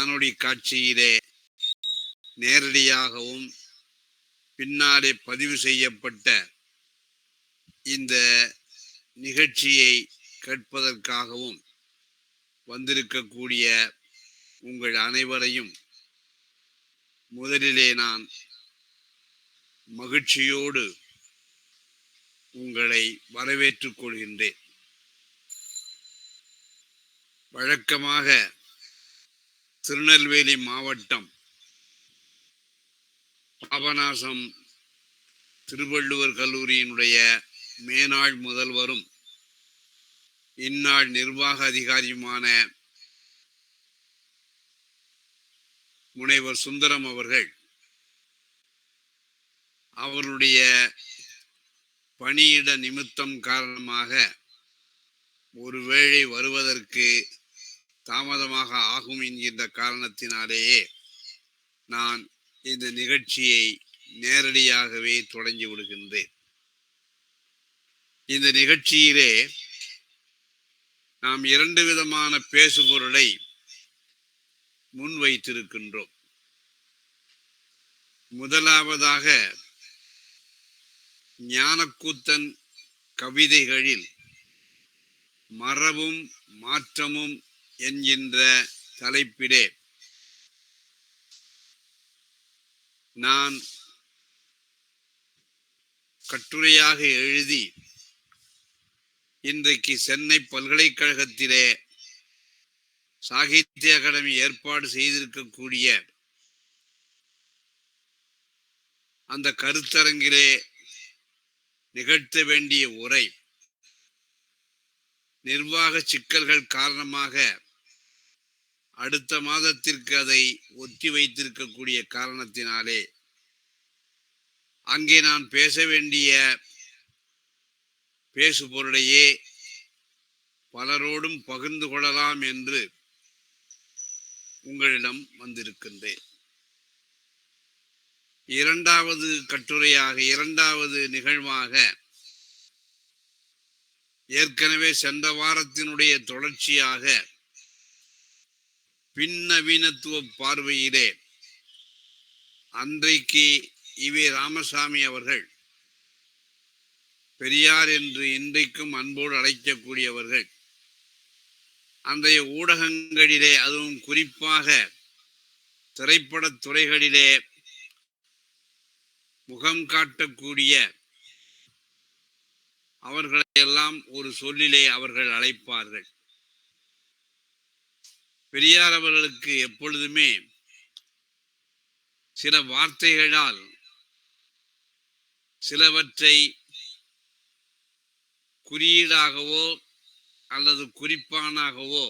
காணொளி காட்சியிலே நேரடியாகவும் பின்னாலே பதிவு செய்யப்பட்ட இந்த நிகழ்ச்சியை கேட்பதற்காகவும் வந்திருக்கக்கூடிய உங்கள் அனைவரையும் முதலிலே நான் மகிழ்ச்சியோடு உங்களை வரவேற்றுக் கொள்கின்றேன். வழக்கமாக திருநெல்வேலி மாவட்டம் பாபநாசம் திருவள்ளுவர் கல்லூரியினுடைய மேனாள் முதல்வரும் இந்நாள் நிர்வாக அதிகாரியுமான முனைவர் சுந்தரம் அவர்கள் அவருடைய பணியிட நிமித்தம் காரணமாக ஒருவேளை வருவதற்கு தாமதமாக ஆகும் என்கின்ற காரணத்தினாலேயே நான் இந்த நிகழ்ச்சியை நேரடியாகவே தொடங்கி விடுகின்றேன். இந்த நிகழ்ச்சியிலே நாம் இரண்டு விதமான பேசுபொருளை முன்வைத்திருக்கின்றோம். முதலாவதாக ஞானக்கூத்தன் கவிதைகளில் மரபும் மாற்றமும் என்கின்ற தலைப்பிலே நான் கட்டுரையாக எழுதி இன்றைக்கு சென்னை பல்கலைக்கழகத்திலே சாகித்ய அகாடமி ஏற்பாடு செய்திருக்கக்கூடிய அந்த கருத்தரங்கிலே நிகழ்த்த வேண்டிய உரை நிர்வாக சிக்கல்கள் காரணமாக அடுத்த மாதத்திற்கு அதை ஒத்தி வைத்திருக்கக்கூடிய காரணத்தினாலே அங்கே நான் பேச வேண்டிய பேசுபொருளையே பலரோடும் பகிர்ந்து கொள்ளலாம் என்று உங்களிடம் வந்திருக்கின்றேன். இரண்டாவது கட்டுரையாக, இரண்டாவது நிகழ்வாக ஏற்கனவே சென்ற வாரத்தினுடைய தொடர்ச்சியாக பின்னவீனத்துவ பார்வையிலே அன்றைக்கு இவே ராமசாமி அவர்கள், பெரியார் என்று இன்றைக்கும் அன்போடு அழைக்கக்கூடியவர்கள், அன்றைய ஊடகங்களிலே அதுவும் குறிப்பாக திரைப்படத் துறைகளிலே முகம் காட்டக்கூடிய அவர்களை எல்லாம் ஒரு சொல்லிலே அவர்கள் அழைப்பார்கள். பெரியார் அவர்களுக்கு எப்பொழுதுமே சில வார்த்தைகளால் சிலவற்றை குறியீடாகவோ அல்லது குறிப்பானாகவோ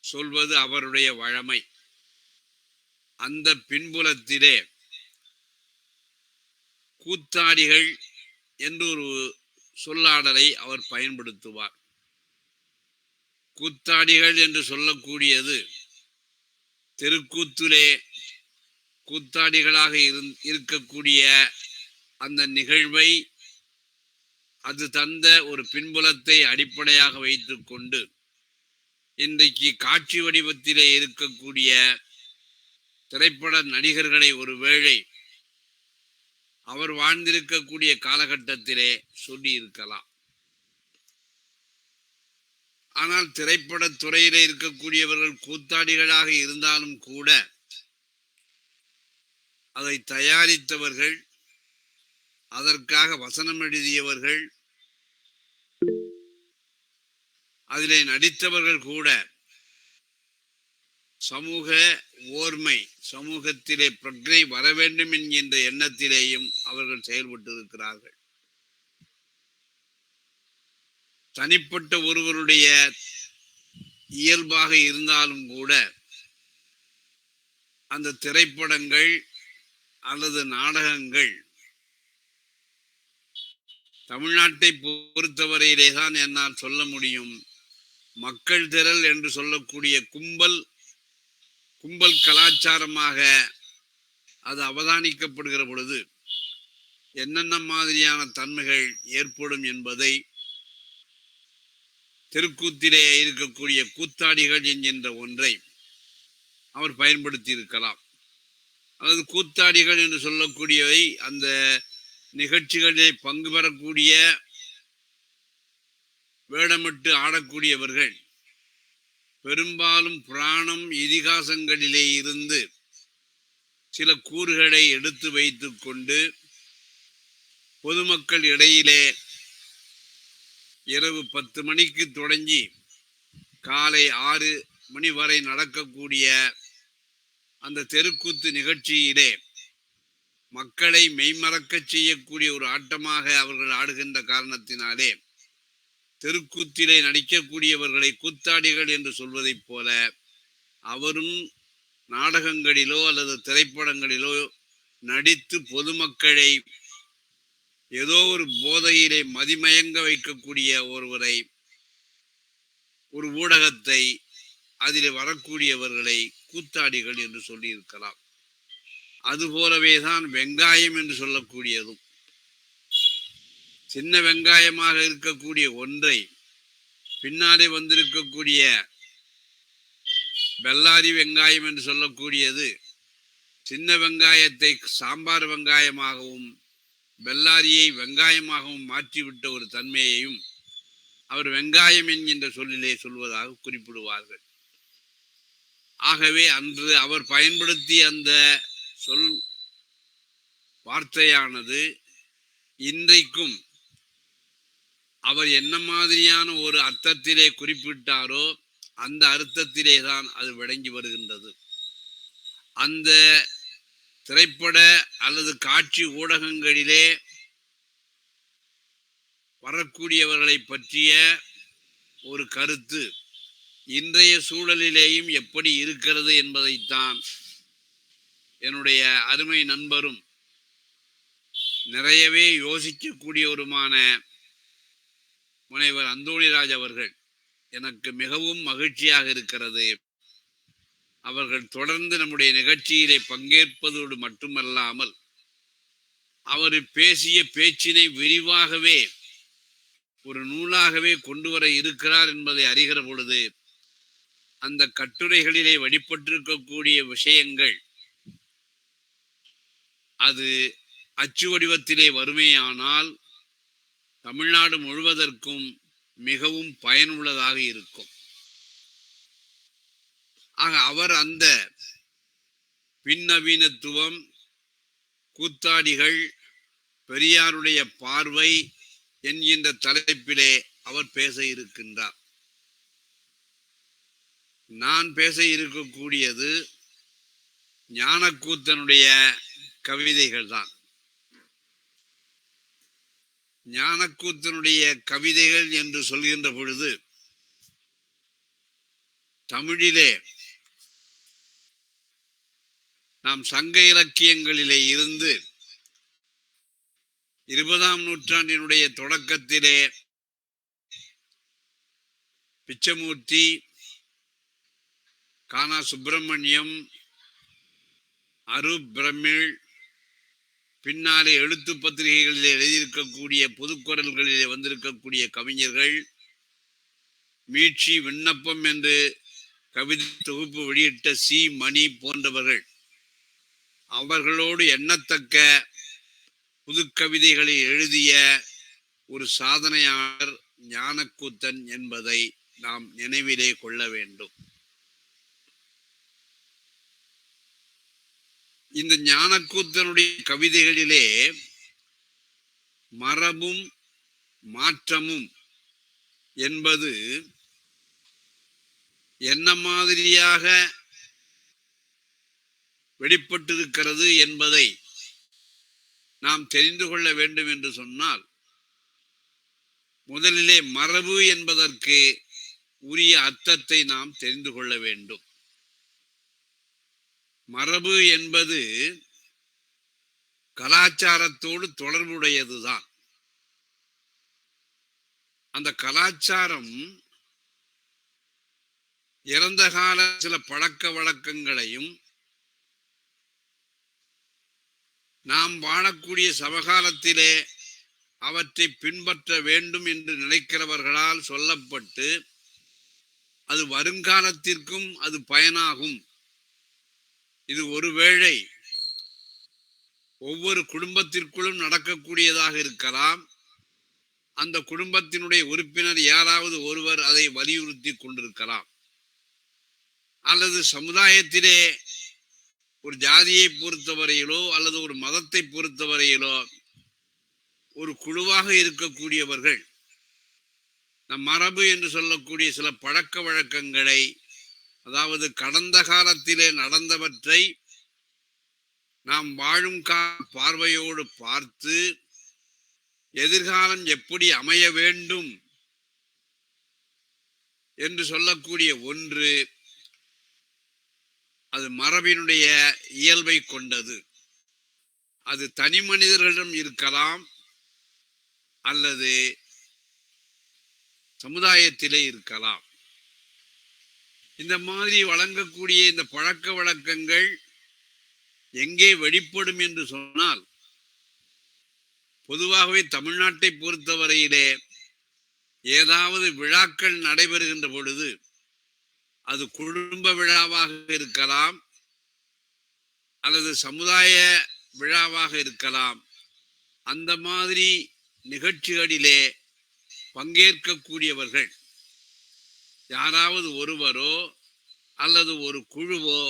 சொல்வது அவருடைய வழமை. அந்த பின்புலத்திலே கூத்தாடிகள் என்று ஒரு சொல்லாடலை அவர் பயன்படுத்துவார். கூத்தாடிகள் என்று சொல்லக்கூடியது தெருக்கூத்திலே கூத்தாடிகளாக இருக்கக்கூடிய அந்த நிகழ்வை, அது தந்த ஒரு பின்புலத்தை அடிப்படையாக வைத்துக் கொண்டு இன்றைக்கு காட்சி வடிவத்திலே இருக்கக்கூடிய திரைப்பட நடிகர்களை ஒருவேளை அவர் வாழ்ந்திருக்கக்கூடிய காலகட்டத்திலே சொல்லி இருக்கலாம். ஆனால் திரைப்பட துறையிலே இருக்கக்கூடியவர்கள் கூத்தாடிகளாக இருந்தாலும் கூட அதை தயாரித்தவர்கள், அதற்காக வசனம் எழுதியவர்கள், அதிலே நடித்தவர்கள் கூட சமூக ஓர்மை, சமூகத்திலே பிரக்ஞை வர வேண்டும் என்கின்ற எண்ணத்திலேயும் அவர்கள் செயல்பட்டு இருக்கிறார்கள். தனிப்பட்ட ஒருவருடைய இயல்பாக இருந்தாலும் கூட அந்த திரைப்படங்கள் அல்லது நாடகங்கள் தமிழ்நாட்டை பொறுத்தவரையிலே தான் என்னால் சொல்ல முடியும், மக்கள் திரள் என்று சொல்லக்கூடிய கும்பல் கலாச்சாரமாக அது அவதானிக்கப்படுகிற பொழுது என்னென்ன மாதிரியான தன்மைகள் ஏற்படும் என்பதை தெருக்கூத்திலே இருக்கக்கூடிய கூத்தாடிகள் என்கின்ற ஒன்றை அவர் பயன்படுத்தி இருக்கலாம். அதாவது கூத்தாடிகள் என்று சொல்லக்கூடியவை அந்த நிகழ்ச்சிகளில் பங்கு பெறக்கூடிய வேடமிட்டு ஆடக்கூடியவர்கள் பெரும்பாலும் புராணம் இதிகாசங்களிலே இருந்து சில கூறுகளை எடுத்து வைத்துக் கொண்டு பொதுமக்கள் இடையிலே இரவு 10 மணிக்கு தொடங்கி காலை 6 மணி வரை நடக்கக்கூடிய அந்த தெருக்கூத்து நிகழ்ச்சியிலே மக்களை மெய்மறக்க செய்யக்கூடிய ஒரு ஆட்டமாக அவர்கள் ஆடுகின்ற காரணத்தினாலே தெருக்கூத்திலே நடிக்கக்கூடியவர்களை கூத்தாடிகள் என்று சொல்வதைப் போல அவரும் நாடகங்களிலோ அல்லது திரைப்படங்களிலோ நடித்து பொதுமக்களை ஏதோ ஒரு போதையிலே மதிமயங்க வைக்கக்கூடிய ஒருவரை, ஒரு ஊடகத்தை, அதில் வரக்கூடியவர்களை கூத்தாடிகள் என்று சொல்லி இருக்கலாம். அதுபோலவேதான் வெங்காயம் என்று சொல்லக்கூடியதும் சின்ன வெங்காயமாக இருக்கக்கூடிய ஒன்றை பின்னாலே வந்திருக்கக்கூடிய பெல்லாரி வெங்காயம் என்று சொல்லக்கூடியது சின்ன வெங்காயத்தை சாம்பார் வெங்காயமாகவும் பெல்லாரியை வெங்காயமாகவும் மாற்றிவிட்ட ஒரு தன்மையையும் அவர் வெங்காயம் என்கின்ற சொல்லிலே சொல்வதாக குறிப்பிடுவார்கள். ஆகவே அன்று அவர் பயன்படுத்திய அந்த சொல் வார்த்தையானது இன்றைக்கும் அவர் என்ன மாதிரியான ஒரு அர்த்தத்திலே குறிப்பிட்டாரோ அந்த அர்த்தத்திலே தான் அது விளங்கி வருகின்றது. அந்த திரைப்பட அல்லது காட்சி ஊடகங்களிலே வரக்கூடியவர்களை பற்றிய ஒரு கருத்து இன்றைய சூழலிலேயும் எப்படி இருக்கிறது என்பதைத்தான் என்னுடைய அருமை நண்பரும் நிறையவே யோசிக்கக்கூடியவருமான முனைவர் அந்தோணிராஜ் அவர்கள், எனக்கு மிகவும் மகிழ்ச்சியாக இருக்கிறது. அவர்கள் தொடர்ந்து நம்முடைய நிகழ்ச்சியிலே பங்கேற்பதோடு மட்டுமல்லாமல் அவர் பேசிய பேச்சினை விரிவாகவே ஒரு நூலாகவே கொண்டு வர இருக்கிறார் என்பதை அறிகிற பொழுது அந்த கட்டுரைகளிலே வெளிப்பட்டிருக்கக்கூடிய விஷயங்கள் அது அச்சு வடிவத்திலே வறுமையானால் தமிழ்நாடு முழுவதற்கும் மிகவும் பயனுள்ளதாக இருக்கும். ஆக அவர் அந்த பின்னவீனத்துவம், கூத்தாடிகள், பெரியாருடைய பார்வை என்கின்ற தலைப்பிலே அவர் பேச இருக்கின்றார். நான் பேச இருக்கக்கூடியது ஞானக்கூத்தனுடைய கவிதைகள் தான். ஞானக்கூத்தனுடைய கவிதைகள் என்று சொல்கின்ற பொழுது தமிழிலே நாம் சங்க இலக்கியங்களிலே இருந்து 20ஆம் நூற்றாண்டினுடைய தொடக்கத்திலே பிச்சமூர்த்தி, கானா சுப்பிரமணியம், அரூப் பிரமிழ், பின்னாலே எழுத்து பத்திரிகைகளிலே எழுதியிருக்கக்கூடிய பொதுக்குரல்களிலே வந்திருக்கக்கூடிய கவிஞர்கள், மீட்சி, விண்ணப்பம் என்று கவிதை தொகுப்பு வெளியிட்ட சி மணி போன்றவர்கள், அவர்களோடு எண்ணத்தக்க புது கவிதைகளை எழுதிய ஒரு சாதனையாளர் ஞானக்கூத்தன் என்பதை நாம் நினைவிலே கொள்ள வேண்டும். இந்த ஞானக்கூத்தனுடைய கவிதைகளிலே மரபும் மாற்றமும் என்பது என்ன மாதிரியாக வெளிப்பட்டிருக்கிறது என்பதை நாம் தெரிந்து கொள்ள வேண்டும் என்று சொன்னால் முதலிலே மரபு என்பதற்கு உரிய அர்த்தத்தை நாம் தெரிந்து கொள்ள வேண்டும். மரபு என்பது கலாச்சாரத்தோடு தொடர்புடையதுதான். அந்த கலாச்சாரம் இறந்த கால சில பழக்க வழக்கங்களையும் நாம் வாழக்கூடிய சமகாலத்திலே அவற்றை பின்பற்ற வேண்டும் என்று நினைக்கிறவர்களால் சொல்லப்பட்டு அது வருங்காலத்திற்கும் அது பயனாகும் இது ஒருவேளை ஒவ்வொரு குடும்பத்திற்குள்ளும் நடக்கக்கூடியதாக இருக்கலாம். அந்த குடும்பத்தினுடைய உறுப்பினர் யாராவது ஒருவர் அதை வலியுறுத்தி கொண்டிருக்கலாம். அல்லது சமுதாயத்திலே ஒரு ஜாதியை பொறுத்தவரையிலோ அல்லது ஒரு மதத்தை பொறுத்தவரையிலோ ஒரு குழுவாக இருக்கக்கூடியவர்கள் நம் மரபு என்று சொல்லக்கூடிய சில பழக்க வழக்கங்களை, அதாவது கடந்த காலத்திலே நடந்தவற்றை நாம் வாழும் பார்வையோடு பார்த்து எதிர்காலம் எப்படி அமைய வேண்டும் என்று சொல்லக்கூடிய ஒன்று, அது மரபினுடைய இயல்பை கொண்டது. அது தனி மனிதர்களிடம் இருக்கலாம் அல்லது சமுதாயத்திலே இருக்கலாம். இந்த மாதிரி வழங்கக்கூடிய இந்த பழக்க வழக்கங்கள் எங்கே வெளிப்படும் என்று சொன்னால், பொதுவாகவே தமிழ்நாட்டை பொறுத்தவரையிலே ஏதாவது விழாக்கள் நடைபெறுகின்ற பொழுது அது குடும்ப விழாவாக இருக்கலாம் அல்லது சமுதாய விழாவாக இருக்கலாம். அந்த மாதிரி நிகழ்ச்சிகளிலே பங்கேற்கக்கூடியவர்கள் யாராவது ஒருவரோ அல்லது ஒரு குழுவோ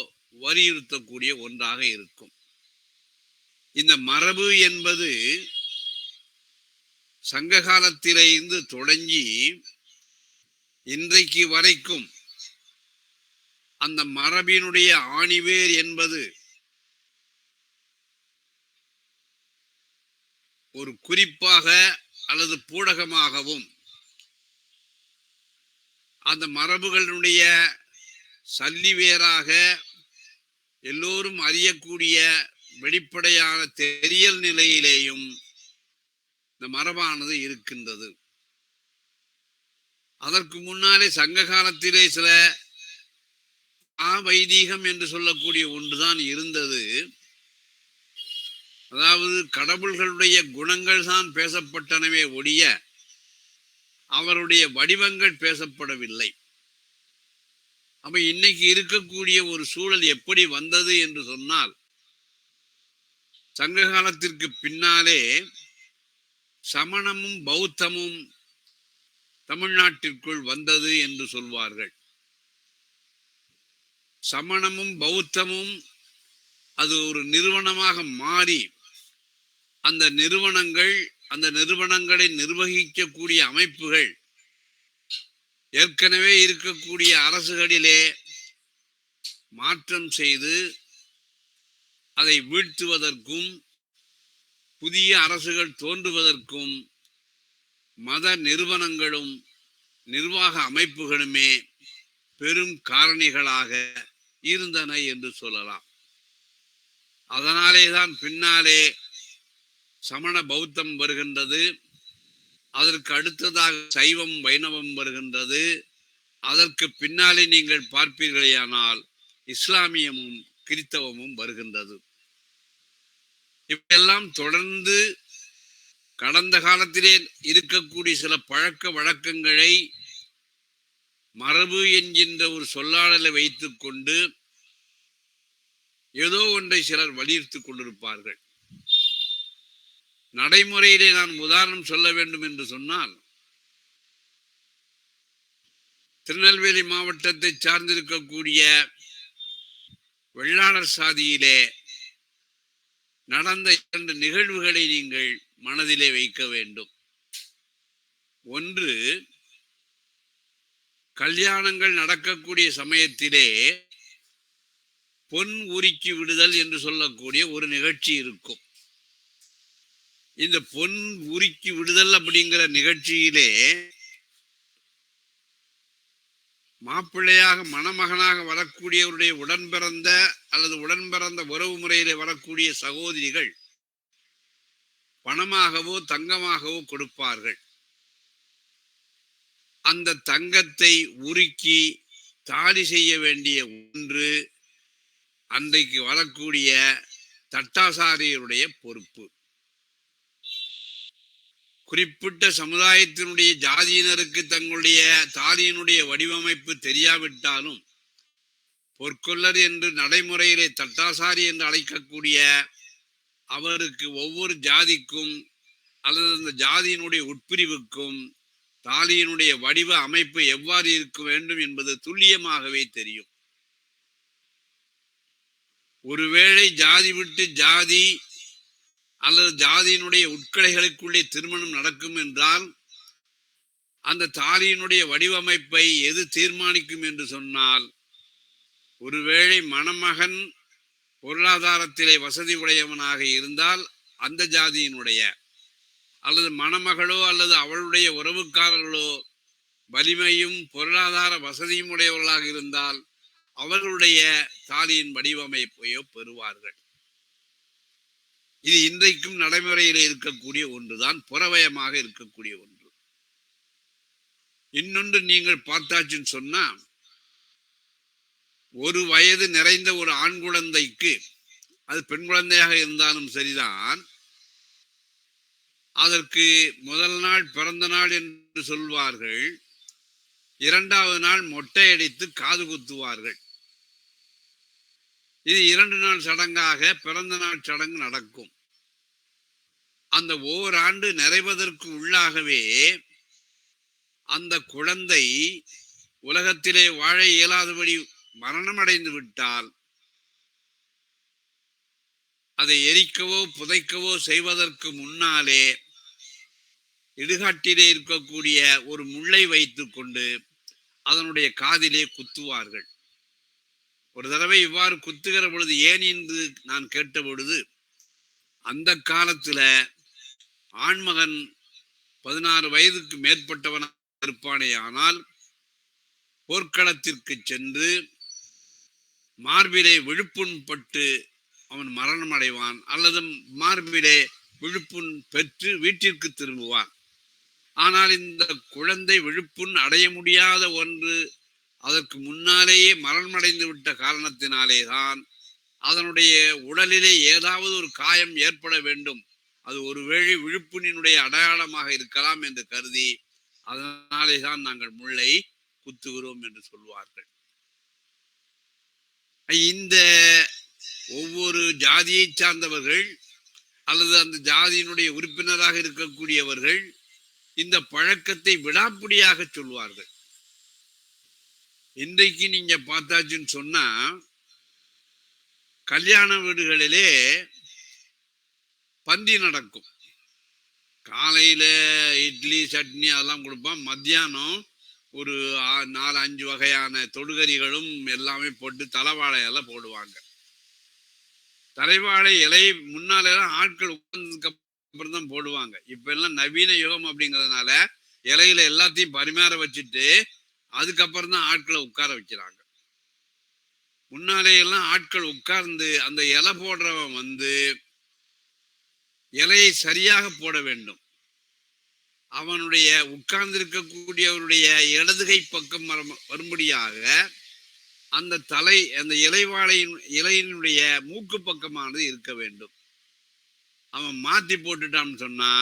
வலியுறுத்தக்கூடிய ஒன்றாக இருக்கும். இந்த மரபு என்பது சங்க காலத்திலிருந்து தொடங்கி இன்றைக்கு வரைக்கும் அந்த மரபினுடைய ஆணிவேர் என்பது ஒரு குறிப்பாக அல்லது பூடகமாகவும், அந்த மரபுகளுடைய சல்லிவேராக எல்லோரும் அறியக்கூடிய வெளிப்படையான தெரியல் நிலையிலேயும் இந்த மரபானது இருக்கின்றது. அதற்கு முன்னாலே சங்க காலத்திலே சில வைதீகம் என்று சொல்லக்கூடிய ஒன்றுதான் இருந்தது. அதாவது கடவுள்களுடைய குணங்கள் தான் பேசப்பட்டனவே ஒழிய அவருடைய வடிவங்கள் பேசப்படவில்லை. அப்ப இன்னைக்கு இருக்கக்கூடிய ஒரு சூழல் எப்படி வந்தது என்று சொன்னால், சங்க காலத்திற்கு பின்னாலே சமணமும் பௌத்தமும் தமிழ்நாட்டிற்குள் வந்தது என்று சொல்வார்கள். சமணமும் பௌத்தமும் அது ஒரு நிறுவனமாக மாறி அந்த நிறுவனங்களை நிர்வகிக்கக்கூடிய அமைப்புகள் ஏற்கனவே இருக்கக்கூடிய அரசுகளிலே மாற்றம் செய்து அதை வீழ்த்துவதற்கும் புதிய அரசுகள் தோன்றுவதற்கும் மத நிறுவனங்களும் நிர்வாக அமைப்புகளுமே பெரும் காரணிகளாக இருந்தன என்று சொல்லலாம். அதனாலேதான் பின்னாலே சமண பௌத்தம் வருகின்றது. அதற்கு அடுத்ததாக சைவம் வைணவம் வருகின்றது. அதற்கு பின்னாலே நீங்கள் பார்ப்பீர்களேயானால் இஸ்லாமியமும் கிறித்தவமும் வருகின்றது. இப்பெல்லாம் தொடர்ந்து கடந்த காலத்திலே இருக்கக்கூடிய சில பழக்க வழக்கங்களை மரபு என்கின்ற ஒரு சொல்லாடலை வைத்துக் கொண்டு ஏதோ ஒன்றை சிலர் வலியுறுத்திக் கொண்டிருப்பார்கள். நடைமுறையிலே நான் உதாரணம் சொல்ல வேண்டும் என்று சொன்னால், திருநெல்வேலி மாவட்டத்தை சார்ந்திருக்கக்கூடிய வெள்ளாளர் சாதியிலே நடந்த 2 நிகழ்வுகளை நீங்கள் மனதிலே வைக்க வேண்டும். ஒன்று, கல்யாணங்கள் நடக்கக்கூடிய சமயத்திலே பொன் உருக்கி விடுதல் என்று சொல்லக்கூடிய ஒரு நிகழ்ச்சி இருக்கும். இந்த பொன் உருக்கி விடுதல் அப்படிங்கிற நிகழ்ச்சியிலே மாப்பிள்ளையாக மணமகனாக வரக்கூடியவருடைய உடன்பிறந்த அல்லது உடன்பிறந்த உறவு முறையிலே வரக்கூடிய சகோதரிகள் பணமாகவோ தங்கமாகவோ கொடுப்பார்கள். அந்த தங்கத்தை உருக்கி தாலி செய்ய வேண்டிய ஒன்று அன்றைக்கு வரக்கூடிய தட்டாசாரியருடைய பொறுப்பு. குறிப்பிட்ட சமுதாயத்தினுடைய ஜாதியினருக்கு தங்களுடைய தாலியினுடைய வடிவமைப்பு தெரியாவிட்டாலும் பொற்கொல்லர் என்று நடைமுறையிலே தட்டாசாரி என்று அழைக்கக்கூடிய அவருக்கு ஒவ்வொரு ஜாதிக்கும் அல்லது அந்த ஜாதியினுடைய உட்பிரிவுக்கும் தாலியினுடைய வடிவ அமைப்பு எவ்வாறு இருக்க வேண்டும் என்பது துல்லியமாகவே தெரியும். ஒருவேளை ஜாதி விட்டு ஜாதி அல்லது ஜாதியினுடைய உட்கிளைகளுக்குள்ளே திருமணம் நடக்கும் என்றால் அந்த தாலியினுடைய வடிவமைப்பை எது தீர்மானிக்கும் என்று சொன்னால், ஒருவேளை மணமகன் பொருளாதாரத்திலே வசதி உடையவனாக இருந்தால் அந்த ஜாதியினுடைய, அல்லது மணமகளோ அல்லது அவளுடைய உறவுக்காரர்களோ வலிமையும் பொருளாதார வசதியும் உடையவர்களாக இருந்தால் அவர்களுடைய தாலியின் வடிவமைப்பையோ பெறுவார்கள். இது இன்றைக்கும் நடைமுறையில் இருக்கக்கூடிய ஒன்றுதான், புறவயமாக இருக்கக்கூடிய ஒன்று. இன்னொன்று நீங்கள் பார்த்தாச்சுன்னு சொன்னா, ஒரு வயது நிறைந்த ஒரு ஆண் குழந்தைக்கு, அது பெண் குழந்தையாக இருந்தாலும் சரிதான், அதற்கு முதல் நாள் பிறந்த நாள் என்று சொல்வார்கள், இரண்டாவது நாள் மொட்டை அடித்து காது குத்துவார்கள். இது 2 நாள் சடங்காக பிறந்த நாள் சடங்கு நடக்கும். அந்த ஓராண்டு நிறைவதற்கு உள்ளாகவே அந்த குழந்தை உலகத்திலே வாழ இயலாதபடி மரணம் அடைந்து விட்டால் அதை எரிக்கவோ புதைக்கவோ செய்வதற்கு முன்னாலே இடுகாட்டிலே இருக்கக்கூடிய ஒரு முள்ளை வைத்துக் கொண்டு அதனுடைய காதிலே குத்துவார்கள். ஒரு தடவை இவ்வாறு குத்துகிற பொழுது ஏன் என்று நான் கேட்ட பொழுது, அந்த காலத்துல ஆண்மகன் 16 வயதுக்கு மேற்பட்டவனாக இருப்பானே ஆனால் போர்க்களத்திற்கு சென்று மார்பிலே விழுப்புண் பட்டு அவன் மரணம் அடைவான், அல்லது மார்பிலே விழுப்புண் பெற்று வீட்டிற்கு திரும்புவான். ஆனால் இந்த குழந்தை விழுப்புண் அடைய முடியாத ஒன்று அதற்கு முன்னாலேயே மரணமடைந்து விட்ட காரணத்தினாலே தான் அதனுடைய உடலிலே ஏதாவது ஒரு காயம் ஏற்பட வேண்டும், அது ஒருவேளை விழுப்புண்ணினுடைய அடையாளமாக இருக்கலாம் என்று கருதி அதனாலே தான் நாங்கள் முள்ளை குத்துகிறோம் என்று சொல்வார்கள். இந்த ஒவ்வொரு ஜாதியை சார்ந்தவர்கள் அல்லது அந்த ஜாதியினுடைய உறுப்பினராக இருக்கக்கூடியவர்கள் இந்த பழக்கத்தை விடாப்பிடியாக சொல்வார்கள். இன்றைக்கு நீங்க பார்த்தாச்சுன்னு சொன்னா, கல்யாண வீடுகளிலே பந்தி நடக்கும். காலையில இட்லி சட்னி அதெல்லாம் கொடுப்பான், மத்தியானம் ஒரு 4-5 வகையான தொடுகறிகளும் எல்லாமே போட்டு தலைவாழை இலை போடுவாங்க. தலைவாழை இலை முன்னால ஆட்கள் உட்கார்ந்ததுக்கு அப்புறம் தான் போடுவாங்க. இப்ப எல்லாம் நவீன யுகம் அப்படிங்கிறதுனால இலையில எல்லாத்தையும் பரிமாற வச்சுட்டு அதுக்கப்புறம் தான் ஆட்களை உட்கார வைக்கிறாங்க. முன்னாலே எல்லாம் ஆட்கள் உட்கார்ந்து அந்த இலை போடுறவன் வந்து இலையை சரியாக போட வேண்டும். அவனுடைய உட்கார்ந்து இருக்கக்கூடியவருடைய இடதுகை பக்கம் வரும்படியாக அந்த இலையினுடைய மூக்கு பக்கமானது இருக்க வேண்டும். அவன் மாத்தி போட்டுட்டான்னு சொன்னா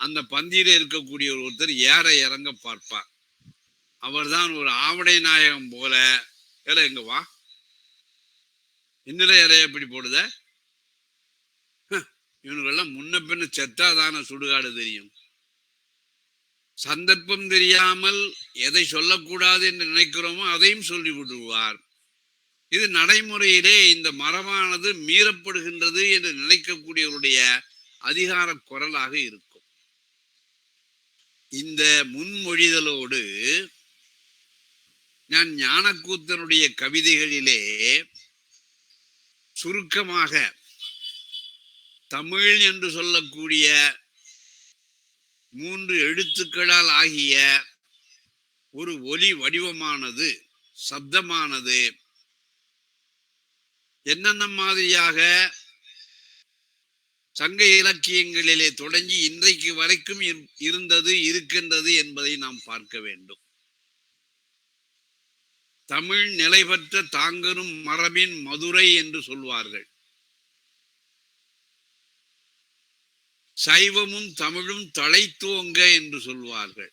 அந்த பந்தியில இருக்கக்கூடிய ஒருத்தர் ஏற இறங்க பார்ப்பார். அவர்தான் ஒரு ஆவடை நாயகம் போல, ஏல எங்க வா, இன்னில இறைய எப்படி போடுத, இவனுக்கெல்லாம் முன்ன பின்ன செத்தாதான சுடுகாடு தெரியும். சந்தர்ப்பம் தெரியாமல் எதை சொல்லக்கூடாது என்று நினைக்கிறோமோ அதையும் சொல்லி விடுவார். இது நடைமுறையிலே இந்த மரபானது மீறப்படுகின்றது என்று நினைக்கக்கூடியவருடைய அதிகார குரலாக இருக்கும். இந்த முன்மொழிதலோடு நான் ஞானக்கூத்தனுடைய கவிதைகளிலே சுருக்கமாக தமிழ் என்று சொல்லக்கூடிய 3 எழுத்துக்களால் ஆகிய ஒரு ஒலி வடிவமானது, சப்தமானது என்னென்ன மாதிரியாக சங்க இலக்கியங்களிலே தொடங்கி இன்றைக்கு வரைக்கும் இருக்கின்றது என்பதை நாம் பார்க்க வேண்டும். தமிழ் நிலை பெற்ற தாங்கரும் மரபின் மதுரை என்று சொல்வார்கள். சைவமும் தமிழும் தழைத்தோங்க என்று சொல்வார்கள்.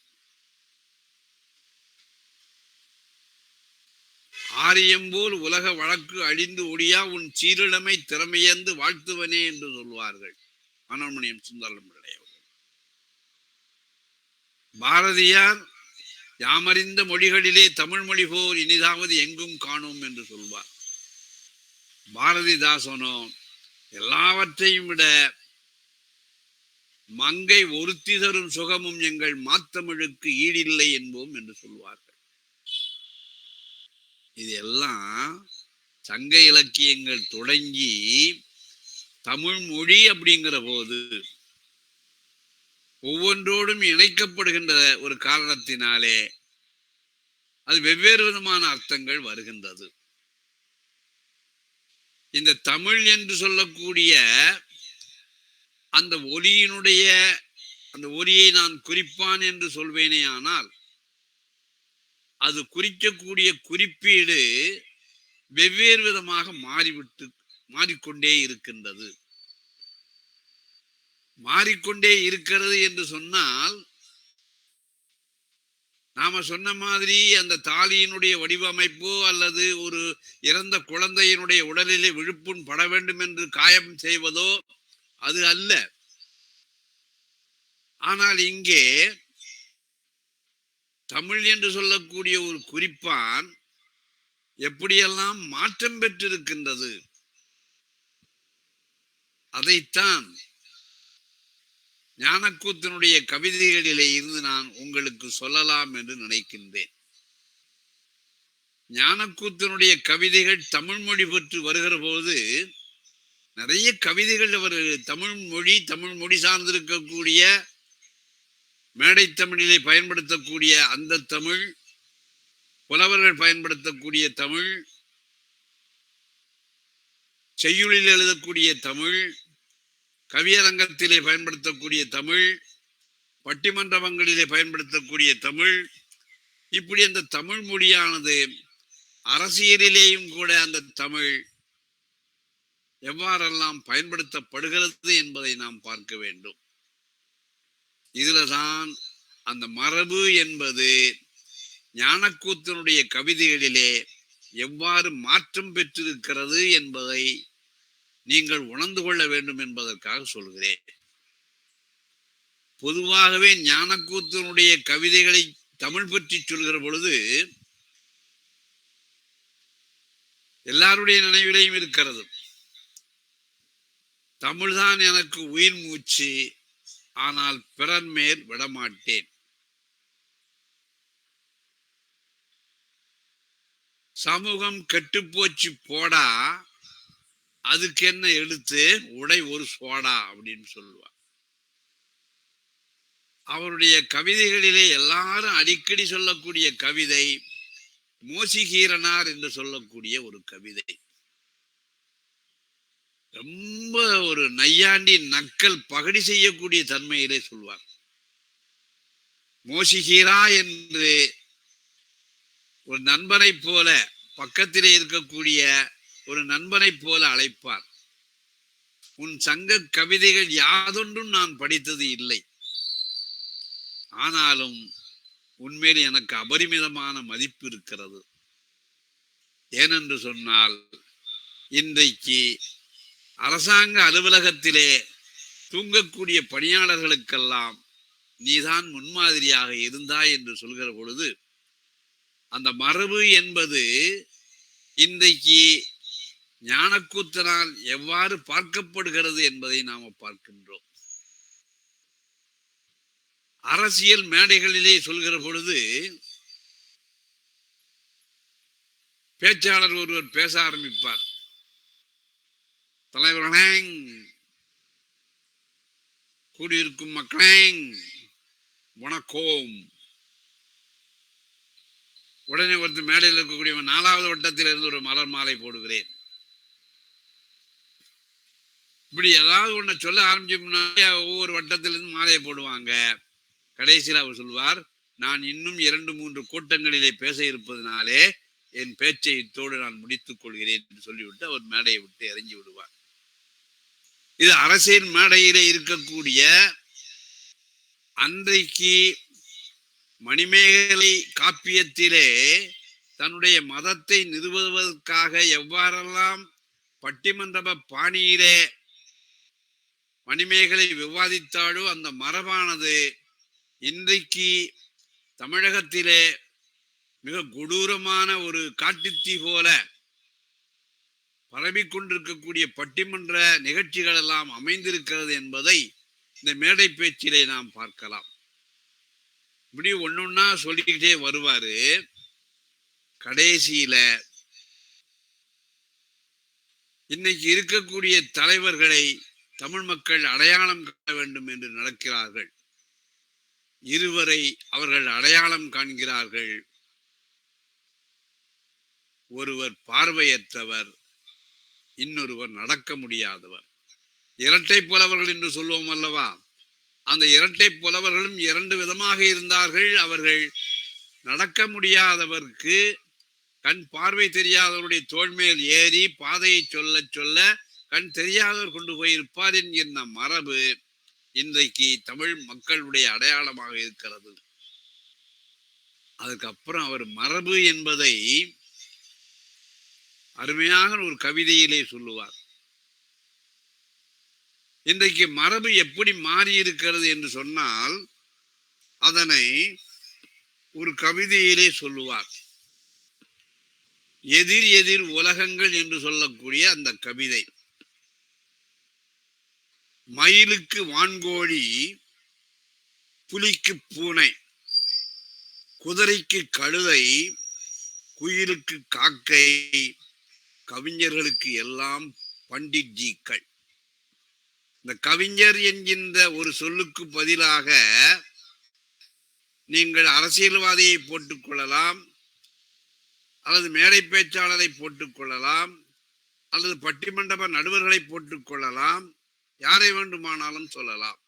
ஆரியம்போல் உலக வழக்கு அழிந்து ஒடியா உன் சீரிழமை திறமையந்து வாழ்த்துவனே என்று சொல்வார்கள் மனோன்மணியம் சுந்தரம் பிள்ளை அவர்கள். பாரதியார் யாமறிந்த மொழிகளிலே தமிழ் மொழி போர் இனிதாவது எங்கும் காணோம் என்று சொல்வார். பாரதிதாசனோ எல்லாவற்றையும் விட மங்கை ஒருத்தி தரும் சுகமும் எங்கள் மாத்தமிழுக்கு ஈடில்லை என்போம் என்று சொல்வார்கள். இது எல்லாம் சங்க இலக்கியங்கள் தொடங்கி தமிழ் மொழி அப்படிங்கிற போது ஒவ்வொன்றோடும் இணைக்கப்படுகின்ற ஒரு காரணத்தினாலே அது வெவ்வேறு விதமான அர்த்தங்கள் வருகின்றது. இந்த தமிழ் என்று சொல்லக்கூடிய அந்த ஒலியினுடைய அந்த ஒலியை நான் குறிப்பான் என்று சொல்வேனே, ஆனால் அது குறிக்கக்கூடிய குறிப்பீடு வெவ்வேறு விதமாக மாறிக்கொண்டே இருக்கின்றது. மாறிக்கொண்டே இருக்கிறது என்று சொன்னால், நாம சொன்ன மாதிரி அந்த தாலியினுடைய வடிவமைப்போ அல்லது ஒரு இறந்த குழந்தையினுடைய உடலிலே விழுப்புண் பட வேண்டும் என்று காயம் செய்வதோ அது அல்ல. ஆனால் இங்கே தமிழ் என்று சொல்லக்கூடிய ஒரு குறிப்பான் எப்படியெல்லாம் மாற்றம் பெற்றிருக்கின்றது, அதைத்தான் ஞானக்கூத்தனுடைய கவிதைகளிலே இருந்து நான் உங்களுக்கு சொல்லலாம் என்று நினைக்கின்றேன். ஞானக்கூத்தனுடைய கவிதைகள் தமிழ் மொழி பற்றி வருகிற போது நிறைய கவிதைகள் அவர் தமிழ் மொழி சார்ந்திருக்கக்கூடிய மேடை தமிழிலே பயன்படுத்தக்கூடிய அந்த தமிழ், புலவர்கள் பயன்படுத்தக்கூடிய தமிழ், செய்யுளில் எழுதக்கூடிய தமிழ், கவியரங்கத்திலே பயன்படுத்தக்கூடிய தமிழ், பட்டிமன்றங்களிலே பயன்படுத்தக்கூடிய தமிழ், இப்படி அந்த தமிழ் மொழியானது அரசியலிலேயும் கூட அந்த தமிழ் எவ்வாறெல்லாம் பயன்படுத்தப்படுகிறது என்பதை நாம் பார்க்க வேண்டும். இதுலதான் அந்த மரபு என்பது ஞானக்கூத்தனுடைய கவிதைகளிலே எவ்வாறு மாற்றம் பெற்றிருக்கிறது என்பதை நீங்கள் உணர்ந்து கொள்ள வேண்டும் என்பதற்காக சொல்கிறேன். பொதுவாகவே ஞானக்கூத்தனுடைய கவிதைகளை தமிழ் பற்றி சொல்கிற பொழுது எல்லாருடைய நினைவிலையும் இருக்கிறது, தமிழ்தான் எனக்கு உயிர் மூச்சு, ஆனால் பிறர் மேல் விடமாட்டேன். சமூகம் கெட்டுப்போச்சு போடா, அதுக்கு என்ன எழுத்து உடை ஒரு சோடா அப்படின்னு சொல்லுவார். அவருடைய கவிதைகளிலே எல்லாரும் அடிக்கடி சொல்லக்கூடிய கவிதை மோசிகீரனார் என்று சொல்லக்கூடிய ஒரு கவிதை. ரொம்ப ஒரு நையாண்டி நக்கல் பகடி செய்யக்கூடிய தன்மையிலே சொல்வார். மோசிகீரா என்று ஒரு நண்பனை போல, பக்கத்திலே இருக்கக்கூடிய ஒரு நண்பனை போல அழைப்பார். உன் சங்க கவிதைகள் யாதொன்றும் நான் படித்தது இல்லை, ஆனாலும் உண்மையில் எனக்கு அபரிமிதமான மதிப்பு இருக்கிறது. ஏனென்று சொன்னால், இன்றைக்கு அரசாங்க அலுவலகத்திலே தூங்கக்கூடிய பணியாளர்களுக்கெல்லாம் நீதான் முன்மாதிரியாக இருந்தாய் என்று சொல்கிற பொழுது, அந்த மரபு என்பது இன்றைக்கு ஞானக்கூத்தனால் எவ்வாறு பார்க்கப்படுகிறது என்பதை நாம பார்க்கின்றோம். அரசியல் மேடைகளிலே சொல்கிற பொழுது பேச்சாளர் ஒருவர் பேச ஆரம்பிப்பார். தலைவர்களே, கூடியிருக்கும் மக்களே, வணக்கம். உடனே ஒருத்தர் மேடையில் இருக்கக்கூடிய 4வது வட்டத்தில் இருந்து ஒரு மலர் மாலை போடுகிறேன். இப்படி ஏதாவது ஒண்ணு சொல்ல ஆரம்பிச்சோம்னா ஒவ்வொரு வட்டத்திலிருந்து மாலையை போடுவாங்க. கடைசியில் அவர் சொல்வார், நான் இன்னும் 2-3 கூட்டங்களிலே பேச இருப்பதனாலே என் பேச்சை இத்தோடு நான் முடித்துக் கொள்கிறேன் என்று சொல்லிவிட்டு அவர் மேடையை விட்டு இறங்கி விடுவார். இது அரசியல் மேடையிலே இருக்கக்கூடிய அன்றைக்கு மணிமேகலை காப்பியத்திலே தன்னுடைய மதத்தை நிறுவுவதற்காக எவ்வாறெல்லாம் பட்டிமன்ற பாணியிலே மணிமேகலை விவாதித்தாலோ அந்த மரபானது இன்றைக்கு தமிழகத்திலே மிக கொடூரமான ஒரு காட்டுத்தீ போல பரவிக்கொண்டிருக்கக்கூடிய பட்டிமன்ற நிகழ்ச்சிகள் எல்லாம் அமைந்திருக்கிறது என்பதை இந்த மேடை பேச்சிலே நாம் பார்க்கலாம். இப்படி ஒன்னொன்னா சொல்லிக்கிட்டே வருவாரு. கடைசியில இன்னைக்கு இருக்கக்கூடிய தலைவர்களை தமிழ் மக்கள் அடையாளம் காண வேண்டும் என்று நடக்கிறார்கள். இருவரை அவர்கள் அடையாளம் காண்கிறார்கள். ஒருவர் பார்வையற்றவர், இன்னொருவர் நடக்க முடியாதவர். இரட்டை புலவர்கள் என்று சொல்லுவோம் அல்லவா? அந்த இரட்டை புலவர்களும் இரண்டு விதமாக இருந்தார்கள். அவர்கள் நடக்க முடியாதவருக்கு கண் பார்வை தெரியாதவருடைய தோள் மேல் ஏறி பாதையை சொல்ல சொல்ல கண் தெரியாதவர் கொண்டு போயிருப்பார் என்கிற மரபு இன்றைக்கு தமிழ் மக்களுடைய அடையாளமாக இருக்கிறது. அதுக்கப்புறம் அவர் மரபு என்பதை அருமையாக ஒரு கவிதையிலே சொல்லுவார். இன்றைக்கு மரபு எப்படி மாறி இருக்கிறது என்று சொன்னால் அதனை ஒரு கவிதையிலே சொல்லுவார். எதிர் எதிர் உலகங்கள் என்று சொல்லக்கூடிய அந்த கவிதை. மயிலுக்கு வான்கோழி, புலிக்கு பூனை, குதிரைக்கு கழுதை, குயிலுக்கு காக்கை, கவிஞர்களுக்கு எல்லாம் பண்டிட்ஜிக்கள். இந்த கவிஞர் என்கின்ற ஒரு சொல்லுக்கு பதிலாக நீங்கள் அரசியல்வாதியை போட்டுக் கொள்ளலாம், அல்லது மேடை பேச்சாளரை போட்டுக் கொள்ளலாம், அல்லது பட்டிமண்டப நடுவர்களை போட்டுக் கொள்ளலாம், யாரை வேண்டுமானாலும் சொல்லலாம்.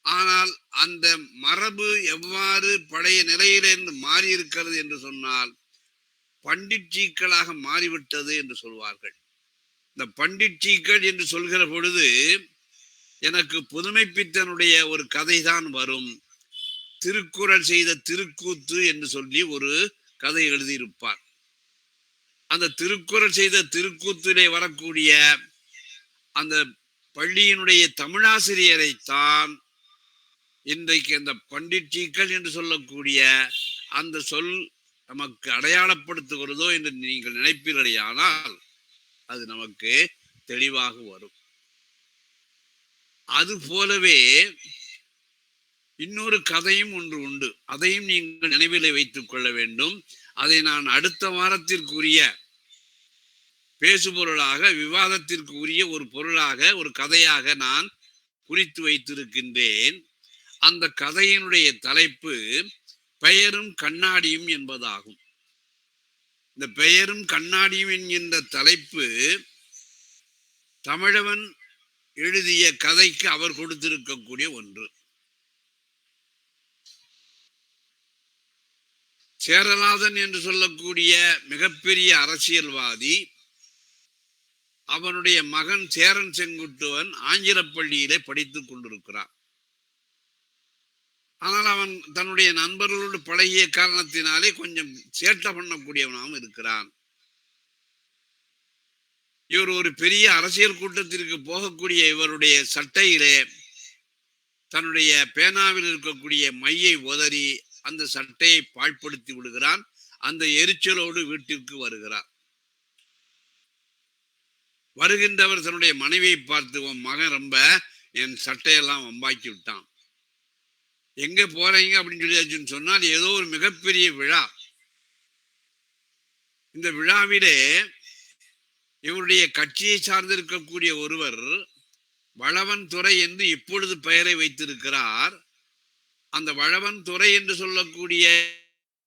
ஆனால் அந்த மரபு எவ்வாறு பழைய நிலையிலிருந்து மாறி இருக்கிறது என்று சொன்னால் பண்டிட்ஜிக்களாக மாறிவிட்டது என்று சொல்வார்கள். இந்த பண்டிட்ஜிக்கள் என்று சொல்கிற பொழுது எனக்கு புதுமைப்பித்தனுடைய ஒரு கதைதான் வரும். திருக்குறள் செய்த திருக்கூத்து என்று சொல்லி ஒரு கதை எழுதியிருப்பார். அந்த திருக்குறள் செய்த திருக்கூத்திலே வரக்கூடிய அந்த பள்ளியினுடைய தமிழாசிரியரைத்தான் இன்றைக்கு அந்த பண்டிட்ஜிக்கள் என்று சொல்லக்கூடிய அந்த சொல் நமக்கு அடையாளப்படுத்துகிறதோ என்று நீங்கள் நினைப்பீர்களேயானால் அது நமக்கு தெளிவாக வரும். அது போலவே இன்னொரு கதையும் ஒன்று உண்டு. அதையும் நீங்கள் நினைவிலே வைத்துக் கொள்ள வேண்டும். அதை நான் அடுத்த வாரத்திற்குரிய பேசுபொருளாக, விவாதத்திற்கு உரிய ஒரு பொருளாக, ஒரு கதையாக நான் குறித்து வைத்திருக்கின்றேன். அந்த கதையினுடைய தலைப்பு பெயரும் கண்ணாடியும் என்பதாகும். இந்த பெயரும் கண்ணாடியும் என்கின்ற தலைப்பு தமிழவன் எழுதிய கதைக்கு அவர் கொடுத்திருக்கக்கூடிய ஒன்று. சேரநாதன் என்று சொல்லக்கூடிய மிகப்பெரிய அரசியல்வாதி, அவனுடைய மகன் சேரன் செங்குட்டுவன் ஆங்கிலப்பள்ளியிலே படித்துக் கொண்டிருக்கிறான். ஆனால் அவன் தன்னுடைய நண்பர்களோடு பழகிய காரணத்தினாலே கொஞ்சம் சேட்டை பண்ணக்கூடியவனாகவும் இருக்கிறான். இவர் ஒரு பெரிய அரசியல் கூட்டத்திற்கு போகக்கூடிய இவருடைய சட்டையிலே தன்னுடைய பேனாவில் இருக்கக்கூடிய மையை உதறி அந்த சட்டையை பாழ்படுத்தி விடுகிறான். அந்த எரிச்சலோடு வீட்டிற்கு வருகிறார். வருகின்றவர் தன்னுடைய மனைவியை பார்த்து, உன் மகன் ரொம்ப என் சட்டையெல்லாம் வம்பாக்கி விட்டான், எங்க போறீங்க அப்படின்னு சொல்லியாச்சுன்னு சொன்னால் ஏதோ ஒரு மிகப்பெரிய விழா. இந்த விழாவிலே இவருடைய கட்சியை சார்ந்திருக்கக்கூடிய ஒருவர் வளவன் துறை என்று இப்பொழுது பெயரை வைத்திருக்கிறார். அந்த வளவன் துறை என்று சொல்லக்கூடிய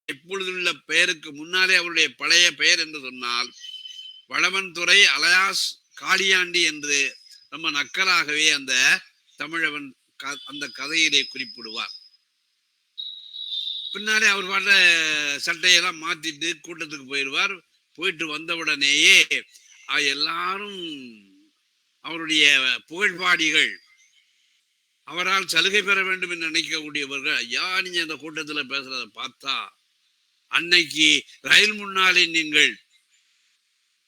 இப்பொழுதுள்ள பெயருக்கு முன்னாலே அவருடைய பழைய பெயர் என்று சொன்னால் வளவன் துறை அலயாஸ் காளியாண்டி என்று நம்ம நக்கலாகவே அந்த தமிழவன் அந்த கதையிலே குறிப்பிடுவார். பின்னாலே அவர் பாட்ட சட்டையெல்லாம் மாத்திட்டு கூட்டத்துக்கு போயிடுவார். போயிட்டு வந்தவுடனேயே எல்லாரும் அவருடைய புகழ்பாடிகள், அவரால் சலுகை பெற வேண்டும் என்று நினைக்கக்கூடியவர்கள், ஐயா நீங்க அந்த கூட்டத்துல பேசுறத பார்த்தா அன்னைக்கு ரயில் முன்னாலே நீங்கள்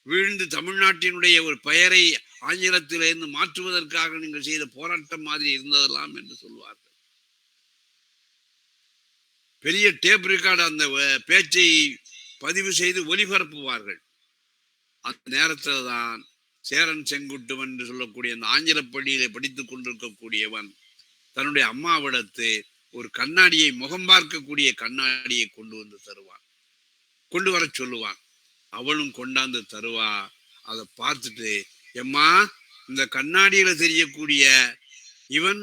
வீழ்ந்து தமிழ்நாட்டினுடைய ஒரு பெயரை ஆங்கிலத்திலிருந்து மாற்றுவதற்காக நீங்கள் செய்த போராட்டம் மாதிரி இருந்ததெல்லாம் என்று சொல்வார்கள். பெரிய டேப் ரெக்கார்டு அந்த பேச்சை பதிவு செய்து ஒலிபரப்புவார்கள். அந்த நேரத்தில் தான் சேரன் செங்குட்டுவன் என்று சொல்லக்கூடிய அந்த ஆங்கில பள்ளியிலே படித்துக் கொண்டிருக்கக்கூடியவன் தன்னுடைய அம்மாவிடத்து ஒரு கண்ணாடியை, முகம் பார்க்கக்கூடிய கண்ணாடியை கொண்டு வந்து தருவான், கொண்டு வர சொல்லுவான். அவளும் கொண்டாந்து தருவா. அதை பார்த்துட்டு, எம்மா இந்த கண்ணாடியில தெரியக்கூடிய இவன்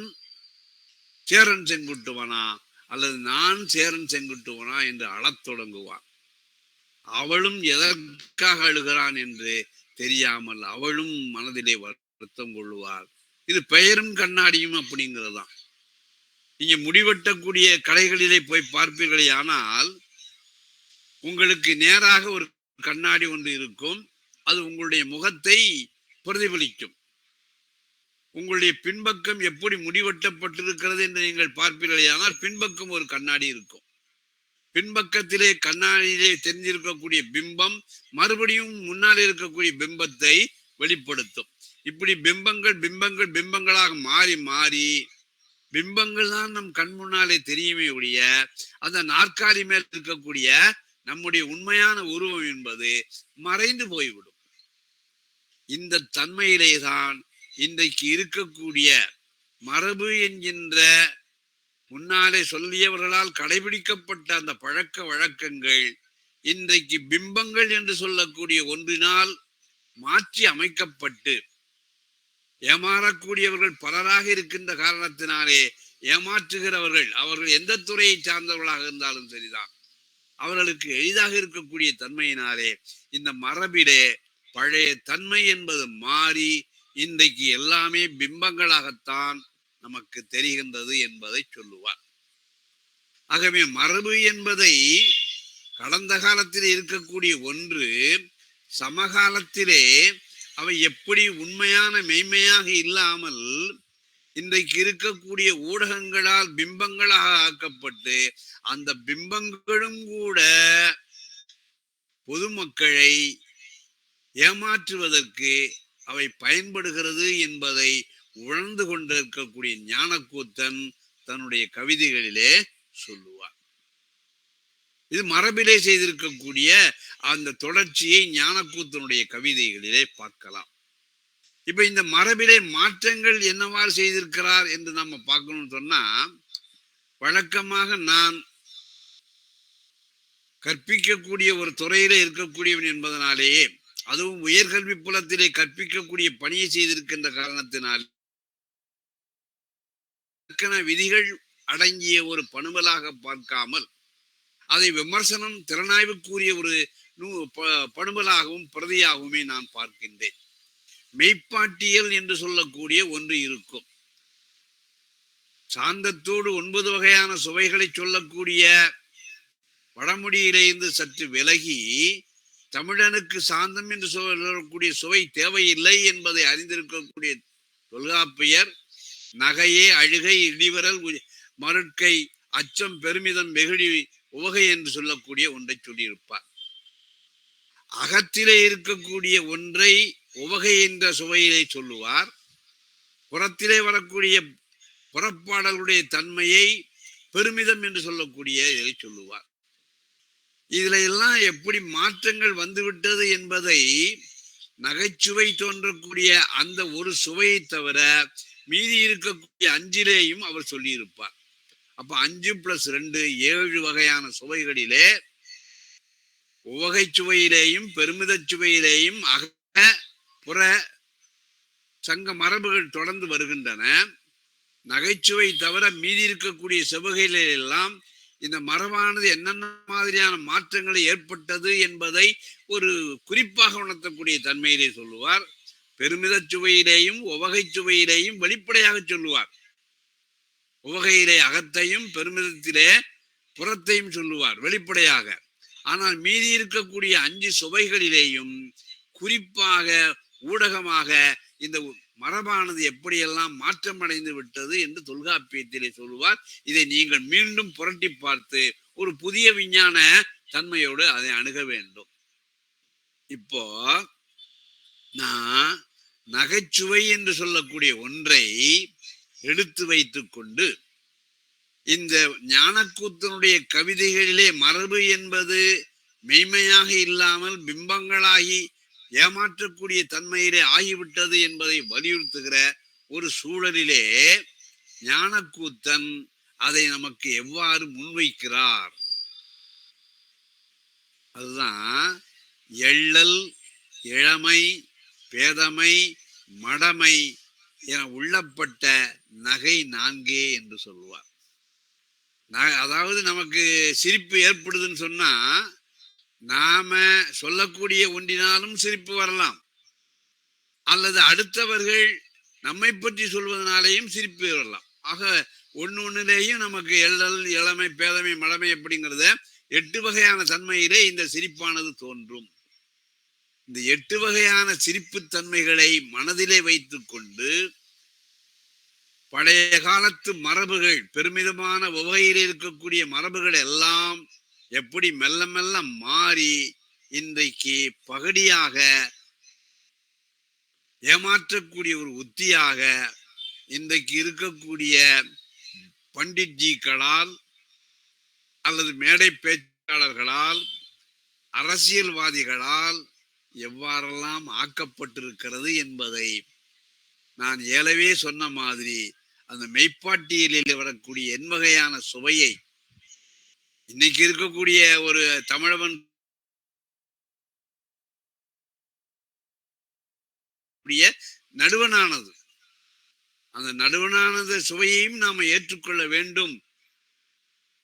சேரன் செங்குட்டுவனா அல்லது நான் சேரன் செங்குட்டுவனா என்று அழத் தொடங்குவான். அவளும் எதற்காக அழுகிறான் என்று தெரியாமல் அவளும் மனதிலே வருத்தம் கொள்ளுவார். இது பெயரும் கண்ணாடியும் அப்படிங்கிறதுதான். நீங்க முடிவெட்டக்கூடிய கடைகளிலே போய் பார்ப்பீர்களே, ஆனால் உங்களுக்கு நேராக ஒரு கண்ணாடி ஒன்று இருக்கும். அது உங்களுடைய முகத்தை பிரதிபலிக்கும். உங்களுடைய பின்பக்கம் எப்படி முடிவெட்டப்பட்டிருக்கிறது என்று நீங்கள் பார்ப்பீர்களே, ஆனால் பின்பக்கம் ஒரு கண்ணாடி இருக்கும். பின்பக்கத்திலே கண்ணாடியிலே தெரிஞ்சிருக்கக்கூடிய பிம்பம் மறுபடியும் முன்னால் இருக்கக்கூடிய பிம்பத்தை வெளிப்படுத்தும். இப்படி பிம்பங்கள் பிம்பங்கள் பிம்பங்களாக மாறி மாறி பிம்பங்கள் தான் நம் கண் முன்னாலே தெரியுமே ஒழிய அந்த நாற்காலி மேல் இருக்கக்கூடிய நம்முடைய உண்மையான உருவம் என்பது மறைந்து போய்விடும். இந்த தன்மையிலே தான் இன்றைக்கு இருக்கக்கூடிய மரபு என்கின்ற முன்னாலே சொல்லியவர்களால் கடைபிடிக்கப்பட்ட அந்த பழக்க வழக்கங்கள் இன்றைக்கு பிம்பங்கள் என்று சொல்லக்கூடிய ஒன்றினால் மாற்றி அமைக்கப்பட்டு ஏமாறக்கூடியவர்கள் பலராக இருக்கின்ற காரணத்தினாலே ஏமாற்றுகிறவர்கள் அவர்கள் எந்த துறையை சார்ந்தவர்களாக இருந்தாலும் சரிதான், அவர்களுக்கு எளிதாக இருக்கக்கூடிய தன்மையினாலே இந்த மரபிலே பழைய தன்மை என்பது மாறி இன்றைக்கு எல்லாமே பிம்பங்களாகத்தான் நமக்கு தெரிகின்றது என்பதை சொல்லுவார். ஆகவே மரபு என்பதை கடந்த காலத்தில் இருக்கக்கூடிய ஒன்று சமகாலத்திலே அவை எப்படி உண்மையான மெய்மையாக இல்லாமல் இன்றைக்கு இருக்கக்கூடிய ஊடகங்களால் பிம்பங்களாக ஆக்கப்பட்டு அந்த பிம்பங்களும் கூட பொதுமக்களை ஏமாற்றுவதற்கு அவை பயன்படுகிறது என்பதை உணர்ந்து கொண்டிருக்கக்கூடிய ஞானக்கூத்தன் தன்னுடைய கவிதைகளிலே சொல்லுவார். இது மரபிலே செய்திருக்கக்கூடிய அந்த தொடர்ச்சியை ஞானக்கூத்தனுடைய கவிதைகளிலே பார்க்கலாம். இப்ப இந்த மரபிலே மாற்றங்கள் என்னவாறு செய்திருக்கிறார் என்று நம்ம பார்க்கணும்னு சொன்னா, வழக்கமாக நான் கற்பிக்கக்கூடிய ஒரு துறையிலே இருக்கக்கூடியவன் என்பதனாலேயே, அதுவும் உயர்கல்வி புலத்திலே கற்பிக்கக்கூடிய பணியை செய்திருக்கின்ற காரணத்தினால் விதிகள் அடங்கிய ஒரு பணுவலாக பார்க்காமல் அதை விமர்சனம் திறனாய்வுக்குரிய ஒரு பணுவலாகவும் பிரதியாகவுமே நான் பார்க்கின்றேன். மெய்ப்பாட்டியல் என்று சொல்லக்கூடிய ஒன்று இருக்கும். சாந்தத்தோடு 9 வகையான சுவைகளை சொல்லக்கூடிய வடமொழியிலிருந்து சற்று விலகி தமிழனுக்கு சாந்தம் என்று சொல்லக்கூடிய சுவை தேவையில்லை என்பதை அறிந்திருக்கக்கூடிய தொல்காப்பியர் நகையே அழுகை இடிவரல் மருட்கை அச்சம் பெருமிதம் வெகுளி உவகை என்று சொல்லக்கூடிய ஒன்றை சொல்லியிருப்பார். அகத்திலே இருக்கக்கூடிய ஒன்றை உவகை என்ற சுவையிலே சொல்லுவார். புறத்திலே வரக்கூடிய புறப்பாடலுடைய தன்மையை பெருமிதம் என்று சொல்லக்கூடிய இதை சொல்லுவார். இதுல எல்லாம் எப்படி மாற்றங்கள் வந்துவிட்டது என்பதை நகைச்சுவை தோன்றக்கூடிய அந்த ஒரு சுவையை தவிர மீதி இருக்கக்கூடிய 5லேயும் அவர் சொல்லியிருப்பார். அப்ப 5 + 2 7 வகையான சுவைகளிலே உவகை சுவையிலேயும் பெருமித சுவையிலேயும் அக புற சங்க மரபுகள் தொடர்ந்து வருகின்றன. நகைச்சுவை தவிர மீதி இருக்கக்கூடிய செவகையில எல்லாம் இந்த மரபானது என்னென்ன மாதிரியான மாற்றங்களை ஏற்பட்டது என்பதை ஒரு குறிப்பாக உணர்த்தக்கூடிய தன்மையிலே சொல்லுவார். பெருமித சுவையிலேயும் உவகை சுவையிலேயும் வெளிப்படையாக சொல்லுவார். உவகையிலே அகத்தையும் பெருமிதத்திலே புறத்தையும் சொல்லுவார் வெளிப்படையாக. ஆனால் மீதி இருக்கக்கூடிய 5 சுவைகளிலேயும் குறிப்பாக ஊடகமாக இந்த மரபானது எப்படியெல்லாம் மாற்றம் அடைந்து விட்டது என்று தொல்காப்பியத்திலே சொல்லுவார். இதை நீங்கள் மீண்டும் புரட்டி பார்த்து ஒரு புதிய விஞ்ஞான தன்மையோடு அதை அணுக வேண்டும். இப்போ நான் நகைச்சுவை என்று சொல்லக்கூடிய ஒன்றை எடுத்து வைத்துக் கொண்டு இந்த ஞானக்கூத்தனுடைய கவிதைகளிலே மரபு என்பது மெய்மையாக இல்லாமல் பிம்பங்களாகி ஏமாற்றக்கூடிய தன்மையிலே ஆகிவிட்டது என்பதை வலியுறுத்துகிற ஒரு சூழலிலே ஞானக்கூத்தன் அதை நமக்கு எவ்வாறு முன்வைக்கிறார். அதுதான் எள்ளல், இளமை, பேதமை, மடமை என உள்ளப்பட்ட நகை நான்கே என்று சொல்லுவார். அதாவது நமக்கு சிரிப்பு ஏற்படுதுன்னு சொன்னா நாம சொல்லக்கூடிய ஒன்றினாலும் சிரிப்பு வரலாம், அல்லது அடுத்தவர்கள் நம்மை பற்றி சொல்வதனாலேயும் சிரிப்பு வரலாம். ஆக ஒன்னுலேயும் நமக்கு எள்ளல், இளமை, பேதமை, மடமை அப்படிங்கிறத 8 வகையான தன்மையிலே இந்த சிரிப்பானது தோன்றும். இந்த 8 வகையான சிரிப்பு தன்மைகளை மனதிலே வைத்துக் கொண்டு பழைய காலத்து மரபுகள், பெருமிதமான வகையில் இருக்கக்கூடிய மரபுகள் எல்லாம் எப்படி மெல்ல மெல்ல மாறி இன்றைக்கு பகடியாக ஏமாற்றக்கூடிய ஒரு உத்தியாக இன்றைக்கு இருக்கக்கூடிய பண்டிட்ஜிக்களால் அல்லது மேடை பேச்சாளர்களால், அரசியல்வாதிகளால் எவ்வாறெல்லாம் ஆக்கப்பட்டிருக்கிறது என்பதை நான் ஏலவே சொன்ன மாதிரி அந்த மெய்ப்பாட்டியலில் வரக்கூடிய என்வகையான சுவையை இன்னைக்கு இருக்கக்கூடிய ஒரு தமிழவன் நடுவனானது, அந்த நடுவனானது சுவையையும் நாம ஏற்றுக்கொள்ள வேண்டும்.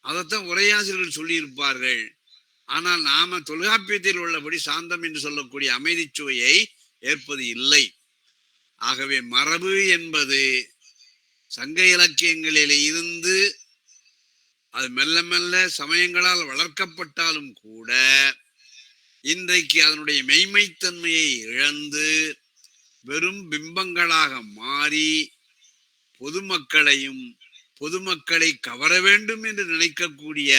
அதைத்தான் உரையாசிரியர்கள் சொல்லியிருப்பார்கள். ஆனால் நாம தொல்காப்பியத்தில் உள்ளபடி சாந்தம் என்று சொல்லக்கூடிய அமைதி சுவையை ஏற்பது இல்லை. ஆகவே மரபு என்பது சங்க இலக்கியங்களில் இருந்து அது மெல்ல மெல்ல சமயங்களால் வளர்க்கப்பட்டாலும் கூட இன்றைக்கு அதனுடைய மெய்மைத்தன்மையை இழந்து வெறும் பிம்பங்களாக மாறி பொதுமக்களையும் பொதுமக்களை கவர வேண்டும் என்று நினைக்கக்கூடிய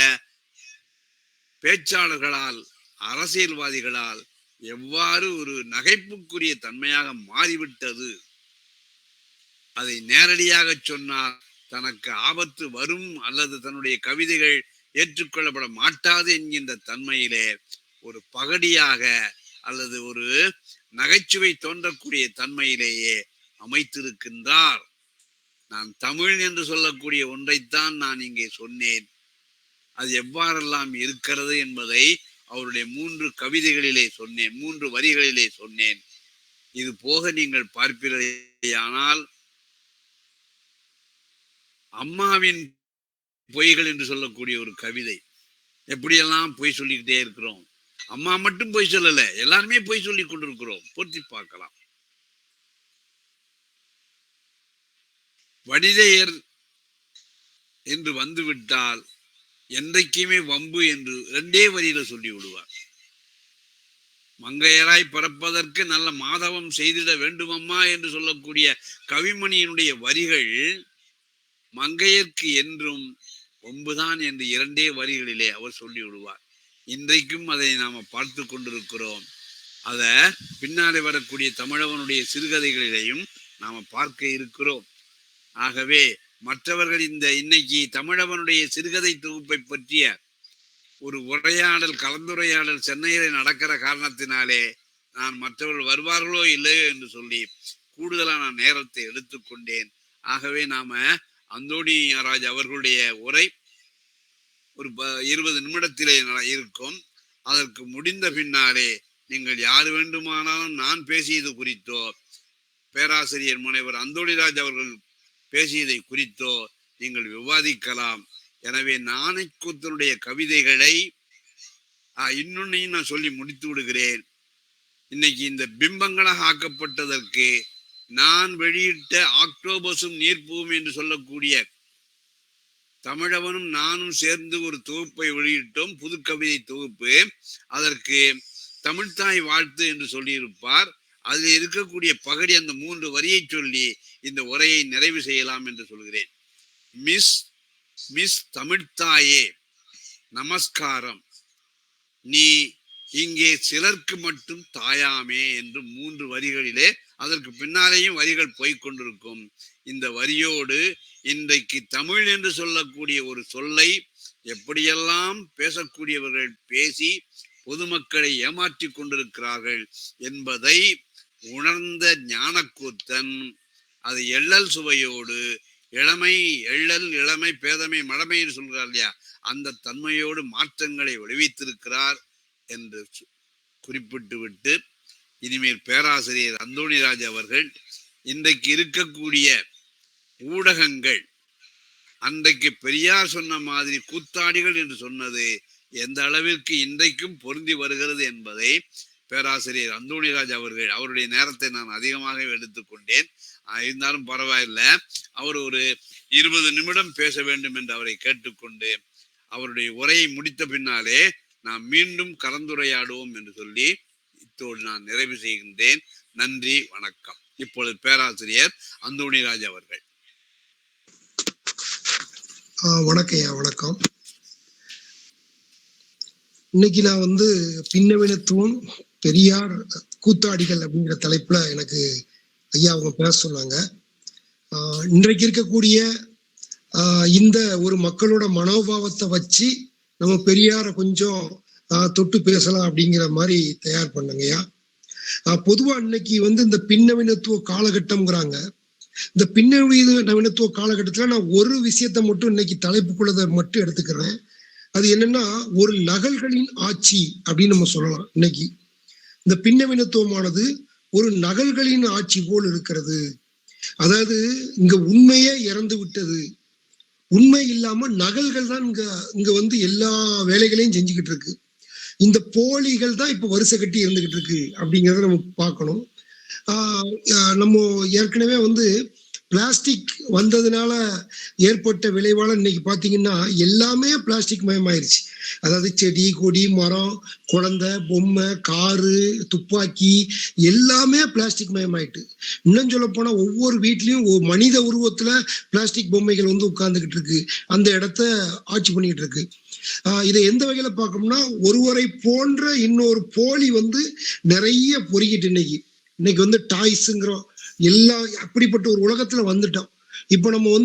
பேச்சாளர்களால், அரசியல்வாதிகளால் எவ்வாறு ஒரு நகைப்புக்குரிய தன்மையாக மாறிவிட்டது. அதை நேரடியாக சொன்னால் தனக்கு ஆபத்து வரும் அல்லது தன்னுடைய கவிதைகள் ஏற்றுக்கொள்ளப்பட மாட்டாது என்கின்ற தன்மையிலே ஒரு பகடியாக அல்லது ஒரு நகைச்சுவை தோன்றக்கூடிய தன்மையிலேயே அமைத்திருக்கின்றார். நான் தமிழ் என்று சொல்லக்கூடிய ஒன்றைத்தான் நான் இங்கே சொன்னேன். அது எவ்வாறெல்லாம் இருக்கிறது என்பதை அவருடைய 3 கவிதைகளிலே சொன்னேன், 3 வரிகளிலே சொன்னேன். இது போக நீங்கள் பார்ப்பீர்களானால் அம்மாவின் பொய்கள் என்று சொல்லக்கூடிய ஒரு கவிதை. எப்படியெல்லாம் பொய் சொல்லிக்கிட்டே இருக்கிறோம். அம்மா மட்டும் பொய் சொல்லல, எல்லாருமே பொய் சொல்லி கொண்டிருக்கிறோம். பொருத்தி பார்க்கலாம். வனிதையர் என்று வந்துவிட்டால் என்றைக்குமே வம்பு என்று 2 வரியில சொல்லி விடுவார். மங்கையராய் பிறப்பதற்கு நல்ல மாதவம் செய்திட வேண்டுமம்மா என்று சொல்லக்கூடிய கவிமணியினுடைய வரிகள் மங்கையர்க்கு என்றும் ஒம்புதான் என்று 2 வரிகளிலே அவர் சொல்லி விடுவார். இன்றைக்கும் அதை நாம பார்த்து கொண்டிருக்கிறோம். அத பின்னாலே வரக்கூடிய தமிழவனுடைய சிறுகதைகளிலேயும் நாம பார்க்க இருக்கிறோம். ஆகவே மற்றவர்கள் இந்த இன்னைக்கு தமிழவனுடைய சிறுகதை தொகுப்பை பற்றிய ஒரு உரையாடல், கலந்துரையாடல் சென்னையில் நடக்கிற காரணத்தினாலே நான் மற்றவர்கள் வருவார்களோ இல்லையோ என்று சொல்லி கூடுதலான நேரத்தை எடுத்துக்கொண்டேன். ஆகவே நாம அந்தோணி ராஜ் அவர்களுடைய உரை ஒரு 20 நிமிடத்திலே இருக்கும். அதற்கு முடிந்த பின்னாலே நீங்கள் யார் வேண்டுமானாலும் நான் பேசியது குறித்தோ பேராசிரியர் முனைவர் அந்தோணிராஜ் அவர்கள் பேசியதை குறித்தோ நீங்கள் விவாதிக்கலாம். எனவே ஞானக்கூத்தனுடைய கவிதைகளை இன்னொன்னையும் நான் சொல்லி முடித்து விடுகிறேன். இன்னைக்கு இந்த பிம்பங்களாக ஆக்கப்பட்டதற்கு நான் வெளியிட்ட ஆக்டோபஸும் நீர்ப்பூவும் என்று சொல்லக்கூடிய தமிழவனும் நானும் சேர்ந்து ஒரு தொகுப்பை வெளியிட்டோம், புது கவிதை தொகுப்பு. அதற்கு தமிழ்தாய் வாழ்த்து என்று சொல்லியிருப்பார். அதில் இருக்கக்கூடிய பகடி அந்த 3 வரியை சொல்லி இந்த உரையை நிறைவு செய்யலாம் என்று சொல்கிறேன். மிஸ் தமிழ்த்தாயே நமஸ்காரம். நீ இங்கே சிலருக்கு மட்டும் தாயாமே என்று 3 வரிகளிலே, அதற்கு பின்னாலேயும் வரிகள் போய்கொண்டிருக்கும். இந்த வரியோடு இன்றைக்கு தமிழ் என்று சொல்லக்கூடிய ஒரு சொல்லை எப்படியெல்லாம் பேசக்கூடியவர்கள் பேசி பொதுமக்களை ஏமாற்றிக் கொண்டிருக்கிறார்கள் என்பதை உணர்ந்த ஞானக்கூத்தன் அது எள்ளல் சுவையோடு இளமை பேதமை மடமை என்று சொல்கிறார் இல்லையா, அந்த தன்மையோடு மாற்றங்களை விளைவித்திருக்கிறார் என்று குறிப்பிட்டு விட்டு, இனிமேல் பேராசிரியர் அந்தோணிராஜ் அவர்கள் இன்றைக்கு இருக்கக்கூடிய ஊடகங்கள் அன்றைக்கு பெரியார் சொன்ன மாதிரி கூத்தாடிகள் என்று சொன்னது எந்த அளவிற்கு இன்றைக்கும் பொருந்தி வருகிறது என்பதை பேராசிரியர் அந்தோணிராஜ் அவர்கள், அவருடைய நேரத்தை நான் அதிகமாக எடுத்துக்கொண்டேன், இருந்தாலும் பரவாயில்லை, அவர் ஒரு 20 நிமிடம் பேச வேண்டும் என்று அவரை கேட்டுக்கொண்டு அவருடைய உரையை முடித்த பின்னாலே நாம் மீண்டும் கலந்துரையாடுவோம் என்று சொல்லி இத்தோடு நான் நிறைவு செய்கின்றேன். நன்றி, வணக்கம். இப்பொழுது பேராசிரியர் அந்தோணிராஜ் அவர்கள். வணக்கம். இன்னைக்கு நான் பின்னவீனத்துவம் பெரியார் கூத்தாடிகள் அப்படிங்கிற தலைப்புல எனக்கு ஐயா அவங்க பேச சொன்னாங்க. இன்றைக்கு இருக்கக்கூடிய இந்த ஒரு மக்களோட மனோபாவத்தை வச்சு நம்ம பெரியார கொஞ்சம் தொட்டு பேசலாம் அப்படிங்கிற மாதிரி தயார் பண்ணுங்கய்யா. பொதுவா இன்னைக்கு இந்த பின்னவீனத்துவ காலகட்டம்ங்கிறாங்க. இந்த பின்னவீனத்துவ காலகட்டத்துல நான் ஒரு விஷயத்த மட்டும் இன்னைக்கு தலைப்புக்குள்ளதை மட்டும் எடுத்துக்கிறேன். அது என்னன்னா, ஒரு நகல்களின் ஆட்சி அப்படின்னு நம்ம சொல்லலாம். இன்னைக்கு இந்த பின்னவீனத்துவமானது ஒரு நகல்களின் ஆட்சி போல் இருக்கிறது. அதாவது இங்க உண்மையே இறந்து விட்டது, உண்மை இல்லாம நகல்கள் தான் இங்க எல்லா வேலைகளையும் செஞ்சுக்கிட்டு இருக்கு. இந்த போலிகள் தான் இப்ப வரிசை கட்டி இருந்துகிட்டு இருக்கு அப்படிங்கிறத நம்ம பார்க்கணும். நம்ம ஏற்கனவே பிளாஸ்டிக் வந்ததுனால ஏற்பட்ட விளைவால இன்னைக்கு பாத்தீங்கன்னா எல்லாமே பிளாஸ்டிக் மயமாயிருச்சு. அதாவது செடி கொடி மரம் குழந்தை பொம்மை காரு துப்பாக்கி எல்லாமே பிளாஸ்டிக் மயமாயிட்டு. இன்னும் சொல்ல போனா ஒவ்வொரு வீட்லயும் மனித உருவத்துல பிளாஸ்டிக் பொம்மைகள் உட்கார்ந்துகிட்டு இருக்கு, அந்த இடத்த ஆட்சி பண்ணிக்கிட்டு இருக்கு. இதை எந்த வகையில பார்க்கணும்னா, ஒருவரை போன்ற இன்னொரு போலி நிறைய பொறிக்கிட்டு இன்னைக்கு டாய்ஸுங்கிறோம் எல்லாம். அப்படிப்பட்ட ஒரு உலகத்துல வந்துட்டோம். இப்ப நம்ம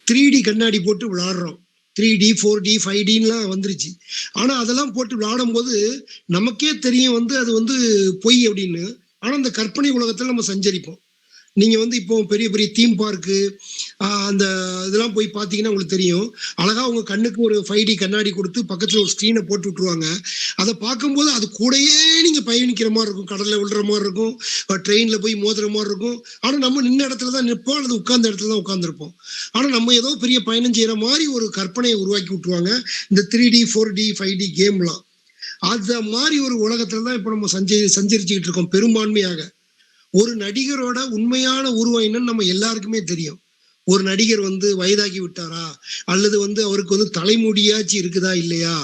3D கண்ணாடி போட்டு விளையாடுறோம். 3D 4D 5Dலாம் வந்துருச்சு. ஆனா அதெல்லாம் போட்டு விளையாடும் போது நமக்கே தெரியும் அது பொய் அப்படின்னு. ஆனா அந்த கற்பனை உலகத்துல நம்ம சஞ்சரிப்போம். நீங்க இப்போ பெரிய பெரிய தீம் பார்க்கு அந்த இதெல்லாம் போய் பார்த்தீங்கன்னா உங்களுக்கு தெரியும். அழகா உங்க கண்ணுக்கு ஒரு 5D கண்ணாடி கொடுத்து பக்கத்துல ஒரு ஸ்கிரீனை போட்டு விட்டுருவாங்க. அதை பார்க்கும்போது அது கூடயே நீங்க பயணிக்கிற மாதிரி இருக்கும், கடல்ல விழுற மாதிரி இருக்கும், ட்ரெயின்ல போய் மோதுற மாதிரி இருக்கும். ஆனா நம்ம நின்ன இடத்துல தான் நிற்போம் அல்லது உட்கார்ந்த இடத்துல தான் உட்கார்ந்துருப்போம். ஆனா நம்ம ஏதோ பெரிய பயணம் செய்யற மாதிரி ஒரு கற்பனையை உருவாக்கி விட்டுருவாங்க இந்த 3D 4D 5D கேம்லாம். அந்த மாதிரி ஒரு உலகத்துல தான் இப்ப நம்ம சஞ்சரிச்சுக்கிட்டு இருக்கோம் பெரும்பான்மையாக. ஒரு நடிகரோட உண்மையான உருவம் என்னன்னு நம்ம எல்லாருக்குமே தெரியும். ஒரு நடிகர் வயதாகி விட்டாரா அல்லது அவருக்கு தலைமுடியாச்சு இருக்குதா இல்லையா,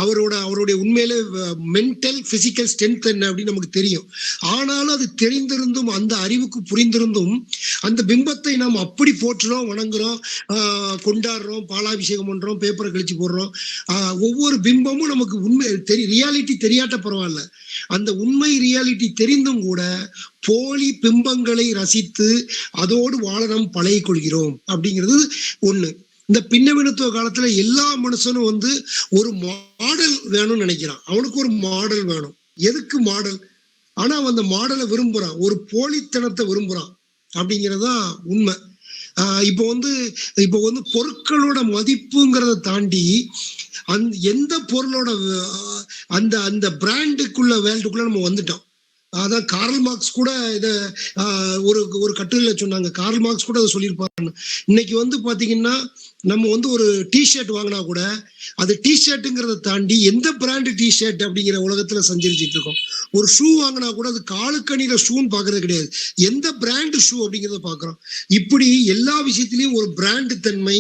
அவருடைய உண்மையில மென்டல் பிசிக்கல் ஸ்ட்ரென்த் என்ன அப்படின்னு நமக்கு தெரியும். ஆனாலும் அது தெரிந்திருந்தும் அந்த அறிவுக்கு புரிந்திருந்தும் அந்த பிம்பத்தை நாம் அப்படி போற்றுறோம், வணங்குறோம், கொண்டாடுறோம், பாலாபிஷேகம் பண்றோம், பேப்பரை கழிச்சு போடுறோம். ஒவ்வொரு பிம்பமும் நமக்கு உண்மை ரியாலிட்டி தெரியாட்ட பரவாயில்ல, அந்த உண்மை ரியாலிட்டி தெரிந்தும் கூட போலி பிம்பங்களை ரசித்து அதோடு வாழ நாம் பழகி கொள்கிறோம் அப்படிங்கிறது ஒண்ணு. இந்த பின்னவீனத்துவ காலத்துல எல்லா மனுஷனும் ஒரு மாடல் வேணும்னு நினைக்கிறான். அவனுக்கு ஒரு மாடல் வேணும். எதுக்கு மாடல்? ஆனா அவன் அந்த மாடலை விரும்புறான், ஒரு போலித்தனத்தை விரும்புறான் அப்படிங்கிறதுதான் உண்மை. இப்போ பொருட்களோட மதிப்புங்கிறத தாண்டி எந்த பொருளோட அந்த பிராண்டுக்குள்ள வேல்டுக்குள்ள நம்ம வந்துட்டோம். அதான் கார்ல் மார்க்ஸ் கூட இத ஒரு கட்டுரையில சொன்னாங்க. கார்ல் மார்க்ஸ் கூட அதை சொல்லியிருப்பாங்க. இன்னைக்கு பாத்தீங்கன்னா நம்ம ஒரு டிஷர்ட் வாங்கினா கூட அது டிஷர்ட்டுங்கிறத தாண்டி எந்த பிராண்டு டிஷர்ட் அப்படிங்கிற உலகத்துல சஞ்சரிச்சுட்டு இருக்கோம். ஒரு ஷூ வாங்கினா கூட அது காலுக்கணியில ஷூன்னு பாக்குறது கிடையாது, எந்த பிராண்டு ஷூ அப்படிங்கிறத பாக்குறோம். இப்படி எல்லா விஷயத்திலயும் ஒரு பிராண்டு தன்மை,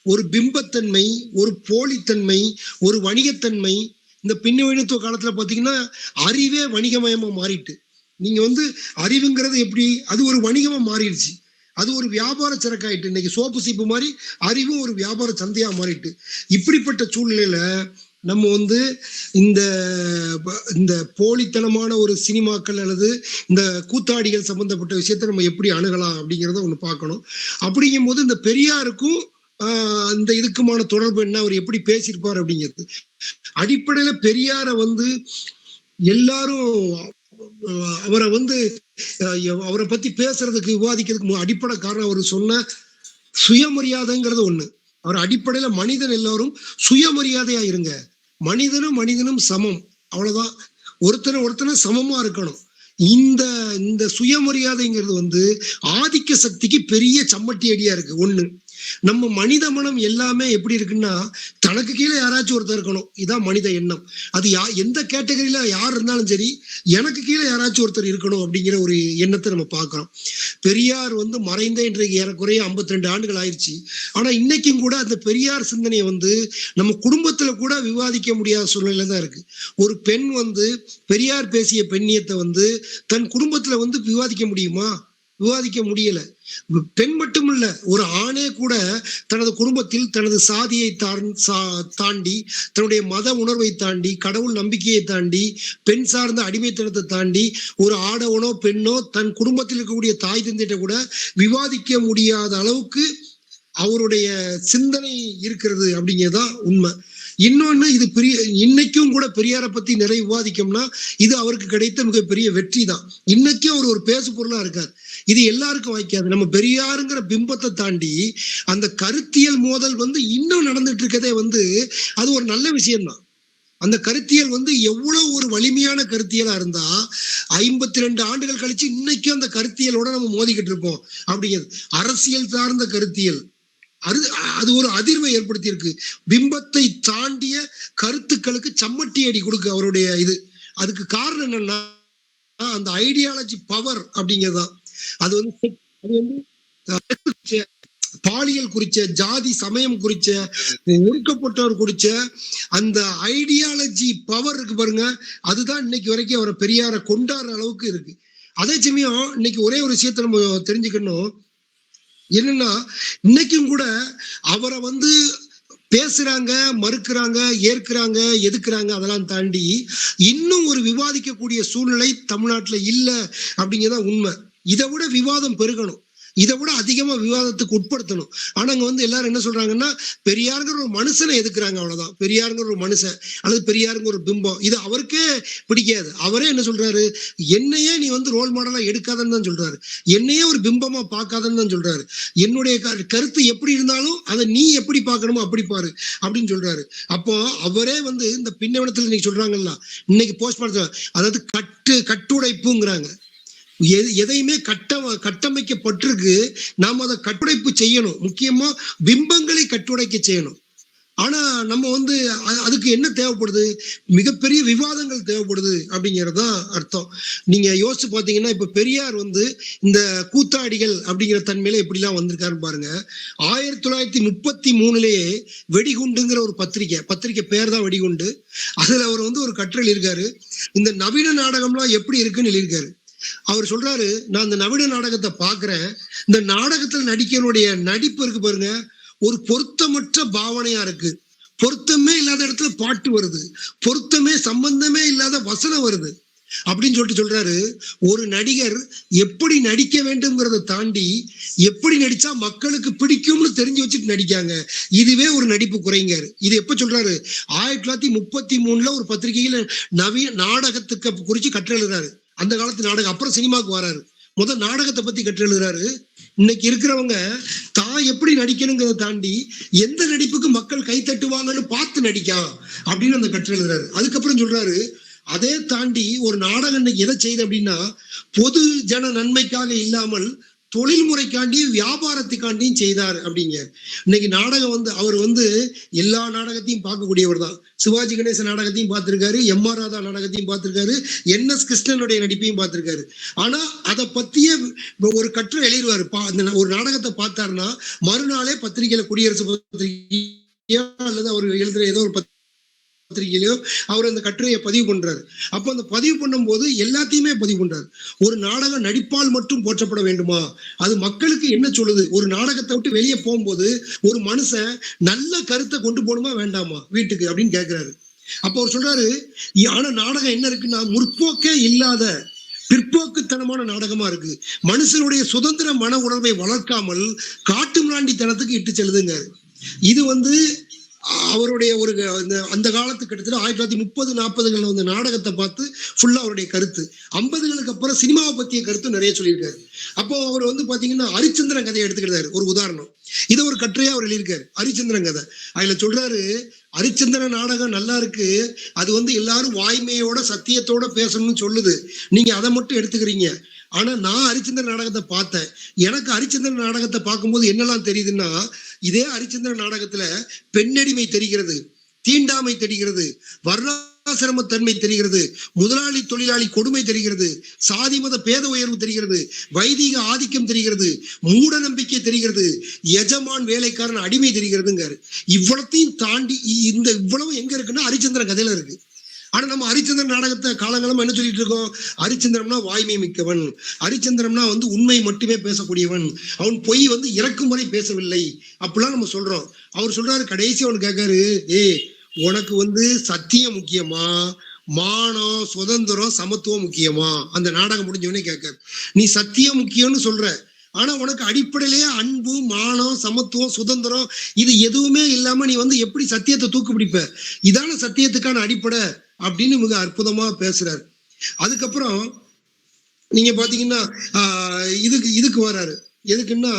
ஒரு பிம்பத்தன்மை, ஒரு போலித்தன்மை, ஒரு வணிகத்தன்மை. இந்த பின்னவீனத்துவ காலத்துல பாத்தீங்கன்னா அறிவே வணிகமயமா மாறிட்டு. நீங்க அறிவுங்கிறது எப்படி, அது ஒரு வணிகமா மாறிடுச்சு, அது ஒரு வியாபார சரக்காயிட்டு. இன்னைக்கு சோப்பு சீப்பு மாதிரி அறிவும் ஒரு வியாபார சந்தையா மாறிட்டு. இப்படிப்பட்ட சூழ்நிலையில நம்ம வந்து இந்த இந்த போலித்தனமான ஒரு சினிமாக்கள் அல்லது இந்த கூத்தாடிகள் சம்பந்தப்பட்ட விஷயத்தை நம்ம எப்படி அணுகலாம் அப்படிங்கிறத ஒண்ணு பார்க்கணும். அப்படிங்கும் போது இந்த பெரியாருக்கும் இந்த இதுக்குமான தொடர்பு என்ன, அவர் எப்படி பேசியிருப்பார் அப்படிங்கிறது. அடிப்படையில பெரியார வந்து எல்லாரும் அவரை வந்து அவரை பத்தி பேசுறதுக்கு விவாதிக்கிறதுக்கு அடிப்படை காரணம் அவர் சொன்ன சுயமரியாதைங்கிறது ஒண்ணு. அவர் அடிப்படையில மனிதன் எல்லாரும் சுயமரியாதையா இருங்க, மனிதனும் மனிதனும் சமம், அவ்வளவுதான், ஒருத்தனை சமமா இருக்கணும். இந்த இந்த சுயமரியாதைங்கிறது வந்து ஆதிக்க சக்திக்கு பெரிய சம்மட்டி அடியா இருக்கு. ஒண்ணு, நம்ம மனித மனம் எல்லாமே எப்படி இருக்குன்னா, தனக்கு கீழே யாராச்சும் ஒருத்தர் இருக்கணும், இதான் மனித எண்ணம். அது எந்த கேட்டகரியில யார் இருந்தாலும் சரி, எனக்கு கீழே யாராச்சும் ஒருத்தர் இருக்கணும் அப்படிங்கிற ஒரு எண்ணத்தை நம்ம பார்க்கிறோம். பெரியார் வந்து மறைந்த இன்றைக்கு ஏறக்குறைய 52 ஆண்டுகள் ஆயிடுச்சு. ஆனா இன்னைக்கும் கூட அந்த பெரியார் சிந்தனையை வந்து நம்ம குடும்பத்துல கூட விவாதிக்க முடியாத சூழ்நிலை தான் இருக்கு. ஒரு பெண் வந்து பெரியார் பேசிய பெண்ணியத்தை வந்து தன் குடும்பத்துல வந்து விவாதிக்க முடியுமா? விவாதிக்க முடியல. பெண் மட்டுமல்ல, ஒரு ஆணே கூட தனது குடும்பத்தில் தனது சாதியை தாண்டி, தன்னுடைய மத உணர்வை தாண்டி, கடவுள் நம்பிக்கையை தாண்டி, பெண் சார்ந்த அடிமைத்தனத்தை தாண்டி, ஒரு ஆடவனோ பெண்ணோ தன் குடும்பத்தில் இருக்கக்கூடிய தாய் தந்தையிட்ட கூட விவாதிக்க முடியாத அளவுக்கு அவருடைய சிந்தனை இருக்கிறது அப்படிங்கிறதுதான் உண்மை. இன்னொன்னு, இது இன்னைக்கும் கூட பெரியாரை பத்தி நிறைய விவாதிக்கோம்னா இது அவருக்கு கிடைத்த மிகப்பெரிய வெற்றி தான். இன்னைக்கும் அவர் ஒரு பேசு பொருளா இருக்கார். இது எல்லாருக்கும் வாய்க்காது. நம்ம பெரியாருங்கிற பிம்பத்தை தாண்டி அந்த கருத்தியல் மோதல் வந்து இன்னும் நடந்துட்டு இருக்கதே வந்து அது ஒரு நல்ல விஷயம்தான். அந்த கருத்தியல் வந்து எவ்வளவு ஒரு வலிமையான கருத்தியலா இருந்தா 52 ஆண்டுகள் கழிச்சு இன்னைக்கும் அந்த கருத்தியலோட நம்ம மோதிக்கிட்டு இருப்போம் அப்படிங்கிறது. அரசியல் சார்ந்த கருத்தியல் அது ஒரு அதிர்வை ஏற்படுத்தி இருக்கு. பிம்பத்தை தாண்டிய கருத்துக்களுக்கு சம்மட்டி அடி கொடுக்கு அவருடைய இது. அதுக்கு காரணம் என்னன்னா அந்த ஐடியாலஜி பவர் அப்படிங்கிறதுதான். அது வந்து பாலியல் குறிச்ச, ஜாதி சமயம் குறிச்ச, ஒடுக்கப்பட்டவர் குறிச்ச அந்த ஐடியாலஜி பவர் இருக்கு பாருங்க, அதுதான் இன்னைக்கு வரைக்கும் அவரை பெரியார கொண்டாடுற அளவுக்கு இருக்கு. அதே சமயம் இன்னைக்கு ஒரே ஒரு விஷயத்த நம்ம தெரிஞ்சுக்கணும். என்னன்னா, இன்னைக்கும் கூட அவரை வந்து பேசுறாங்க, மறுக்கிறாங்க, ஏற்கிறாங்க, எதுக்குறாங்க, அதெல்லாம் தாண்டி இன்னும் ஒரு விவாதிக்கக்கூடிய சூழ்நிலை தமிழ்நாட்டுல இல்ல அப்படிங்கிறதான் உண்மை. இதை விட விவாதம் பெருகணும், இதை விட அதிகமா விவாதத்துக்கு உட்படுத்தணும். ஆனா அங்க வந்து எல்லாரும் என்ன சொல்றாங்கன்னா, பெரியாருங்கிற ஒரு மனுஷனை எதுக்குறாங்க, அவ்வளவுதான். பெரியாருங்கிற ஒரு மனுஷன் அல்லது பெரியாருங்கிற ஒரு பிம்பம், இது அவருக்கே பிடிக்காது. அவரே என்ன சொல்றாரு, என்னையே நீ வந்து ரோல் மாடலா எடுக்காதன்னு தான் சொல்றாரு, என்னையே ஒரு பிம்பமா பார்க்காதன்னு தான் சொல்றாரு. என்னுடைய கருத்து எப்படி இருந்தாலும் அதை நீ எப்படி பார்க்கணுமோ அப்படி பாரு அப்படின்னு சொல்றாரு. அப்போ அவரே வந்து இந்த பின்னவனத்துல இன்னைக்கு சொல்றாங்கல்ல, இன்னைக்கு போஸ்ட்மார்ட்டம், அதாவது கட்டுடைப்புங்கிறாங்க. எதையுமே கட்டமைக்கப்பட்டிருக்கு, நாம அதை கட்டுடைப்பு செய்யணும். முக்கியமா பிம்பங்களை கட்டுடைக்க செய்யணும். ஆனா நம்ம வந்து அதுக்கு என்ன தேவைப்படுது, மிகப்பெரிய விவாதங்கள் தேவைப்படுது அப்படிங்கறதுதான் அர்த்தம். நீங்க யோசிச்சு பாத்தீங்கன்னா, இப்ப பெரியார் வந்து இந்த கூத்தாடிகள் அப்படிங்கிற தன்மையில எப்படிலாம் வந்திருக்காருன்னு பாருங்க. 1933 வெடிகுண்டுங்கிற ஒரு பத்திரிகை பேர் தான் வெடிகுண்டு. அதுல அவர் வந்து ஒரு கட்டுரை எழுதியிருக்காரு. இந்த நவீன நாடகம்லாம் எப்படி இருக்குன்னு எழுதியிருக்காரு. அவர் சொல்றாரு, நான் இந்த நவீன நாடகத்தை பாக்குறேன், இந்த நாடகத்துல நடிக்கிறனுடைய நடிப்பு இருக்கு பாருங்க, ஒரு பொருத்தமற்ற பாவனையா இருக்கு. பொருத்தமே இல்லாத இடத்துல பாட்டு வருது, பொருத்தமே சம்பந்தமே இல்லாத வசனம் வருது அப்படின்னு சொல்றாரு. ஒரு நடிகர் எப்படி நடிக்க வேண்டும்ங்கிறத தாண்டி எப்படி நடிச்சா மக்களுக்கு பிடிக்கும்னு தெரிஞ்சு வச்சுட்டு நடிக்காங்க, இதுவே ஒரு நடிப்பு குறைங்காரு. இது எப்ப சொல்றாரு, 1933 ஒரு பத்திரிகையில நவீன நாடகத்துக்கு குறிச்சு கட்டுரை எழுதுறாரு. அந்த காலத்து நாடகம், அப்புறம் சினிமாவுக்கு வராரு. முதல் நாடகத்தை பத்தி கற்று எழுதுறாரு. இன்னைக்கு இருக்கிறவங்க தான் எப்படி நடிக்கணுங்கிறத தாண்டி எந்த நடிப்புக்கு மக்கள் கை தட்டுவாங்கன்னு பார்த்து நடிக்கலாம் அப்படின்னு அந்த கற்று எழுதுறாரு. அதுக்கப்புறம் சொல்றாரு, அதே தாண்டி ஒரு நாடகம் இன்னைக்கு எதை செய்யுது அப்படின்னா, பொது ஜன நன்மைக்காக இல்லாமல் தொழில் முறைக்காண்டியும் வியாபாரத்துக்காண்டியும் செய்தார் அப்படிங்க. இன்னைக்கு நாடகம் வந்து அவர் வந்து எல்லா நாடகத்தையும் பார்க்கக்கூடியவர் தான். சிவாஜி கணேசன் நாடகத்தையும் பார்த்திருக்காரு, எம்.ஆர். ராதா நாடகத்தையும் பார்த்திருக்காரு, என்.எஸ். கிருஷ்ணனுடைய நடிப்பையும் பார்த்திருக்காரு. ஆனா அதை பத்திய ஒரு கட்டுரை எழுதிடுவாரு. ஒரு நாடகத்தை பார்த்தாருன்னா மறுநாளே பத்திரிகையில, குடியரசு பத்திரிகையோ அல்லது அவர் எழுதுற ஏதோ ஒரு பத்திரிகையிலயோ அவர் அந்த கட்டுரையை பதிவு பண்றாரு. அப்ப அந்த பதிவு பண்ணும் போது எல்லாத்தையுமே பதிவு பண்றாரு. ஒரு நாடகம் நடிப்பால் மட்டும் போற்றப்பட வேண்டுமா, அது மக்களுக்கு என்ன சொல்லுது, ஒரு நாடகத்தை விட்டு வெளியே போகும்போது ஒரு மனுஷன் நல்ல கருத்தை கொண்டு போகணுமா வேண்டாமா வீட்டுக்கு அப்படின்னு கேட்கிறாரு. அப்போ அவர் சொல்றாரு, ஆனா நாடகம் என்ன இருக்குன்னா முற்போக்கே இல்லாத பிற்போக்குத்தனமான நாடகமா இருக்கு. மனுஷனுடைய சுதந்திர மன உணர்வை வளர்க்காமல் காட்டு மிராண்டித்தனத்துக்கு இட்டு செல்லுதுங்க. இது வந்து அவருடைய ஒரு அந்த காலத்து கிட்டத்தட்ட 1930-40கள் வந்து நாடகத்தை பார்த்து ஃபுல்லா அவருடைய கருத்து. 50களுக்கு அப்புறம் சினிமாவை பத்திய கருத்து நிறைய சொல்லியிருக்காரு. அப்போ அவர் வந்து பாத்தீங்கன்னா ஹரிச்சந்திரன் கதையை எடுத்துக்கிட்டாரு ஒரு உதாரணம். இதை ஒரு கட்டுரையா அவர் எழுதியிருக்காரு, ஹரிச்சந்திரன் கதை. அதுல சொல்றாரு, ஹரிச்சந்திரன் நாடகம் நல்லா இருக்கு, அது வந்து எல்லாரும் வாய்மையோட சத்தியத்தோட பேசணும்னு சொல்லுது, நீங்க அதை மட்டும் எடுத்துக்கிறீங்க. ஆனா நான் ஹரிச்சந்திரன் நாடகத்தை பார்த்தேன். எனக்கு ஹரிச்சந்திரன் நாடகத்தை பார்க்கும்போது என்னெல்லாம் தெரியுதுன்னா, இதே ஹரிச்சந்திரன் நாடகத்துல பெண்ணடிமை தெரிகிறது, தீண்டாமை தெரிகிறது, வர்ணாசிரமத்தன்மை தெரிகிறது, முதலாளி தொழிலாளி கொடுமை தெரிகிறது, சாதி மத பேத உயர்வு தெரிகிறது, வைதிக ஆதிக்கம் தெரிகிறது, மூட நம்பிக்கை தெரிகிறது, எஜமான் வேலைக்காரன் அடிமை தெரிகிறதுங்காரு. இவ்வளத்தையும் தாண்டி இந்த இவ்வளவு எங்க இருக்குன்னா ஹரிச்சந்திரன் கதையில இருக்கு. ஆனா நம்ம ஹரிச்சந்திரன் நாடகத்தை காலங்காலமா என்ன சொல்லிட்டு இருக்கோம், ஹரிச்சந்திரம்னா வாய்மை மிக்கவன், ஹரிச்சந்திரம்னா வந்து உண்மை மட்டுமே பேசக்கூடியவன், அவன் பொய் வந்து இறக்கும் வரை பேசவில்லை அப்படிலாம் நம்ம சொல்றோம். அவர் சொல்றாரு, கடைசி அவனு கேட்காரு, உனக்கு வந்து சத்தியம் முக்கியமா, மானம் சுதந்திரம் சமத்துவம் முக்கியமா? அந்த நாடகம் முடிஞ்சவனே கேட்காரு. நீ சத்தியம் முக்கியம்னு சொல்ற, ஆனா உனக்கு அடிப்படையிலேயே அன்பு, மானம், சமத்துவம், சுதந்திரம் இது எதுவுமே இல்லாம நீ வந்து எப்படி சத்தியத்தை தூக்கு பிடிப்ப? இதான சத்தியத்துக்கான அடிப்படை அப்படின்னு மிக அற்புதமா பேசுறாரு. அதுக்கப்புறம் நீங்க பாத்தீங்கன்னா இதுக்கு வராரு, எதுக்குன்னா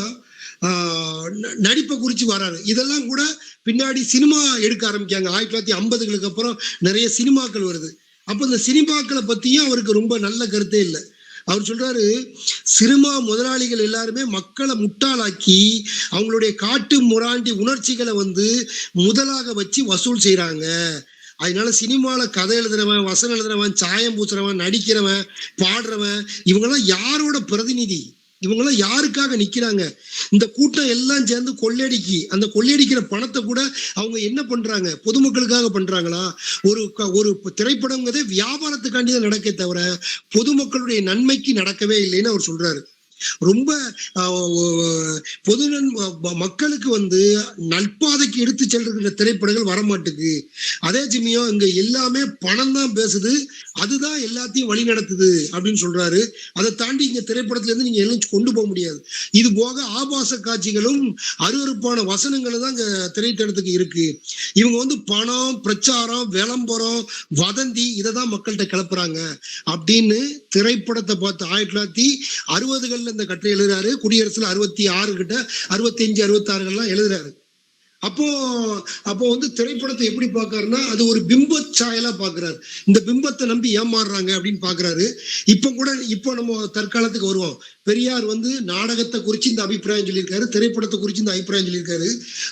நடிப்பை குறிச்சு வராரு. இதெல்லாம் கூட பின்னாடி சினிமா எடுக்க ஆரம்பிக்காங்க. 1950களுக்கு அப்புறம் நிறைய சினிமாக்கள் வருது. அப்ப இந்த சினிமாக்களை பத்தியும் அவருக்கு ரொம்ப நல்ல கருத்தே இல்லை. அவர் சொல்றாரு, சினிமா முதலாளிகள் எல்லாருமே மக்களை முட்டாளாக்கி அவங்களுடைய காட்டு முராண்டி உணர்ச்சிகளை வந்து முதலாக வச்சு வசூல் செய்யறாங்க. அதனால சினிமால கதை எழுதுறவன், வசனம் எழுதுறவன், சாயம் பூசுறவன், நடிக்கிறவன், பாடுறவன், இவங்கெல்லாம் யாரோட பிரதிநிதி? இவங்கெல்லாம் யாருக்காக நிக்கிறாங்க? இந்த கூட்டம் எல்லாம் சேர்ந்து கொள்ளையடிக்கி அந்த கொள்ளையடிக்கிற பணத்தை கூட அவங்க என்ன பண்றாங்க? பொதுமக்களுக்காக பண்றாங்களா? ஒரு திரைப்படங்கிறதே வியாபாரத்துக்காண்டி தான் நடக்கே தவிர பொதுமக்களுடைய நன்மைக்கு நடக்கவே இல்லைன்னு அவர் சொல்றாரு. ரொம்ப பொது மக்களுக்கு வந்து நல்பாதைக்கு எடுத்து செல்கிற திரைப்படங்கள் வரமாட்டுக்கு. அதே சமயம் இங்க எல்லாமே பணம் தான் பேசுது, அதுதான் எல்லாத்தையும் வழி நடத்துது அப்படின்னு சொல்றாரு. அதை தாண்டி இங்க திரைப்படத்துல இருந்து நீங்க எல்லாம் கொண்டு போக முடியாது. இது போக ஆபாச காட்சிகளும் அருவருப்பான வசனங்களும் தான் இங்க திரைப்படத்துக்கு இருக்கு. இவங்க வந்து பணம், பிரச்சாரம், விளம்பரம், வதந்தி இதைதான் மக்கள்கிட்ட கிளப்புறாங்க அப்படின்னு திரைப்படத்தை பார்த்து 1960கள் இந்த கட்டுரை எழுதுறாரு. குடியரசுல 66 கிட்ட 65, 66 எழுதுறாரு. அப்போ வந்து திரைப்படத்தை எப்படி பாக்குறாருன்னா, அது ஒரு பிம்ப சாயலா பாக்குறாரு. இந்த பிம்பத்தை நம்பி ஏமாறுறாங்க அப்படின்னு பாக்குறாரு. இப்போ நம்ம தற்காலத்துக்கு வருவோம். பெரியார் வந்து நாடகத்தை குறிச்சு இந்த அபிப்பிராயம் சொல்லியிருக்காரு, திரைப்படத்தை குறிச்சு இந்த அபிப்பிராயம் சொல்லியிருக்காரு.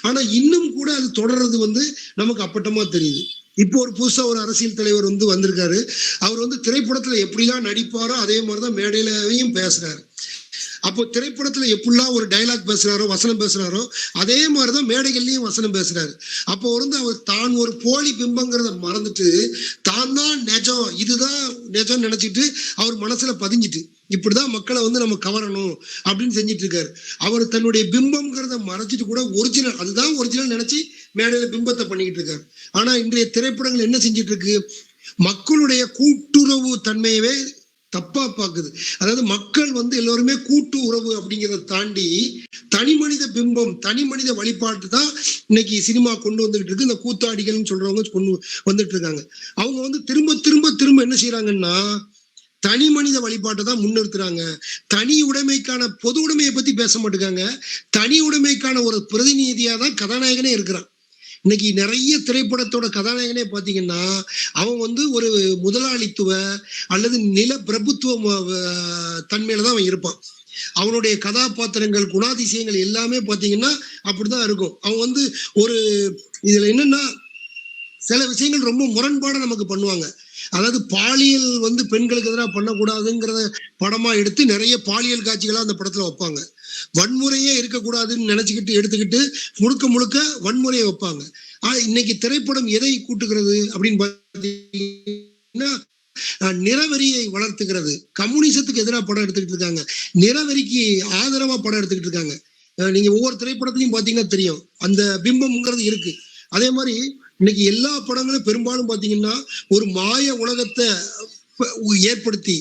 ஆனா இன்னும் கூட அது தொடர்றது வந்து நமக்கு அப்பட்டமா தெரியுது. இப்போ ஒரு புதுசா ஒரு அரசியல் தலைவர் வந்து வந்திருக்காரு. அவர் வந்து திரைப்படத்துல எப்படிலாம் நடிப்பாரோ அதே மாதிரிதான் மேடையிலையும் பேசுறாரு. அப்போ திரைப்படத்துல எப்படிலாம் ஒரு டைலாக் பேசுறாரோ, வசனம் பேசுறாரோ, அதே மாதிரிதான் மேடைகள்லயும் வசனம் பேசுறாரு. அப்போ வந்து அவர் தான் ஒரு போலி பிம்பங்கிறத மறந்துட்டு தான் தான் நிஜம், இதுதான் நிஜம் நினைச்சிட்டு அவர் மனசுல பதிஞ்சிட்டு இப்படிதான் மக்களை வந்து நம்ம கவரணும் அப்படின்னு செஞ்சிட்டு இருக்காரு. அவர் தன்னுடைய பிம்பம்ங்கிறத மறைச்சிட்டு கூட ஒரிஜினல், அதுதான் ஒரிஜினல் நினைச்சு மேடையில பிம்பத்தை பண்ணிக்கிட்டு இருக்காரு. ஆனா இன்றைய திரைப்படங்கள் என்ன செஞ்சிட்டு இருக்கு, மக்களுடைய கூட்டுறவு தன்மையவே தப்பா பாக்குது. அதாவது மக்கள் வந்து எல்லாருமே கூட்டு உறவு அப்படிங்கிறத தாண்டி தனி மனித பிம்பம், தனி மனித வழிபாட்டு தான் இன்னைக்கு சினிமா கொண்டு வந்துகிட்டு இருக்கு. இந்த கூத்தாடிகள்னு சொல்றவங்க கொண்டு வந்துட்டு இருக்காங்க. அவங்க வந்து திரும்ப திரும்ப திரும்ப என்ன செய்யறாங்கன்னா, தனி மனித வழிபாட்டை தான் முன்னிறுத்துறாங்க. தனி உடைமைக்கான பொது உடைமையை பத்தி பேச மாட்டேங்காங்க. தனி உடைமைக்கான ஒரு பிரதிநிதியா தான் கதாநாயகனே இருக்கிறான். இன்னைக்கு நிறைய திரைப்படத்தோட கதாநாயகனே பாத்தீங்கன்னா அவன் வந்து ஒரு முதலாளித்துவ அல்லது நில பிரபுத்துவ தன்மையில தான் அவன் இருப்பான். அவனுடைய கதாபாத்திரங்கள், குணாதிசயங்கள் எல்லாமே பாத்தீங்கன்னா அப்படிதான் இருக்கும். அவன் வந்து ஒரு இதுல என்னன்னா சில விஷயங்கள் ரொம்ப முரண்பாட நமக்கு பண்ணுவாங்க. அதாவது பாலியல் வந்து பெண்களுக்கு எதிராக பண்ணக்கூடாதுங்கிறத படமா எடுத்து நிறைய பாலியல் காட்சிகளா அந்த படத்துல வைப்பாங்க. வன்முறையே இருக்கக்கூடாதுன்னு நினைச்சுக்கிட்டு எடுத்துக்கிட்டு முழுக்க முழுக்க வன்முறையை வைப்பாங்க. இன்னைக்கு திரைப்படம் எதை கூட்டுகிறது அப்படின்னு பாத்தீங்கன்னா, நிறவெறியை வளர்த்துக்கிறது. கம்யூனிசத்துக்கு எதிராக படம் எடுத்துக்கிட்டு இருக்காங்க, நிறவெறிக்கு ஆதரவா படம் எடுத்துக்கிட்டு இருக்காங்க. நீங்க ஒவ்வொரு திரைப்படத்திலையும் பாத்தீங்கன்னா தெரியும் அந்த பிம்பம்ங்கிறது இருக்கு. அதே மாதிரி இன்னைக்கு எல்லா படங்களும் பெரும்பாலும் பாத்தீங்கன்னா ஒரு மாய உலகத்தை ஏற்படுத்தி,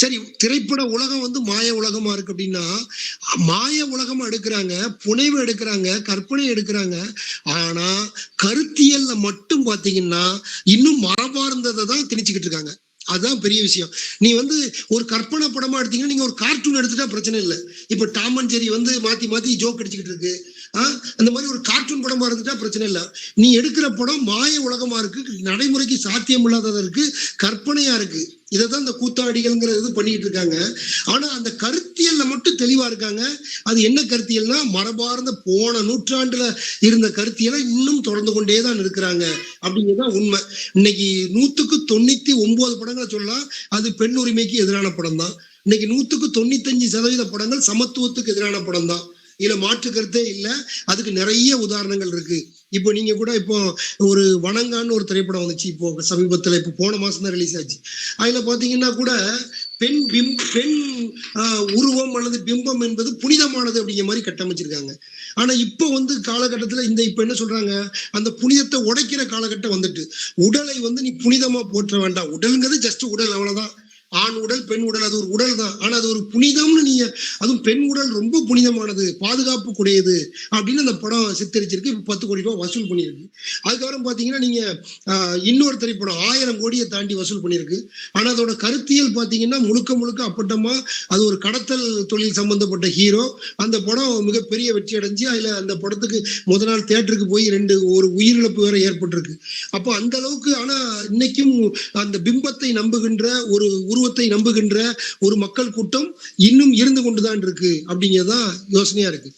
சரி திரைப்பட உலகம் வந்து மாய உலகமா இருக்கு அப்படின்னா, மாய உலகமா எடுக்கிறாங்க, புனைவு எடுக்கிறாங்க, கற்பனை எடுக்கிறாங்க. ஆனா கருத்தியல்ல மட்டும் பாத்தீங்கன்னா இன்னும் மரபார்ந்ததை தான் திணிச்சுக்கிட்டு இருக்காங்க. அதுதான் பெரிய விஷயம். நீ வந்து ஒரு கற்பனை படமா எடுத்தீங்கன்னா நீங்க ஒரு கார்ட்டூன் எடுத்துட்டா பிரச்சனை இல்லை. இப்ப டாம் அண்ட் ஜெர்ரி வந்து மாத்தி மாத்தி ஜோக் அடிச்சுக்கிட்டு இருக்கு. அந்த மாதிரி ஒரு கார்ட்டூன் படமா இருந்துட்டா பிரச்சனை இல்லை. நீ எடுக்கிற படம் மாய உலகமா இருக்கு, நடைமுறைக்கு சாத்தியம் இல்லாததா இருக்கு, கற்பனையா இருக்கு. இதைதான் இந்த கூத்தாடிகள்ங்கிற இது பண்ணிட்டு இருக்காங்க. ஆனா அந்த கருத்தியல்ல மட்டும் தெளிவா இருக்காங்க. அது என்ன கருத்தியல்னா, மரபார்ந்த போன நூற்றாண்டுல இருந்த கருத்தியலை இன்னும் தொடர்ந்து கொண்டேதான் இருக்கிறாங்க அப்படிங்கிறதான் உண்மை. இன்னைக்கு 100க்கு 99 படங்களை சொல்லலாம் அது பெண் உரிமைக்கு எதிரான படம் தான். இன்னைக்கு 100க்கு 95% படங்கள் சமத்துவத்துக்கு எதிரான படம் தான். இதுல மாற்று கருத்தே இல்ல. அதுக்கு நிறைய உதாரணங்கள் இருக்கு. இப்போ நீங்க கூட இப்போ ஒரு வணங்கான்னு ஒரு திரைப்படம் வந்துச்சு இப்போ சமீபத்துல, இப்போ போன மாசம் தான் ரிலீஸ் ஆச்சு. அதுல பாத்தீங்கன்னா கூட பெண் உருவம் அல்லது பிம்பம் என்பது புனிதமானது அப்படிங்கிற மாதிரி கட்டமைச்சிருக்காங்க. ஆனா இப்ப வந்து காலகட்டத்துல இப்ப என்ன சொல்றாங்க, அந்த புனிதத்தை உடைக்கிற காலகட்டம் வந்துட்டு, உடலை வந்து நீ புனிதமா போற்ற வேண்டாம், உடல்ங்கிறது ஜஸ்ட் உடல், அவ்வளவுதான். ஆண் உடல் பெண் உடல் அது ஒரு உடல் தான். ஆனா அது ஒரு புனிதம்னு நீங்க, அதுவும் பெண் உடல் ரொம்ப புனிதமானது, பாதுகாப்பு கூடியது அப்படின்னு அந்த படம் சித்தரிச்சிருக்கு. இப்ப 10 கோடி ரூபாய் வசூல் பண்ணியிருக்கு. அதுக்கப்புறம் பாத்தீங்கன்னா நீங்க இன்னொரு திரைப்படம் 1000 கோடியை தாண்டி வசூல் பண்ணியிருக்கு. ஆனா அதோட கருத்தியல் பாத்தீங்கன்னா முழுக்க முழுக்க அப்பட்டமா அது ஒரு கடத்தல் தொழில் சம்பந்தப்பட்ட ஹீரோ. அந்த படம் மிகப்பெரிய வெற்றி அடைஞ்சு அதுல அந்த படத்துக்கு முத நாள் தியேட்டருக்கு போய் ஒரு உயிரிழப்பு வேற ஏற்பட்டிருக்கு. அப்போ அந்த அளவுக்கு. ஆனா இன்னைக்கும் அந்த பிம்பத்தை நம்புகின்ற ஒரு உருவத்தை நம்புகின்ற ஒரு மக்கள் கூட்டம் இன்னும் இருந்து கொண்டுதான் இருக்கு அப்படிங்கறதான் யோசனையா இருக்கு.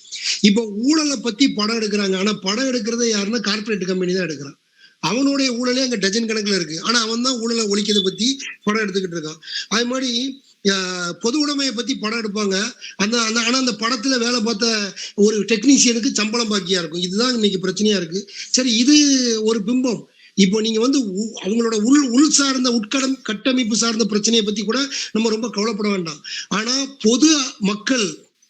இப்ப ஊழலை பத்தி படம் எடுக்கிறாங்க. ஆனா படம் எடுக்கிறத யாருன்னா கார்பரேட் கம்பெனி தான் எடுக்கிறான். அவனுடைய ஊழலே அங்க டஜன் கணக்குல இருக்கு. ஆனா அவன் தான் ஊழலை ஒழிக்கிறத பத்தி படம் எடுத்துக்கிட்டு இருக்கான். அது மாதிரி பொது உடைமையை பத்தி படம் எடுப்பாங்க. ஆனா அந்த படத்துல வேலை பார்த்த ஒரு டெக்னீசியனுக்கு சம்பளம் பாக்கியா இருக்கும். இதுதான் இன்னைக்கு பிரச்சனையா இருக்கு. சரி, இது ஒரு பிம்பம். இப்போ நீங்க வந்து அவங்களோட உள் சார்ந்த கட்டமைப்பு சார்ந்த பிரச்சனையை பத்தி கூட நம்ம ரொம்ப கவலைப்பட வேண்டாம். ஆனா பொது மக்கள்,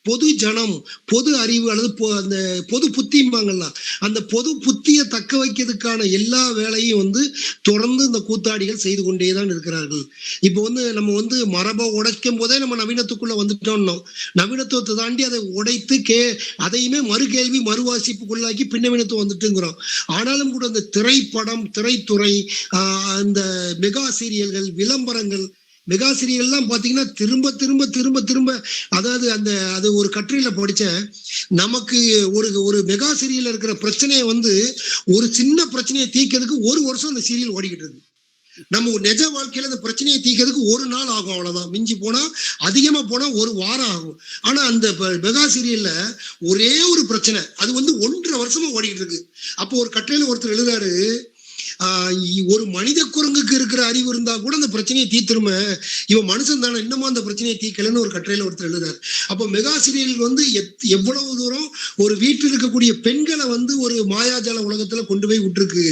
பொது ஜனம், பொது அறிவு அல்லது அந்த பொது புத்திம்பாங்கல்ல, அந்த பொது புத்தியை தக்க வைக்கிறதுக்கான எல்லா வேலையும் வந்து தொடர்ந்து இந்த கூத்தாடிகள் செய்து கொண்டேதான் இருக்கிறார்கள். இப்போ வந்து நம்ம வந்து மரபை உடைக்கும் போதே நம்ம நவீனத்துக்குள்ள வந்துட்டோம்னோ, நவீனத்துவத்தை தாண்டி அதை உடைத்து அதையுமே மறுகேள்வி மறுவாசிப்புக்குள்ளாக்கி பின்னவீனத்துவம் வந்துட்டுங்கிறோம். ஆனாலும் கூட இந்த திரைப்படம், திரைத்துறை, இந்த மெகா சீரியல்கள், விளம்பரங்கள், மெகா சீரியல்லாம் பாத்தீங்கன்னா திரும்ப திரும்ப திரும்ப திரும்ப, அதாவது அது ஒரு கட்டுரையில படிச்சேன். நமக்கு ஒரு மெகா சீரியல்ல இருக்கிற பிரச்சனையை வந்து ஒரு சின்ன பிரச்சனையை தீர்க்கிறதுக்கு 1 வருஷம் அந்த சீரியல் ஓடிக்கிட்டு இருக்கு. நம்ம நிஜ வாழ்க்கையில அந்த பிரச்சனையை தீர்க்கிறதுக்கு 1 நாள் ஆகும், அவ்வளவுதான். மிஞ்சி போனா அதிகமா போனா 1 வாரம் ஆகும். ஆனா அந்த மெகா சீரியல்ல ஒரே ஒரு பிரச்சனை அது வந்து 1.5 வருஷமா ஓடிக்கிட்டு இருக்கு. அப்போ ஒரு கட்டுரையில ஒருத்தர் எழுதுறாரு, ஒரு மனித குரங்குக்கு இருக்கிற அறிவு இருந்தா கூட அந்த பிரச்சனையை தீர்த்துருமே, இவன் மனுஷன் தானே இன்னமும் அந்த பிரச்சனையை தீர்க்கலன்னு ஒரு கட்டுரையில ஒருத்தர் எழுதுறாரு. அப்போ மெகா சீரியல் வந்து எவ்வளவு தூரம் ஒரு வீட்டில் இருக்கக்கூடிய பெண்களை வந்து ஒரு மாயாஜால உலகத்துல கொண்டு போய் விட்டுருக்கு.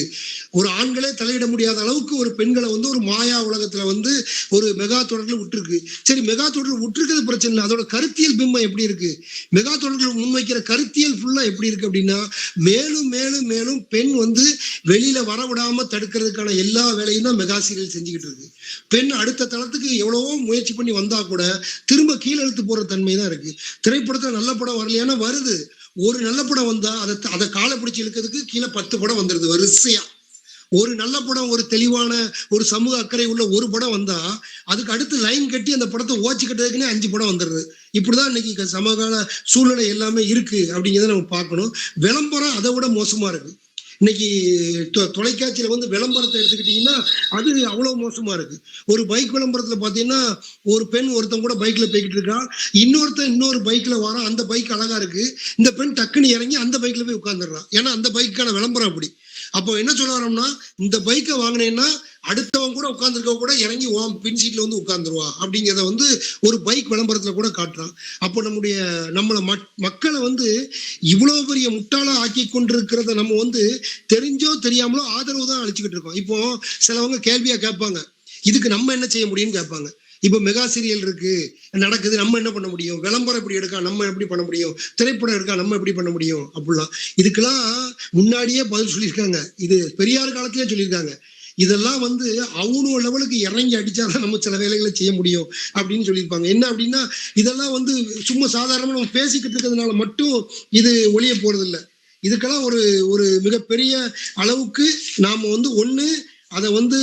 ஒரு ஆண்களே தலையிட முடியாத அளவுக்கு ஒரு பெண்களை வந்து ஒரு மாயா உலகத்துல வந்து ஒரு மெகா தொடர்ல விட்டுருக்கு. சரி, மெகா தொடர்ல விட்டுருக்கிறது பிரச்சனை இல்லை, அதோட கருத்தியல் பிம்பம் எப்படி இருக்கு, மெகா தொடர்கள் முன்வைக்கிற கருத்தியல் ஃபுல்லா எப்படி இருக்கு அப்படின்னா, மேலும் மேலும் மேலும் பெண் வந்து வெளியில வரவிடாம தடுக்கிறதுக்கான எல்லா வேலையும் தான் மெகா சீரியல் செஞ்சுக்கிட்டு இருக்கு. பெண் அடுத்த தளத்துக்கு எவ்வளவோ முயற்சி பண்ணி வந்தா கூட திரும்ப கீழே இழுத்து போற தன்மை தான் இருக்கு. திரைப்படத்துல நல்ல படம் வரலையானா வருது, ஒரு நல்ல படம் வந்தா அதை காலை பிடிச்சி இழுக்கிறதுக்கு கீழே 10 படம் வந்துருது வரிசையா. ஒரு நல்ல படம், ஒரு தெளிவான ஒரு சமூக அக்கறை உள்ள ஒரு படம் வந்தா அதுக்கு அடுத்து லைன் கட்டி அந்த படத்தை ஓச்சு கட்டுறதுக்குன்னே 5 படம் வந்துடுது. இப்படிதான் இன்னைக்கு சமகால சூழ்நிலை எல்லாமே இருக்கு அப்படிங்கிறத நம்ம பார்க்கணும். விளம்பரம் அதை விட மோசமா இருக்கு. இன்னைக்கு தொலைக்காட்சியில வந்து விளம்பரத்தை எடுத்துக்கிட்டீங்கன்னா அது அவ்வளவு மோசமா இருக்கு. ஒரு பைக் விளம்பரத்துல பாத்தீங்கன்னா ஒரு பெண் ஒருத்தன் கூட பைக்ல போய்கிட்டு இருக்கா, இன்னொரு பைக்ல வரான், அந்த பைக் அழகா இருக்கு, இந்த பெண் டக்குன்னு இறங்கி அந்த பைக்ல போய் உட்கார்ந்துடுறான். ஏன்னா அந்த பைக்கான விளம்பரம் அப்படி. அப்போ என்ன சொல்ல வரோம்னா, இந்த பைக்கை வாங்கினேன்னா அடுத்தவன் கூட உட்கார்ந்துருக்க கூட இறங்கி பின் சீட்ல வந்து உட்கார்ந்துருவான் அப்படிங்கிறத வந்து ஒரு பைக் விளம்பரத்துல கூட காட்டுறான். அப்போ நம்மள மக்களை வந்து இவ்வளவு பெரிய முட்டாளா ஆக்கி கொண்டிருக்கிறத நம்ம வந்து தெரிஞ்சோ தெரியாமலோ ஆதரவு தான் அழிச்சுக்கிட்டு இருக்கோம். இப்போ சிலவங்க கேள்வியா கேட்பாங்க, இதுக்கு நம்ம என்ன செய்ய முடியும்னு கேட்பாங்க. இப்ப மெகா சீரியல் இருக்கு, நடக்குது, நம்ம என்ன பண்ண முடியும்? விளம்பரம் எப்படி எடுக்கா, நம்ம எப்படி பண்ண முடியும்? திரைப்படம் இருக்கா, நம்ம எப்படி பண்ண முடியும்? அப்படிலாம் இதுக்கெல்லாம் முன்னாடியே பதில் சொல்லியிருக்காங்க. இது பெரியார் காலத்திலே சொல்லியிருக்காங்க. இதெல்லாம் வந்து அவ்வளோ லெவலுக்கு இறங்கி அடிச்சாதான் நம்ம சில வேலைகளை செய்ய முடியும் அப்படின்னு சொல்லியிருப்பாங்க. என்ன அப்படின்னா, இதெல்லாம் வந்து சும்மா சாதாரணமா நம்ம பேசிக்கிட்டு இருக்கிறதுனால மட்டும் இது ஒழிய போறது இல்லை. இதுக்கெல்லாம் ஒரு ஒரு மிகப்பெரிய அளவுக்கு நாம வந்து ஒண்ணு அதை வந்து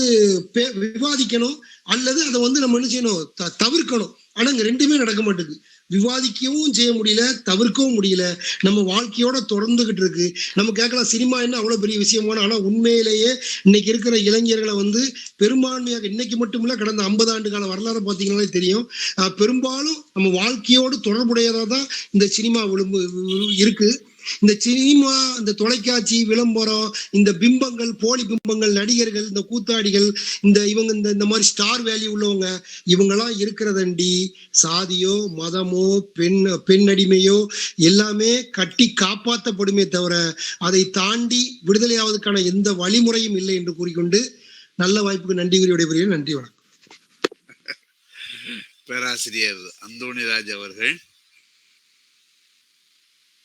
விவாதிக்கணும், அல்லது அதை வந்து நம்ம என்ன செய்யணும், தவிர்க்கணும். ஆனா இங்க ரெண்டுமே நடக்க மாட்டேங்குது. விவாதிக்கவும் செய்ய முடியல, தவிர்க்கவும் முடியல. நம்ம வாழ்க்கையோட தொடர்ந்துகிட்டு இருக்கு. நம்ம கேட்கலாம் சினிமா என்ன அவ்வளவு பெரிய விஷயமான, ஆனா உண்மையிலேயே இன்னைக்கு இருக்கிற இளைஞர்களை வந்து பெரும்பான்மையாக, இன்னைக்கு மட்டும் இல்ல கடந்த 50 ஆண்டு கால வரலாறு பார்த்தீங்கன்னாலே தெரியும், பெரும்பாலும் நம்ம வாழ்க்கையோடு தொடர்புடையதா தான் இந்த சினிமா இருக்கு. இந்த சினிமா, இந்த தொலைக்காட்சி விளம்பரம், இந்த பிம்பங்கள், போலி பிம்பங்கள், நடிகர்கள், இந்த கூத்தாடிகள், இவங்க இந்த மாதிரி ஸ்டார் வேல்யூ உள்ளவங்க, இவங்கெல்லாம் இருக்கிறதண்டி சாதியோ மதமோ பெண் அடிமையோ எல்லாமே கட்டி காப்பாற்றப்படுமே தவிர அதை தாண்டி விடுதலை ஆவதற்கான எந்த வழிமுறையும் இல்லை என்று கூறிக்கொண்டு நல்ல வாய்ப்புக்கு நன்றி கூறி விடைபெறுகிறேன். நன்றி, வணக்கம். பேராசிரியர் அந்தோணிராஜ் அவர்கள்,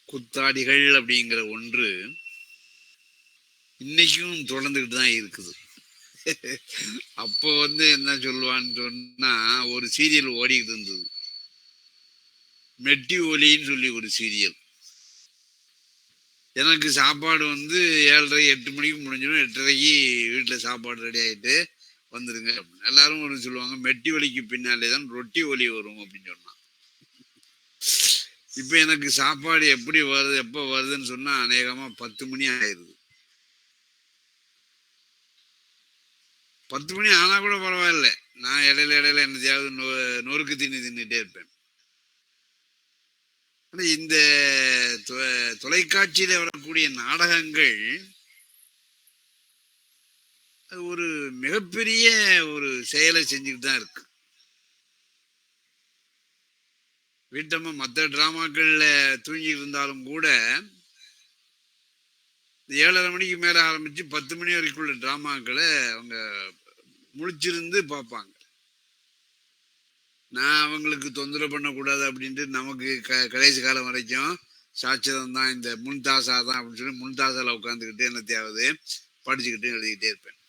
குத்தாடிகள் அப்படிங்கிற ஒன்று இன்னைக்கும் தொடர்ந்துகிட்டு தான் இருக்குது. அப்போ வந்து என்ன சொல்லுவான்னு சொன்னா, ஒரு சீரியல் ஓடிக்கிட்டு இருந்தது, மெட்டி ஒலின்னு சொல்லி ஒரு சீரியல். எனக்கு சாப்பாடு வந்து 7:30 8 மணிக்கு முடிஞ்சிடும். 8:30க்கு வீட்டில் சாப்பாடு ரெடி ஆகிட்டு வந்துருங்க அப்படின்னு எல்லாரும் ஒரு சொல்லுவாங்க, மெட்டி ஒலிக்கு பின்னாலே தான் ரொட்டி ஒலி வரும் அப்படின்னு சொன்னான். இப்ப எனக்கு சாப்பாடு எப்படி வருது, எப்ப வருதுன்னு சொன்னா அநேகமா 10 மணி ஆயிடுது. 10 மணி ஆனா கூட பரவாயில்ல, நான் இடையில என்னத்தையாவது நொறுக்கு தின்னுட்டே இருப்பேன். இந்த தொலைக்காட்சியில வரக்கூடிய நாடகங்கள் அது ஒரு மிகப்பெரிய ஒரு செயலை செஞ்சுக்கிட்டு தான் இருக்கு. வீட்டம்மா மற்ற டிராமாக்கள்ல தூங்கி இருந்தாலும் கூட 7:30 மணிக்கு மேல ஆரம்பிச்சு 10 மணி வரைக்குள்ள டிராமாக்களை அவங்க முழிச்சிருந்து பார்ப்பாங்க. நான் அவங்களுக்கு தொந்தரவு பண்ணக்கூடாது அப்படின்ட்டு நமக்கு கடைசி காலம் வரைக்கும் சாட்சியம் தான், இந்த முன்தாசா தான் அப்படின்னு சொல்லி முன்தாசால உட்காந்துக்கிட்டு என்னத்தையாவது படிச்சுக்கிட்டு எழுதிக்கிட்டே இருப்பேன்.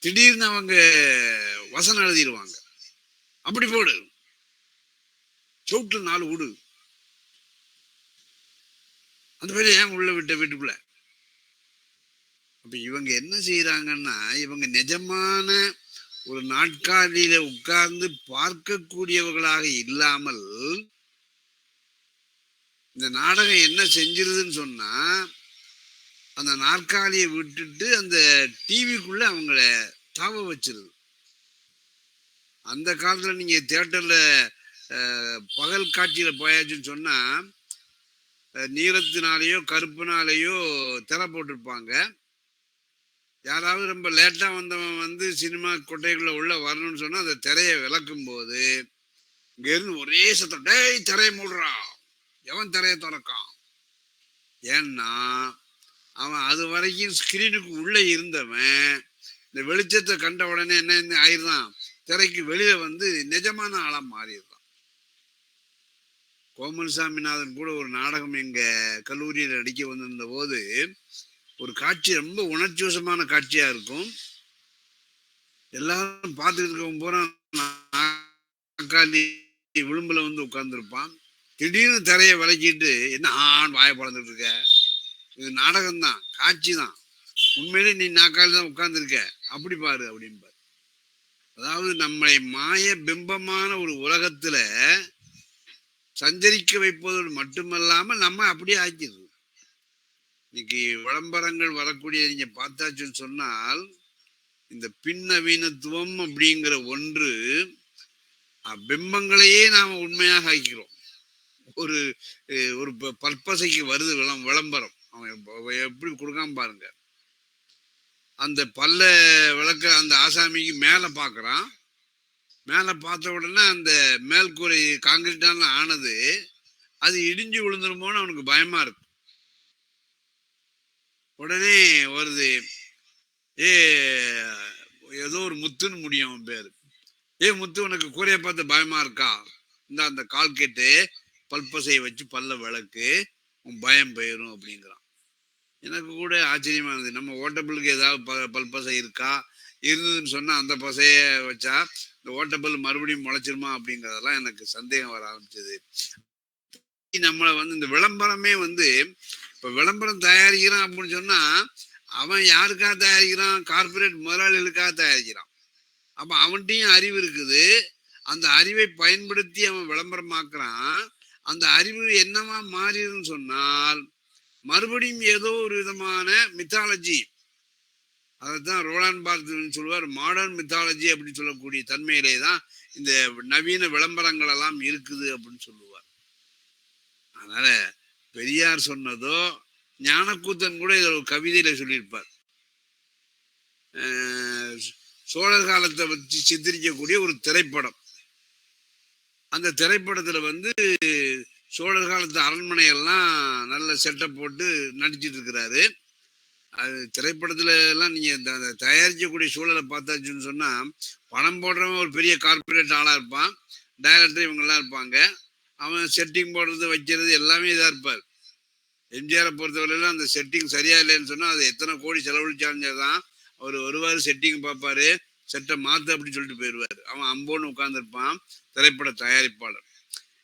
திடீர்னு அவங்க வசனம் எழுதிடுவாங்க, அப்படி போடு, சவுட்டு 4 விடு, அந்த பேர் ஏன் உள்ள விட்ட வீட்டுக்குள்ள. அப்ப இவங்க என்ன செய்யறாங்கன்னா, இவங்க நிஜமான ஒரு நாட்காலியில உட்கார்ந்து பார்க்கக்கூடியவர்களாக இல்லாமல் இந்த நாடகம் என்ன செஞ்சிருதுன்னு சொன்னா, அந்த நாற்காலியை விட்டுட்டு அந்த டிவிக்குள்ள அவங்கள தாவ வச்சிருது. அந்த காலத்துல நீங்க தியேட்டர்ல பகல் காட்சியில போயாச்சுன்னு சொன்னா, நீளத்தினாலேயோ கருப்புனாலேயோ திரை போட்டிருப்பாங்க. யாராவது ரொம்ப லேட்டா வந்தவன் வந்து சினிமா கொட்டைக்குள்ள உள்ள வரணும்னு சொன்னா அந்த திரையை விளக்கும் போது இங்க இருந்து ஒரே சத்தம், டேய் திரையை மூடுறா, எவன் திரையை திறக்கான். ஏன்னா அவன் அது வரைக்கும் ஸ்கிரீனுக்கு உள்ள இருந்தவன் இந்த வெளிச்சத்தை கண்ட உடனே என்ன ஆயிருந்தான், திரைக்கு வெளியில வந்து நிஜமான ஆளா மாறிடுறான். கோமல் சாமிநாதன் கூட ஒரு நாடகம் எங்க கல்லூரியில் நடிக்க வந்திருந்த போது ஒரு காட்சி ரொம்ப உணர்ச்சிவசமான காட்சியா இருக்கும். எல்லாரும் பார்த்துக்கிட்டு இருக்கவங்க போற நாற்காலி விளிம்புல வந்து உட்கார்ந்துருப்பான். திடீர்னு திரையை விளக்கிட்டு, என்ன ஆண் வாய பழந்துட்டு இருக்க, இது நாடகம் தான், காட்சி தான், உண்மையிலே நீ நாற்காலி தான் உட்கார்ந்துருக்க, அப்படி பாரு அப்படின்பாரு. அதாவது நம்மை மாய பிம்பமான ஒரு உலகத்துல சஞ்சரிக்க வைப்பதோடு மட்டுமல்லாமல் நம்ம அப்படியே ஆக்கிடுது. இன்னைக்கு விளம்பரங்கள் வரக்கூடிய நீங்க பார்த்தாச்சுன்னு சொன்னால், இந்த பின்னவீனத்துவம் அப்படிங்கிற ஒன்று பிம்பங்களையே நாம உண்மையாக ஆக்கிறோம். ஒரு ஒரு பர்பஸைக்கு வருது விளம்பரம், அவன் எப்படி கொடுக்காம பாருங்க. அந்த பல்ல விளக்க அந்த ஆசாமிக்கு மேல பாக்குறான், மேல பார்த்த உடனே அந்த மேல்கூரை காங்கிரீட்டான ஆனது அது இடிஞ்சு விழுந்துருமோன்னு அவனுக்கு பயமா இருக்கு. உடனே வருது, ஏதோ ஒரு முத்துன்னு முடியும் அவன் பேரு, முத்து உனக்கு கூரைய பார்த்து பயமா இருக்கா? இந்த அந்த கால் கேட்டு பல்பசையை வச்சு பல்ல விளக்கு, உன் பயம் போயிரும் அப்படிங்கிறான். எனக்கு கூட ஆச்சரியமா இருந்தது. நம்ம ஓட்டபிளுக்கு ஏதாவது பல்பசை இருக்கா? இருந்ததுன்னு சொன்னா அந்த பசைய வச்சா இந்த ஓட்டபல் மறுபடியும் முளைச்சிருமா அப்படிங்கிறதெல்லாம் எனக்கு சந்தேகம் வர ஆரம்பிச்சது. நம்மளை வந்து இந்த விளம்பரமே வந்து இப்ப விளம்பரம் தயாரிக்கிறான் அப்படின்னு சொன்னா அவன் யாருக்காக தயாரிக்கிறான்? கார்பரேட் முதலாளிகளுக்காக தயாரிக்கிறான். அப்ப அவன்கிட்டயும் அறிவு இருக்குது. அந்த அறிவை பயன்படுத்தி அவன் விளம்பரமாக்குறான். அந்த அறிவு என்னவா மாறிடுன்னு சொன்னால் மறுபடியும் ஏதோ ஒரு விதமான மித்தாலஜி, அதைத்தான் ரோலான் பார்த்து சொல்லுவார், மாடர்ன் மித்தாலஜி அப்படின்னு சொல்லக்கூடிய தன்மையிலே தான் இந்த நவீன விளம்பரங்கள் எல்லாம் இருக்குது அப்படின்னு சொல்லுவார். அதனால பெரியார் சொன்னதோ ஞானக்கூத்தன் கூட இதில் ஒரு கவிதையில சொல்லியிருப்பார். சோழர் காலத்தை வச்சு சித்தரிக்கக்கூடிய ஒரு திரைப்படம். அந்த திரைப்படத்துல வந்து சோழர் காலத்து அரண்மனையெல்லாம் நல்ல செட்டப் போட்டு நடிச்சிட்டு இருக்கிறாரு. அது திரைப்படத்துல எல்லாம் நீங்க அந்த தயாரிக்கக்கூடிய சூழலை பார்த்தாச்சுன்னு சொன்னா பணம் போடுறவன் ஒரு பெரிய கார்பரேட் ஆளா இருப்பான், டைரக்டர் இவங்கெல்லாம் இருப்பாங்க. அவன் செட்டிங் போடுறது வைக்கிறது எல்லாமே இதா இருப்பார். எம்ஜிஆரை பொறுத்தவரையிலும் அந்த செட்டிங் சரியா இல்லைன்னு சொன்னா அது எத்தனை கோடி செலவழிச்சாலும் தான் அவர் வருவார், செட்டிங் பார்ப்பாரு, செட்டை மாத்து அப்படின்னு சொல்லிட்டு போயிடுவார். அவன் அம்போன்னு உட்கார்ந்துருப்பான் திரைப்பட தயாரிப்பாளர்.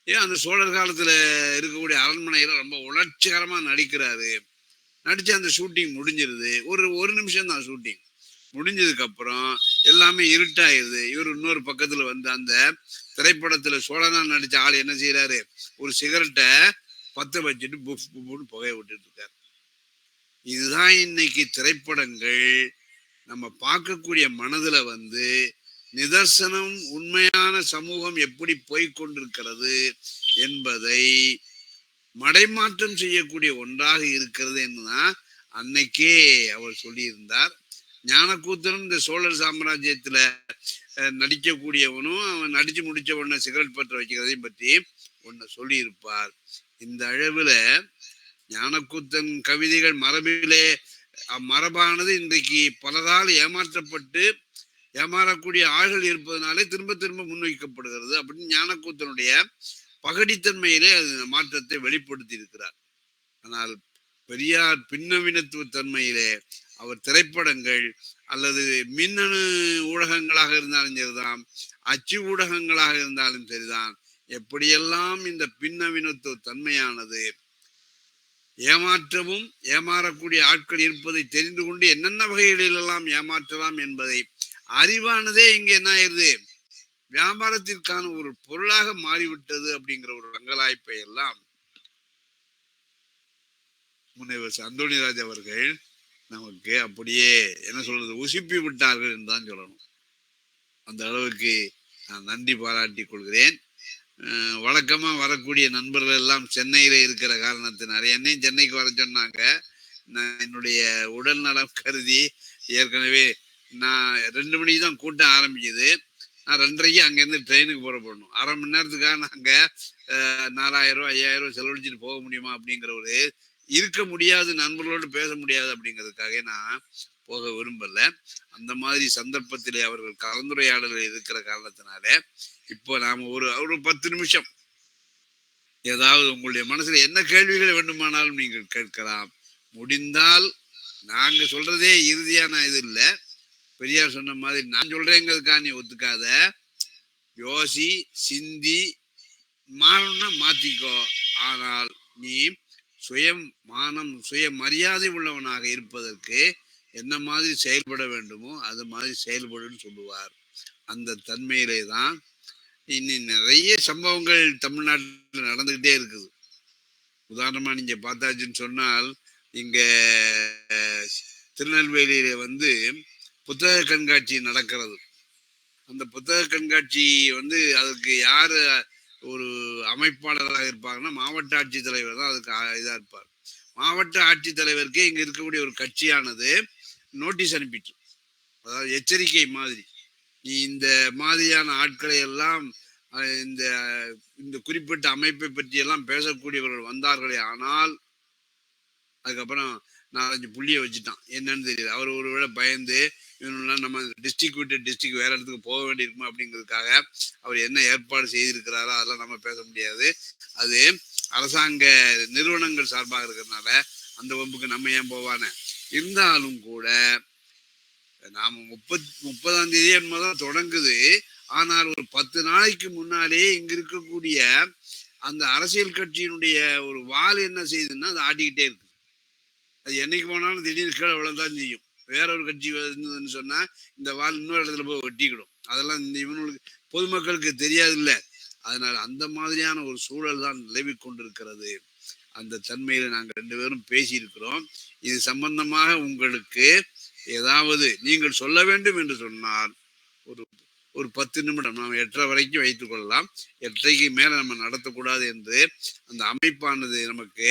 ஏன் அந்த சோழர் காலத்துல இருக்கக்கூடிய அரண்மனையில ரொம்ப உணர்ச்சிகரமா நடிக்கிறாரு. நடிச்சு அந்த ஷூட்டிங் முடிஞ்சிருது. ஒரு நிமிஷம் தான் ஷூட்டிங் முடிஞ்சதுக்கு அப்புறம் எல்லாமே இருட்டாயிருது. இவர் இன்னொரு பக்கத்துல வந்து அந்த திரைப்படத்துல சோழனா நடிச்ச ஆள் என்ன செய்யறாரு? ஒரு சிகரெட்டை பத்த வச்சுட்டு புஃப் புஃப்னு புகைய விட்டுட்டு இருக்காரு. இதுதான் இன்னைக்கு திரைப்படங்கள் நம்ம பார்க்கக்கூடிய மனதுல வந்து நிதர்சனம் உண்மையான சமூகம் எப்படி போய்கொண்டிருக்கிறது என்பதை மடைமாற்றம் செய்யக்கூடிய ஒன்றாக இருக்கிறது என்னதான் அன்னைக்கே அவர் சொல்லியிருந்தார். ஞானக்கூத்தனும் இந்த சோழர் சாம்ராஜ்யத்துல நடிக்கக்கூடியவனும் அவன் நடிச்சு முடிச்ச உடனே சிகரெட் பற்ற வைக்கிறதையும் பற்றி ஒன்னு சொல்லி இருப்பார். இந்த அளவுல ஞானக்கூத்தன் கவிதைகள் மரபிலே மரபானது இன்றைக்கு பலரால் ஏமாற்றப்பட்டு ஏமாறக்கூடிய ஆள்கள் இருப்பதனாலே திரும்ப திரும்ப முன்வைக்கப்படுகிறது அப்படின்னு ஞானக்கூத்தனுடைய பகடித்தன்மையிலே அது மாற்றத்தை வெளிப்படுத்தி இருக்கிறார். ஆனால் பெரியார் பின்னவீனத்துவ தன்மையிலே அவர் திரைப்படங்கள் அல்லது மின்னணு ஊடகங்களாக இருந்தாலும் சரிதான், அச்சு ஊடகங்களாக இருந்தாலும் சரிதான், எப்படியெல்லாம் இந்த பின்னவீனத்துவ தன்மையானது ஏமாற்றவும் ஏமாறக்கூடிய ஆட்கள் இருப்பதை தெரிந்து கொண்டு என்னென்ன வகைகளிலெல்லாம் ஏமாற்றலாம் என்பதை அறிவானதே இங்க என்ன ஆயிருது? வியாபாரத்திற்கான ஒரு பொருளாக மாறிவிட்டது அப்படிங்கிற ஒரு ரங்கலாய்ப்பை எல்லாம் முனைவர் அந்தோணிராஜ் அவர்கள் நமக்கு அப்படியே என்ன சொல்றது உசுப்பி விட்டார்கள் என்றுதான் சொல்லணும். அந்த அளவுக்கு நான் நன்றி பாராட்டி கொள்கிறேன். வழக்கமா வரக்கூடிய நண்பர்கள் எல்லாம் சென்னையில இருக்கிற காரணத்தினால என்னையும் சென்னைக்கு வர சொன்னாங்க. நான் என்னுடைய உடல் நலம் கருதி ஏற்கனவே நான் 2 மணிக்கு தான் கூட்டம் ஆரம்பிக்குது. நான் 2:30க்கு அங்கேருந்து ட்ரெயினுக்கு புறப்படணும். அரை மணி நேரத்துக்காக நாங்க 4000 ரூபா 5000 செலவழிச்சுட்டு போக முடியுமா அப்படிங்கிற ஒரு இருக்க முடியாது, நண்பர்களோடு பேச முடியாது அப்படிங்கிறதுக்காக நான் போக விரும்பல. அந்த மாதிரி சந்தர்ப்பத்திலே அவர்கள் கலந்துரையாடல் இருக்கிற காரணத்தினால இப்போ நாம ஒரு 10 நிமிஷம் ஏதாவது உங்களுடைய மனசுல என்ன கேள்விகள் வேண்டுமானாலும் நீங்கள் கேட்கலாம். முடிந்தால் நாங்க சொல்றதே இறுதியான இது இல்லை. பெரியார் சொன்ன மாதிரி நான் சொல்றேங்கிறதுக்காக நீ ஒத்துக்காத, யோசி, சிந்தி, மாறணும்னா மாத்திக்கோ. ஆனால் நீ சுயமானம் சுய மரியாதை உள்ளவனாக இருப்பதற்கு என்ன மாதிரி செயல்பட வேண்டுமோ அது மாதிரி செயல்படுன்னு சொல்லுவார். அந்த தன்மையிலே தான் இன்னும் நிறைய சம்பவங்கள் தமிழ்நாட்டில் நடந்துகிட்டே இருக்குது. உதாரணமா நீங்க பார்த்தாச்சுன்னு சொன்னால் இங்க திருநெல்வேலியில வந்து புத்தக கண்காட்சி நடக்கிறது. அந்த புத்தக கண்காட்சி வந்து அதுக்கு யாரு ஒரு அமைப்பாளராக இருப்பாங்கன்னா மாவட்ட ஆட்சித்தலைவர் தான் அதுக்கு இதா இருப்பார். மாவட்ட ஆட்சித்தலைவருக்கே இங்க இருக்கக்கூடிய ஒரு கட்சியானது நோட்டீஸ் அனுப்பிட்டு, அதாவது எச்சரிக்கை மாதிரி, நீ இந்த மாதிரியான ஆட்களை எல்லாம் இந்த இந்த குறிப்பிட்ட அமைப்பை பற்றி எல்லாம் பேசக்கூடியவர்கள் வந்தார்களே ஆனால் அதுக்கப்புறம் 4-5 புள்ளியை வச்சுட்டான். என்னன்னு தெரியல. அவர் ஒருவேளை பயந்து இவனெல்லாம் நம்ம டிஸ்ட்ரிக்ட் விட்டு டிஸ்ட்ரிக்ட் வேற இடத்துக்கு போக வேண்டியிருக்குமா அப்படிங்கிறதுக்காக அவர் என்ன ஏற்பாடு செய்திருக்கிறாரோ அதெல்லாம் நம்ம பேச முடியாது. அது அரசாங்க நிறுவனங்கள் சார்பாக இருக்கிறதுனால அந்த வகுப்புக்கு நம்ம ஏன் போவானே. இருந்தாலும் கூட நாம 30ஆம் தேதி என்னதான் தொடங்குது. ஆனால் ஒரு 10 நாளைக்கு முன்னாலே இங்க இருக்கக்கூடிய அந்த அரசியல் கட்சியினுடைய ஒரு வால் என்ன செய்யுதுன்னா அது ஆட்டிக்கிட்டே இருக்கு. அது என்னைக்கு போனாலும் திடீர்னு கீழே விழந்தான் செய்யும். வேற ஒரு கட்சி இருந்ததுன்னு சொன்னா இந்த வால் இன்னொரு இடத்துல போய் வெட்டிக்கிடும். அதெல்லாம் இந்த இவனுக்கு பொதுமக்களுக்கு தெரியாது இல்ல. அதனால அந்த மாதிரியான ஒரு சூழல் தான் நிலவி கொண்டிருக்கிறது. அந்த தன்மையில நாங்க 2 பேரும் பேசியிருக்கிறோம். இது சம்பந்தமாக உங்களுக்கு ஏதாவது நீங்கள் சொல்ல வேண்டும் என்று சொன்னால் ஒரு ஒரு 10 நிமிடம் நாம் 8:30 வரைக்கும் வைத்துக் கொள்ளலாம். 8:30க்கு மேல நம்ம நடத்தக்கூடாது என்று அந்த அமைப்பானது நமக்கு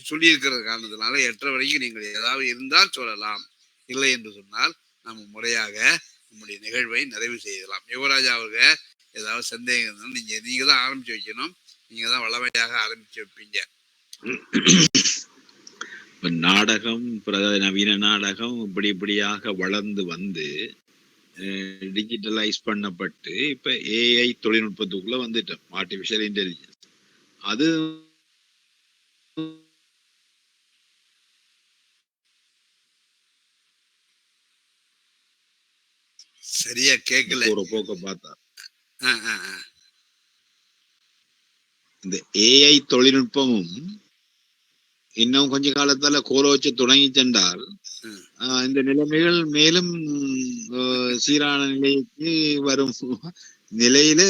சொல்லியிருக்கிற காரணத்தினால 8:30 வரைக்கும் நீங்கள் ஏதாவது இருந்தால் சொல்லலாம். இல்லை என்று சொன்னால் நம்ம முறையாக நம்முடைய நிகழ்வை நிறைவு செய்யலாம். யுவராஜா அவர்கள் ஏதாவது சந்தேகம் இருந்தாலும் நீங்க தான் ஆரம்பிச்சு வைக்கணும். நீங்க தான் வளமையாக ஆரம்பிச்சு வைப்பீங்க. நாடகம், நவீன நாடகம் இப்படியாக வளர்ந்து வந்து டிஜிட்டலைஸ் பண்ணப்பட்டு இப்ப ஏஐ தொழில்நுட்பத்துக்குள்ள வந்துட்டோம். ஆர்டிபிஷியல் இன்டெலிஜென்ஸ் அது சரியா கேட்கல. ஒரு போக்க பார்த்தா ஆ. இந்த ஏஐ தொழில்நுட்பமும் இன்னும் கொஞ்ச காலத்தால கோலோச்சு தொடங்கி சென்றால் இந்த நிலைமைகள் மேலும் சீரான நிலைக்கு வரும் நிலையில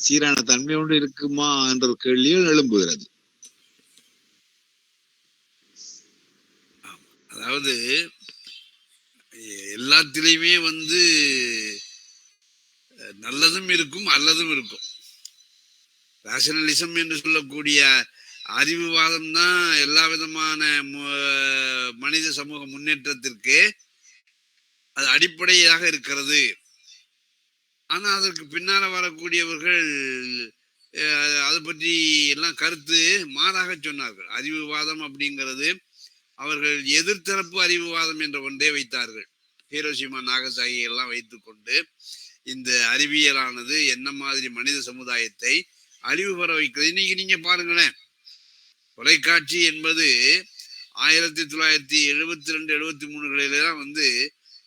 சீரான தன்மை ஒன்று இருக்குமா என்ற ஒரு கேள்விகள் எழும்புகிறது. அதாவது எல்லாத்திலையுமே வந்து நல்லதும் இருக்கும் அல்லதும் இருக்கும். ரேஷனலிசம் என்று சொல்லக்கூடிய அறிவுவாதம் தான் எல்லா விதமான மனித சமூக முன்னேற்றத்திற்கு அது அடிப்படையாக இருக்கிறது. ஆனா அதற்கு பின்னால வரக்கூடியவர்கள் அதை பற்றி எல்லாம் கருத்து மாறாக சொன்னார்கள். அறிவுவாதம் அப்படிங்கிறது அவர்கள் எதிர்த்தரப்பு அறிவுவாதம் என்ற ஒன்றே வைத்தார்கள். ஹீரோஷிமா நாகசாகி எல்லாம் வைத்துக்கொண்டு இந்த அறிவியலானது என்ன மாதிரி மனித சமுதாயத்தை அழிவு பெற வைக்கிறது. இன்னைக்கு நீங்க பாருங்களேன், தொலைக்காட்சி என்பது 1972-73 வந்து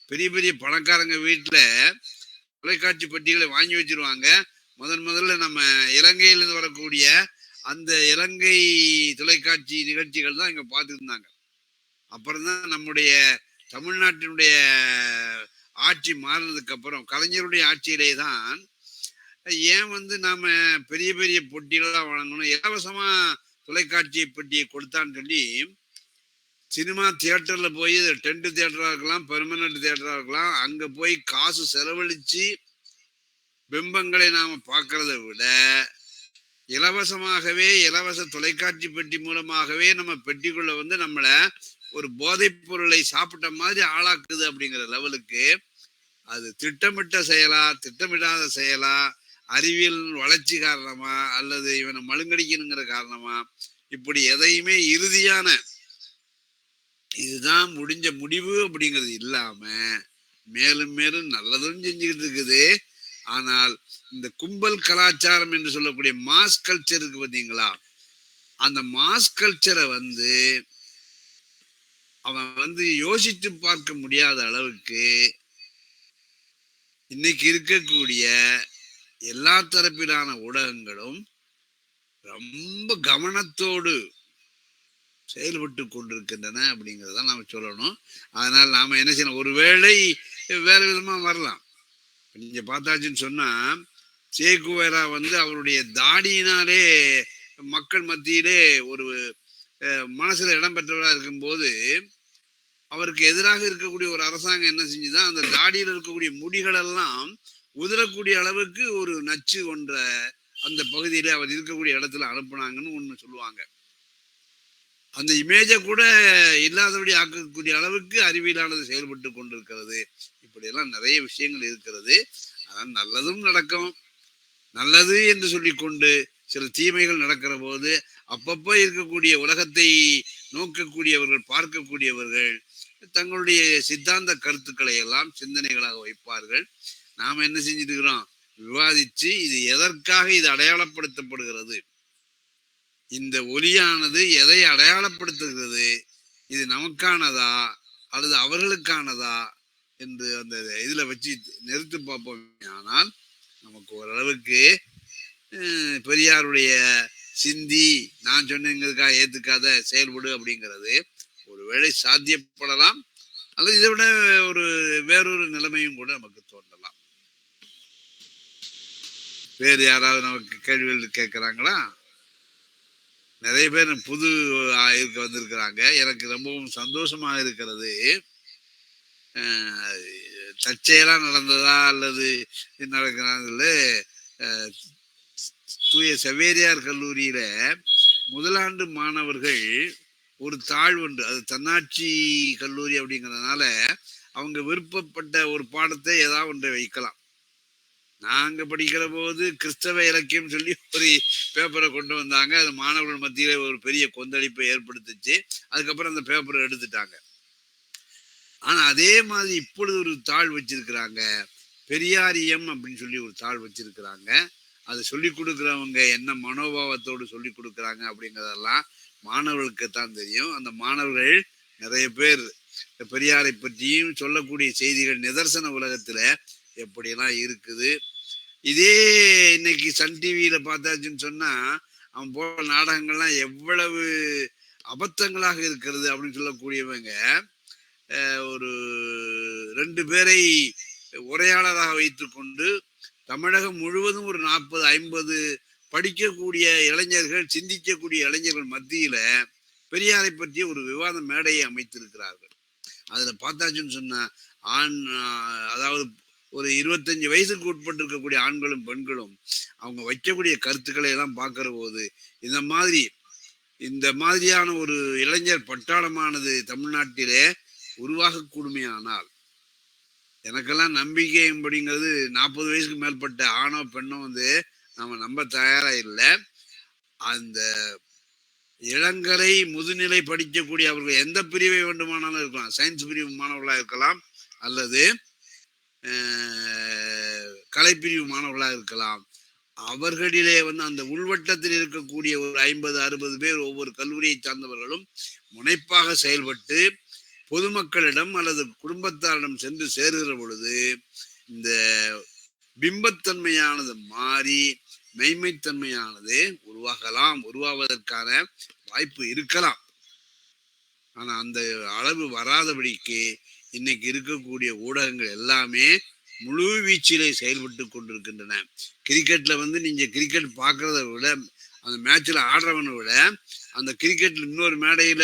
பெரிய பெரிய பணக்காரங்க வீட்டுல தொலைக்காட்சி பெட்டிகளை வாங்கி வச்சிருவாங்க. முதல்ல நம்ம இலங்கையிலிருந்து வரக்கூடிய அந்த இலங்கை தொலைக்காட்சி நிகழ்ச்சிகள் தான் இங்க பார்த்துட்டு இருந்தாங்க. அப்புறம்தான் நம்முடைய தமிழ்நாட்டினுடைய ஆட்சி மாறினதுக்கு அப்புறம் கலைஞருடைய ஆட்சியிலே தான் ஏன் வந்து நாம பெரிய பெரிய பொட்டிகளாக வழங்கணும், இலவசமா தொலைக்காட்சி பெட்டியை கொடுத்தான்னு சொல்லி சினிமா தியேட்டர்ல போய் டென்ட் தியேட்டரா இருக்கலாம், பெர்மனன்ட் தியேட்டரா இருக்கலாம், அங்க போய் காசு செலவழிச்சு பிம்பங்களை நாம பார்க்கறத விட இலவசமாகவே இலவச தொலைக்காட்சி பெட்டி மூலமாகவே நம்ம பெட்டிக்குள்ள வந்து நம்மள ஒரு போதைப் பொருளை சாப்பிட்ட மாதிரி ஆளாக்குது அப்படிங்கிற லெவலுக்கு அது திட்டமிட்ட செயலா திட்டமிடாத செயலா, அறிவியல் வளர்ச்சி காரணமா அல்லது இவனை மழுங்கடிக்கணுங்கிற காரணமா, இப்படி எதையுமே இறுதியான இதுதான் முடிஞ்ச முடிவு அப்படிங்கிறது இல்லாம மேலும் மேலும் நல்லதும் செஞ்சுக்கிட்டு இருக்குது. ஆனால் இந்த கும்பல் கலாச்சாரம் என்று சொல்லக்கூடிய மாஸ் கல்ச்சர் இருக்கு பார்த்தீங்களா, அந்த மாஸ் கல்ச்சரை வந்து அவன் வந்து யோசித்து பார்க்க முடியாத அளவுக்கு இன்னைக்கு இருக்கக்கூடிய எல்லா தரப்பிலான ஊடகங்களும் ரொம்ப கவனத்தோடு செயல்பட்டு கொண்டிருக்கின்றன அப்படிங்கிறத நாம சொல்லணும். அதனால நாம என்ன செய்யணும், ஒருவேளை வேற விதமா வரலாம். நீங்க பார்த்தாச்சுன்னு சொன்னா சேகுவேரா வந்து அவருடைய தாடியினாலே மக்கள் மத்தியிலே ஒரு மனசுல இடம் பெற்றவரா இருக்கும்போது அவருக்கு எதிராக இருக்கக்கூடிய ஒரு அரசாங்கம் என்ன செஞ்சுதான் அந்த தாடியில் இருக்கக்கூடிய முடிகள் எல்லாம் உதிரக்கூடிய அளவுக்கு ஒரு நச்சு ஒன்ற அந்த பகுதியில அவர் இருக்கக்கூடிய இடத்துல அனுப்புனாங்கன்னு ஒண்ணு சொல்லுவாங்க. அந்த இமேஜை கூட இல்லாதபடி ஆக்கக்கூடிய அளவுக்கு அறிவியலானது செயல்பட்டு கொண்டிருக்கிறது. இப்படியெல்லாம் நிறைய விஷயங்கள் இருக்கிறது. ஆனால் நல்லதும் நடக்கும். நல்லது என்று சொல்லிக்கொண்டு சில தீமைகள் நடக்கிற போது அப்பப்போ இருக்கக்கூடிய உலகத்தை நோக்கக்கூடியவர்கள், பார்க்கக்கூடியவர்கள் தங்களுடைய சித்தாந்த கருத்துக்களை எல்லாம் சிந்தனைகளாக வைப்பார்கள். நாம் என்ன செஞ்சுட்டு இருக்கிறோம்? விவாதிச்சு இது எதற்காக இது அடையாளப்படுத்தப்படுகிறது, இந்த ஒலியானது எதை அடையாளப்படுத்துகிறது, இது நமக்கானதா அல்லது அவர்களுக்கானதா என்று அந்த இதுல வச்சு நிறுத்தி பார்ப்போம். ஆனால் நமக்கு ஓரளவுக்கு பெரியாருடைய சிந்தி நான் சொன்னதுக்காக ஏத்துக்காத செயல்படு அப்படிங்கிறது ஒருவேளை சாத்தியப்படலாம், அல்லது இதை விட வேறொரு நிலைமையும் கூட நமக்கு தோன்றலாம். வேறு யாராவது நமக்கு கேள்விகள் கேட்கிறாங்களா? நிறைய பேர் புது இருக்க வந்திருக்கிறாங்க. எனக்கு ரொம்பவும் சந்தோஷமாக இருக்கிறது. தற்செயலா நடந்ததா அல்லது நடக்கிறாங்கல்ல, தூய செவேரியார் கல்லூரியில முதலாண்டு மாணவர்கள் ஒரு தாழ்வுண்டு, அது தன்னாட்சி கல்லூரி அப்படிங்கிறதுனால அவங்க விருப்பப்பட்ட ஒரு பாடத்தை ஏதாவது ஒன்றை வைக்கலாம். நாங்க படிக்கிற போது கிறிஸ்தவ இலக்கியம் சொல்லி ஒரு பேப்பரை கொண்டு வந்தாங்க. அது மாணவர்கள் மத்தியில ஒரு பெரிய கொந்தளிப்பை ஏற்படுத்துச்சு. அதுக்கப்புறம் அந்த பேப்பரை எடுத்துட்டாங்க. ஆனா அதே மாதிரி இப்பொழுது ஒரு தாள் வச்சிருக்கிறாங்க, பெரியாரியம் அப்படின்னு சொல்லி ஒரு தாள் வச்சிருக்கிறாங்க. அதை சொல்லி கொடுக்குறவங்க என்ன மனோபாவத்தோடு சொல்லி கொடுக்குறாங்க அப்படிங்கிறதெல்லாம் மாணவர்களுக்கு தான் தெரியும். அந்த மாணவர்கள் நிறைய பேர் பெரியாரை பற்றியும் சொல்லக்கூடிய செய்திகள் நிதர்சன உலகத்துல எப்படியெல்லாம் இருக்குது. இதே இன்னைக்கு சன் டிவியில பார்த்தாச்சுன்னு சொன்னா அவன் போற நாடகங்கள்லாம் எவ்வளவு அபத்தங்களாக இருக்கிறது அப்படின்னு சொல்லக்கூடியவங்க ஒரு 2 பேரை உரையாளராக வைத்துக்கொண்டு தமிழகம் முழுவதும் ஒரு 40-50 படிக்கக்கூடிய இளைஞர்கள், சிந்திக்கக்கூடிய இளைஞர்கள் மத்தியில பெரியாரை பற்றிய ஒரு விவாத மேடையை அமைத்திருக்கிறார்கள். அதுல பார்த்தாச்சுன்னு சொன்னா அதாவது ஒரு 25 வயசுக்கு உட்பட்டு இருக்கக்கூடிய ஆண்களும் பெண்களும் அவங்க வைக்கக்கூடிய கருத்துக்களை எல்லாம் பார்க்கிற போது இந்த மாதிரியான ஒரு இளைஞர் பட்டாளமானது தமிழ்நாட்டிலே உருவாகக்கூடுமையானால் எனக்கெல்லாம் நம்பிக்கை அப்படிங்கிறது 40 வயசுக்கு மேற்பட்ட ஆணோ பெண்ணோ நாம நம்ப தயாரா இல்லை. அந்த இளங்கலை முதுநிலை படிக்கக்கூடிய அவர்கள் எந்த பிரிவை வேண்டுமானாலும் இருக்கலாம், சயின்ஸ் பிரிவு மாணவர்களாக இருக்கலாம் அல்லது கலைப்பிரிவு மாணவர்களாக இருக்கலாம். அவர்களிலே அந்த உள்வட்டத்தில் இருக்கக்கூடிய ஒரு 50-60 பேர் ஒவ்வொரு கல்லூரியை சார்ந்தவர்களும் முனைப்பாக செயல்பட்டு பொதுமக்களிடம் அல்லது குடும்பத்தாரிடம் சென்று சேருகிற பொழுது இந்த பிம்பத்தன்மையானது மாறி மெய்மைத்தன்மையானது உருவாவதற்கான வாய்ப்பு இருக்கலாம். ஆனா அந்த அளவு வராதபடிக்கு இன்னைக்கு இருக்கக்கூடிய ஊடகங்கள் எல்லாமே முழு வீச்சிலே செயல்பட்டு கொண்டிருக்கின்றன. கிரிக்கெட்ல நீங்க கிரிக்கெட் பார்க்கறத விட அந்த மேட்ச்ல ஆடுறவனை விட அந்த கிரிக்கெட்ல இன்னொரு மேடையில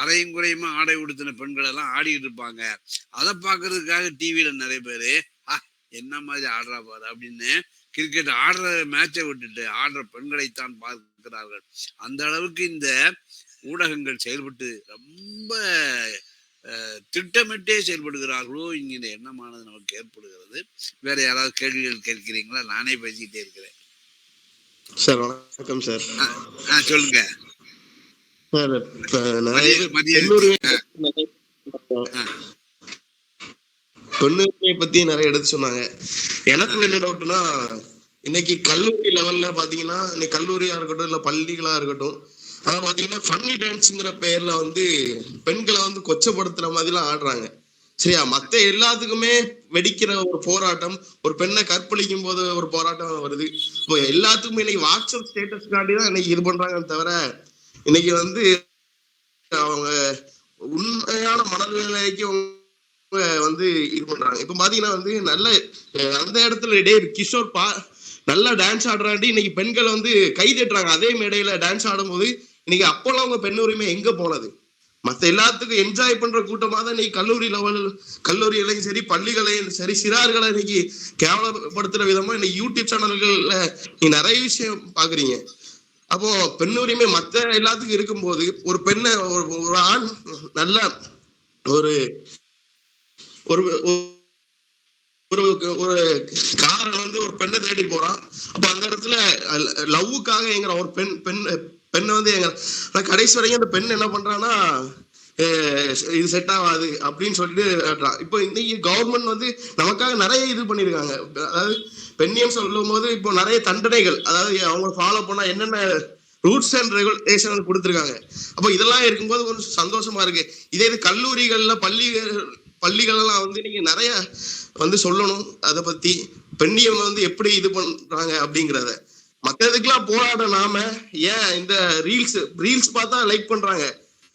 அரையும் குறையுமா ஆடை உடுத்தின பெண்கள் எல்லாம் ஆடிட்டு இருப்பாங்க. அதை பார்க்கறதுக்காக டிவியில நிறைய பேரு என்ன மாதிரி ஆடுறா பாரு அப்படின்னு கிரிக்கெட் ஆடுற மேட்சை விட்டுட்டு ஆடுற பெண்களைத்தான் பார்க்கிறார்கள். அந்த அளவுக்கு இந்த ஊடகங்கள் செயல்பட்டு ரொம்ப திட்டமிட்டே செயல்படுகிறார்களோ இங்க எண்ணமானது நமக்கு ஏற்படுகிறது. வேற யாராவது கேள்விகள் கேட்கிறீங்களா? நானே பேசிக்கிட்டே இருக்கிறேன். சார் வணக்கம் சார். சொல்லுங்க. பெண்ணுரிமையை பத்தி நிறைய எடுத்து சொன்னாங்க. எனக்கு என்ன டவுட்னா, இன்னைக்கு கல்லூரி லெவல்ல பாத்தீங்கன்னா, இன்னைக்கு கல்லூரியா இருக்கட்டும் இல்ல பள்ளிகளா இருக்கட்டும், அத பாத்தீங்கன்னா ஃபன்னி டான்ஸ்ங்கிற பெயர்ல பெண்களை கொச்சப்படுத்துற மாதிரி எல்லாம் ஆடுறாங்க. சரியா? மத்த எல்லாத்துக்குமே வெடிக்கிற ஒரு போராட்டம், ஒரு பெண்ணை கற்பழிக்கும் போது ஒரு போராட்டம் வருது. இப்போ எல்லாத்துக்குமே இன்னைக்கு வாட்ஸ்அப் ஸ்டேட்டஸ்க்காண்டிதான் இன்னைக்கு இது பண்றாங்கன்னு தவிர இன்னைக்கு அவங்க உண்மையான மனநிலைக்கு இது பண்றாங்க. இப்ப பாத்தீங்கன்னா நல்ல அந்த இடத்துல கிஷோர் நல்லா டான்ஸ் ஆடுறாண்டி இன்னைக்கு பெண்கள் கை தட்டுறாங்க. அதே மேடையில டான்ஸ் ஆடும் போது இன்னைக்கு அப்பெல்லாம் அவங்க பெண் உரிமை எங்க போனது? மத்த எல்லாத்துக்கும் என்ஜாய் பண்ற கூட்டமா தான் இன்னைக்கு கல்லூரிகளையும் சரி பள்ளிகளையும் சரி சிறார்களை இன்னைக்கு கேவலப்படுத்துற விதமா இன்னைக்கு யூடியூப் சேனல்கள்ல நீங்க நிறைய விஷயம் பாக்குறீங்க. அப்போ பெண் உரிமை மத்த எல்லாத்துக்கும் இருக்கும்போது ஒரு பெண்ணை ஒரு ஆண் நல்ல ஒரு ஒரு காரன் ஒரு பெண்ணை தேடி போறான். அப்ப அந்த இடத்துல லவ்வுக்காக எங்கிற ஒரு பெண்ணை வந்து ஆனா கடைசி வரைக்கும் அந்த பெண் என்ன பண்றான்னா இது செட் ஆகாது அப்படின்னு சொல்லிட்டு காட்டுறான். இப்போ இன்னைக்கு கவர்மெண்ட் வந்து நமக்காக நிறைய இது பண்ணியிருக்காங்க. அதாவது பெண்ணியம் சொல்லும் போது இப்போ நிறைய தண்டனைகள், அதாவது அவங்க ஃபாலோ பண்ணா என்னென்ன ரூல்ஸ் அண்ட் ரெகுலேஷன் கொடுத்துருக்காங்க. அப்போ இதெல்லாம் இருக்கும்போது கொஞ்சம் சந்தோஷமா இருக்கு. இதே இது கல்லூரிகள்ல பள்ளிகள்லாம் வந்து நீங்க நிறைய வந்து சொல்லணும் அதை பத்தி, பெண்ணியம் வந்து எப்படி இது பண்றாங்க அப்படிங்கிறத. மற்ற இதுக்கெல்லாம் போராட நாம ஏன் இந்த ரீல்ஸ் பார்த்தா லைக் பண்றாங்க,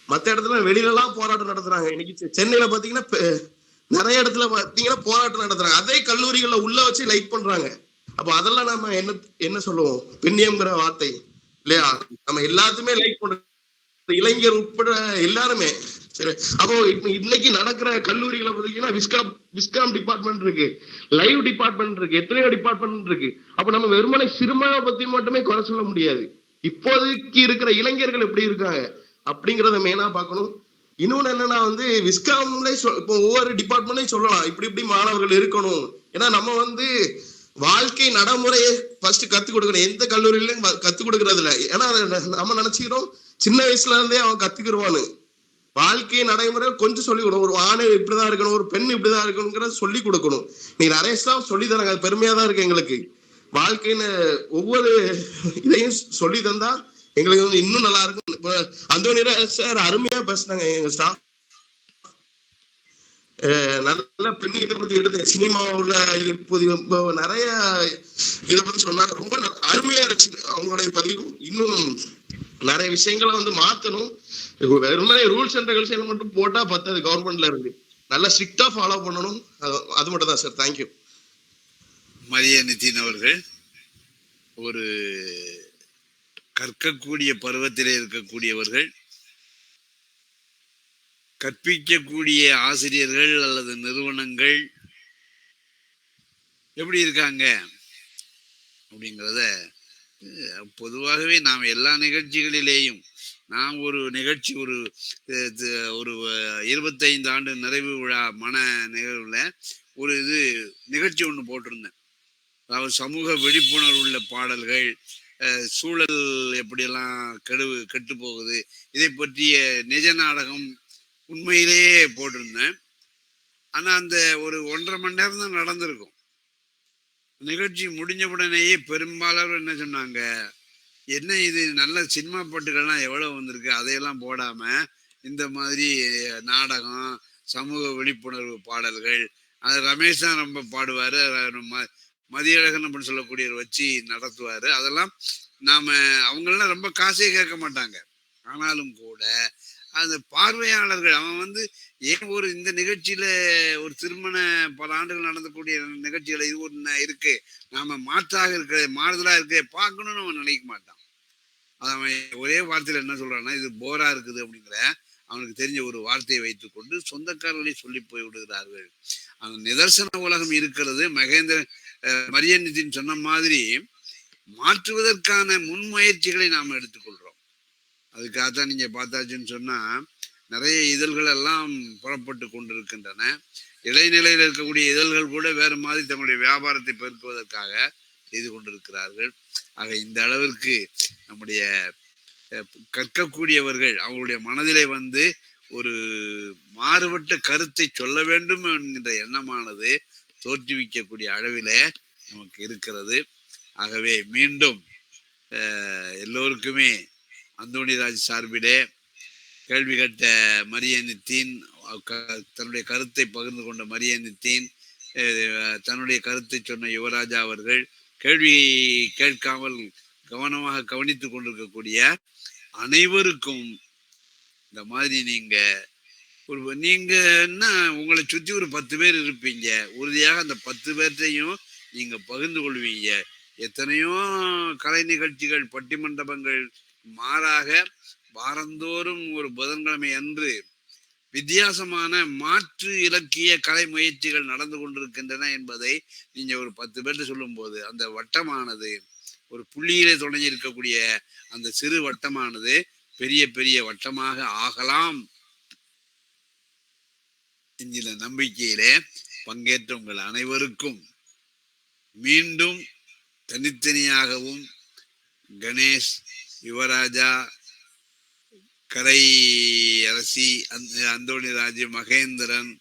மற்ற இடத்துல வெளியில எல்லாம் போராட்டம் நடத்துறாங்க. இன்னைக்கு சென்னையில பாத்தீங்கன்னா நிறைய இடத்துல பாத்தீங்கன்னா போராட்டம் நடத்துறாங்க, அதே கல்லூரிகள்ல உள்ள வச்சு லைக் பண்றாங்க. அப்போ அதெல்லாம் நம்ம என்ன சொல்லுவோம், பெண்ணியம்ங்கிற வார்த்தை இல்லையா? நம்ம எல்லாத்துமே லைக் பண்றோம், இளைஞர் உட்பட எல்லாருமே. சரி, அப்போ இன்னைக்கு நடக்கிற கல்லூரிகளை பாத்தீங்கன்னா விஸ்காம் டிபார்ட்மெண்ட் இருக்கு, லைவ் டிபார்ட்மெண்ட் இருக்கு, எத்தனையோ டிபார்ட்மெண்ட் இருக்கு. அப்ப நம்ம வெறுமனை சிறுமனை பத்தி மட்டுமே குறை சொல்ல முடியாது, இப்போதைக்கு இருக்கிற இளைஞர்கள் எப்படி இருக்காங்க அப்படிங்கறத மெயினா பார்க்கணும். இன்னொன்னு என்னன்னா வந்து விஸ்காம்ல இப்போ ஒவ்வொரு டிபார்ட்மெண்ட்லயும் சொல்லலாம் இப்படி மாணவர்கள் இருக்கணும். ஏன்னா நம்ம வந்து வாழ்க்கை நடைமுறையை ஃபர்ஸ்ட் கத்துக் கொடுக்கணும், எந்த கல்லூரியிலும் கத்துக் கொடுக்கறது இல்லை. ஏன்னா நம்ம நினைச்சுக்கிறோம் சின்ன வயசுல இருந்தே அவன் கத்துக்கிடுவான்னு. வாழ்க்கை நடைமுறை கொஞ்சம் சொல்லிக் கொடுக்கணும், ஒரு ஆணை இப்படிதான் இருக்கணும், ஒரு பெண் இப்படிதான் இருக்கணுங்கிறத சொல்லி கொடுக்கணும். நீ நிறைய சொல்லி தராங்க, அது பெருமையா தான் இருக்கு எங்களுக்கு. வாழ்க்கைன்னு ஒவ்வொரு இதையும் சொல்லி தந்தா எங்களுக்கு வந்து இன்னும் நல்லா இருக்கும். இப்ப அந்தோனிராஜ் சார் அருமையா பேசினாங்க, எங்க ஸ்டாஃப் நல்ல பெண் இதை பத்தி எடுத்து சினிமாவுல இப்போ நிறைய இதை பத்தி சொன்னாங்க, ரொம்ப அருமையா இருந்துச்சு அவங்களுடைய பதிவு. இன்னும் நிறைய விஷயங்களை வந்து மாத்தணும், வெறுமனே ரூல்ஸ் அண்ட் ரெகுலேஷன் மட்டும் போட்டா பத்தாது, கவர்மெண்ட்ல இருந்து நல்லா ஸ்ட்ரிக்டா ஃபாலோ பண்ணணும். அது மட்டும் தான் சார். தேங்க்யூ. மரிய நிதின் அவர்கள் ஒரு கற்கக்கூடிய பருவத்திலே இருக்கக்கூடியவர்கள், கற்பிக்கக்கூடிய ஆசிரியர்கள் அல்லது நிறுவனங்கள் எப்படி இருக்காங்க அப்படிங்கிறத பொதுவாகவே நாம் எல்லா நிகழ்ச்சிகளிலேயும், நான் ஒரு நிகழ்ச்சி ஒரு 25 ஆண்டு நிறைவு விழா மன நிகழ்வுல ஒரு நிகழ்ச்சி ஒன்று போட்டிருந்தேன். அதாவது சமூக விழிப்புணர்வு உள்ள பாடல்கள், சூழல் எப்படியெல்லாம் கெட்டு போகுது, இதை பற்றிய நிஜ நாடகம் உண்மையிலேயே போட்டிருந்தேன். ஆனா அந்த ஒரு 1.5 மணி நேரம் தான் நடந்திருக்கும். நிகழ்ச்சி முடிஞ்ச உடனேயே பெரும்பாலும் என்ன சொன்னாங்க, என்ன இது நல்ல சினிமா பாட்டுகள்லாம் எவ்வளவு வந்திருக்கு, அதையெல்லாம் போடாம இந்த மாதிரி நாடகம், சமூக விழிப்புணர்வு பாடல்கள், அது ரமேஷ் தான் ரொம்ப பாடுவாரு, மதியழகன் அப்படின்னு சொல்லக்கூடியவர் வச்சு நடத்துவாரு. அதெல்லாம் நாம அவங்கெல்லாம் ரொம்ப காசே கேட்க மாட்டாங்க. ஆனாலும் கூட அந்த பார்வையாளர்கள் அவன் வந்து ஏன் ஒரு இந்த நிகழ்ச்சியில ஒரு திருமண பல ஆண்டுகள் நடந்தக்கூடிய நிகழ்ச்சிகளை இது ஒன்று இருக்கு, நாம மாற்றாக இருக்க மாறுதலா இருக்க பார்க்கணும்னு அவன் நினைக்க மாட்டான். அவன் ஒரே வார்த்தையில என்ன சொல்றான்னா, இது போரா இருக்குது அப்படிங்கிற அவனுக்கு தெரிஞ்ச ஒரு வார்த்தையை வைத்துக் கொண்டு சொந்தக்காரர்களை சொல்லி போய் விடுகிறார்கள். அந்த நிதர்சன உலகம் இருக்கிறது. மரிய நிதின் சொன்ன மாதிரி மாற்றுவதற்கான முன்முயற்சிகளை நாம் எடுத்துக்கொள்றோம். அதுக்காகத்தான் நீங்க பார்த்தாச்சுன்னு சொன்னா நிறைய இதழ்கள் எல்லாம் புறப்பட்டு கொண்டிருக்கின்றன. இடைநிலையில் இருக்கக்கூடிய இதழ்கள் கூட வேறு மாதிரி தங்களுடைய வியாபாரத்தை பெருக்குவதற்காக செய்து கொண்டிருக்கிறார்கள். ஆக இந்த அளவிற்கு நம்முடைய கற்கக்கூடியவர்கள் அவங்களுடைய மனதிலே வந்து ஒரு மாறுபட்ட கருத்தை சொல்ல வேண்டும் என்கின்ற எண்ணமானது தோற்றுவிக்கக்கூடிய அளவிலே நமக்கு இருக்கிறது. ஆகவே மீண்டும் எல்லோருக்குமே அந்தோணிராஜ் சார்பிலே கேள்வி கேட்ட மரிய நிதின், தன்னுடைய கருத்தை பகிர்ந்து கொண்ட மரிய நிதின், தன்னுடைய கருத்தை சொன்ன யுவராஜா அவர்கள், கேள்வி கேட்காமல் கவனமாக கவனித்துக் கொண்டிருக்கக்கூடிய அனைவருக்கும் இந்த மாதிரி நீங்க என்ன உங்களை சுற்றி ஒரு 10 பேர் இருப்பீங்க, உறுதியாக அந்த 10 பேர்த்தையும் நீங்க பகிர்ந்து கொள்வீங்க. எத்தனையோ கலை நிகழ்ச்சிகள், பட்டிமண்டபங்கள் மாறாக வாரந்தோறும் ஒரு புதன்கிழமை அன்று வித்தியாசமான மாற்று இலக்கிய கலை முயற்சிகள் நடந்து கொண்டிருக்கின்றன என்பதை நீங்க ஒரு 10 பேர்த்து சொல்லும் போது அந்த வட்டமானது, ஒரு புள்ளியிலே தொடங்கி இருக்கக்கூடிய அந்த சிறு வட்டமானது பெரிய பெரிய வட்டமாக ஆகலாம் என்கிற நம்பிக்கையிலே பங்கேற்ற உங்கள் அனைவருக்கும் மீண்டும் தனித்தனியாகவும் கணேஷ் யுவராஜா, கரை அரசி, அந்தோணிராஜ், மகேந்திரன்,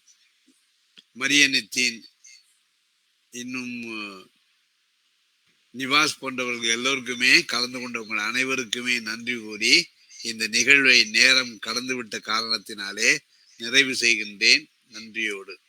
மரியநித்தின், இன்னும் நிவாஸ் போன்றவர்கள் எல்லோருக்குமே, கலந்து கொண்டவங்க அனைவருக்குமே நன்றி கூறி இந்த நிகழ்வை நேரம் கடந்துவிட்ட காரணத்தினாலே நிறைவு செய்கின்றேன். நன்றியோடு.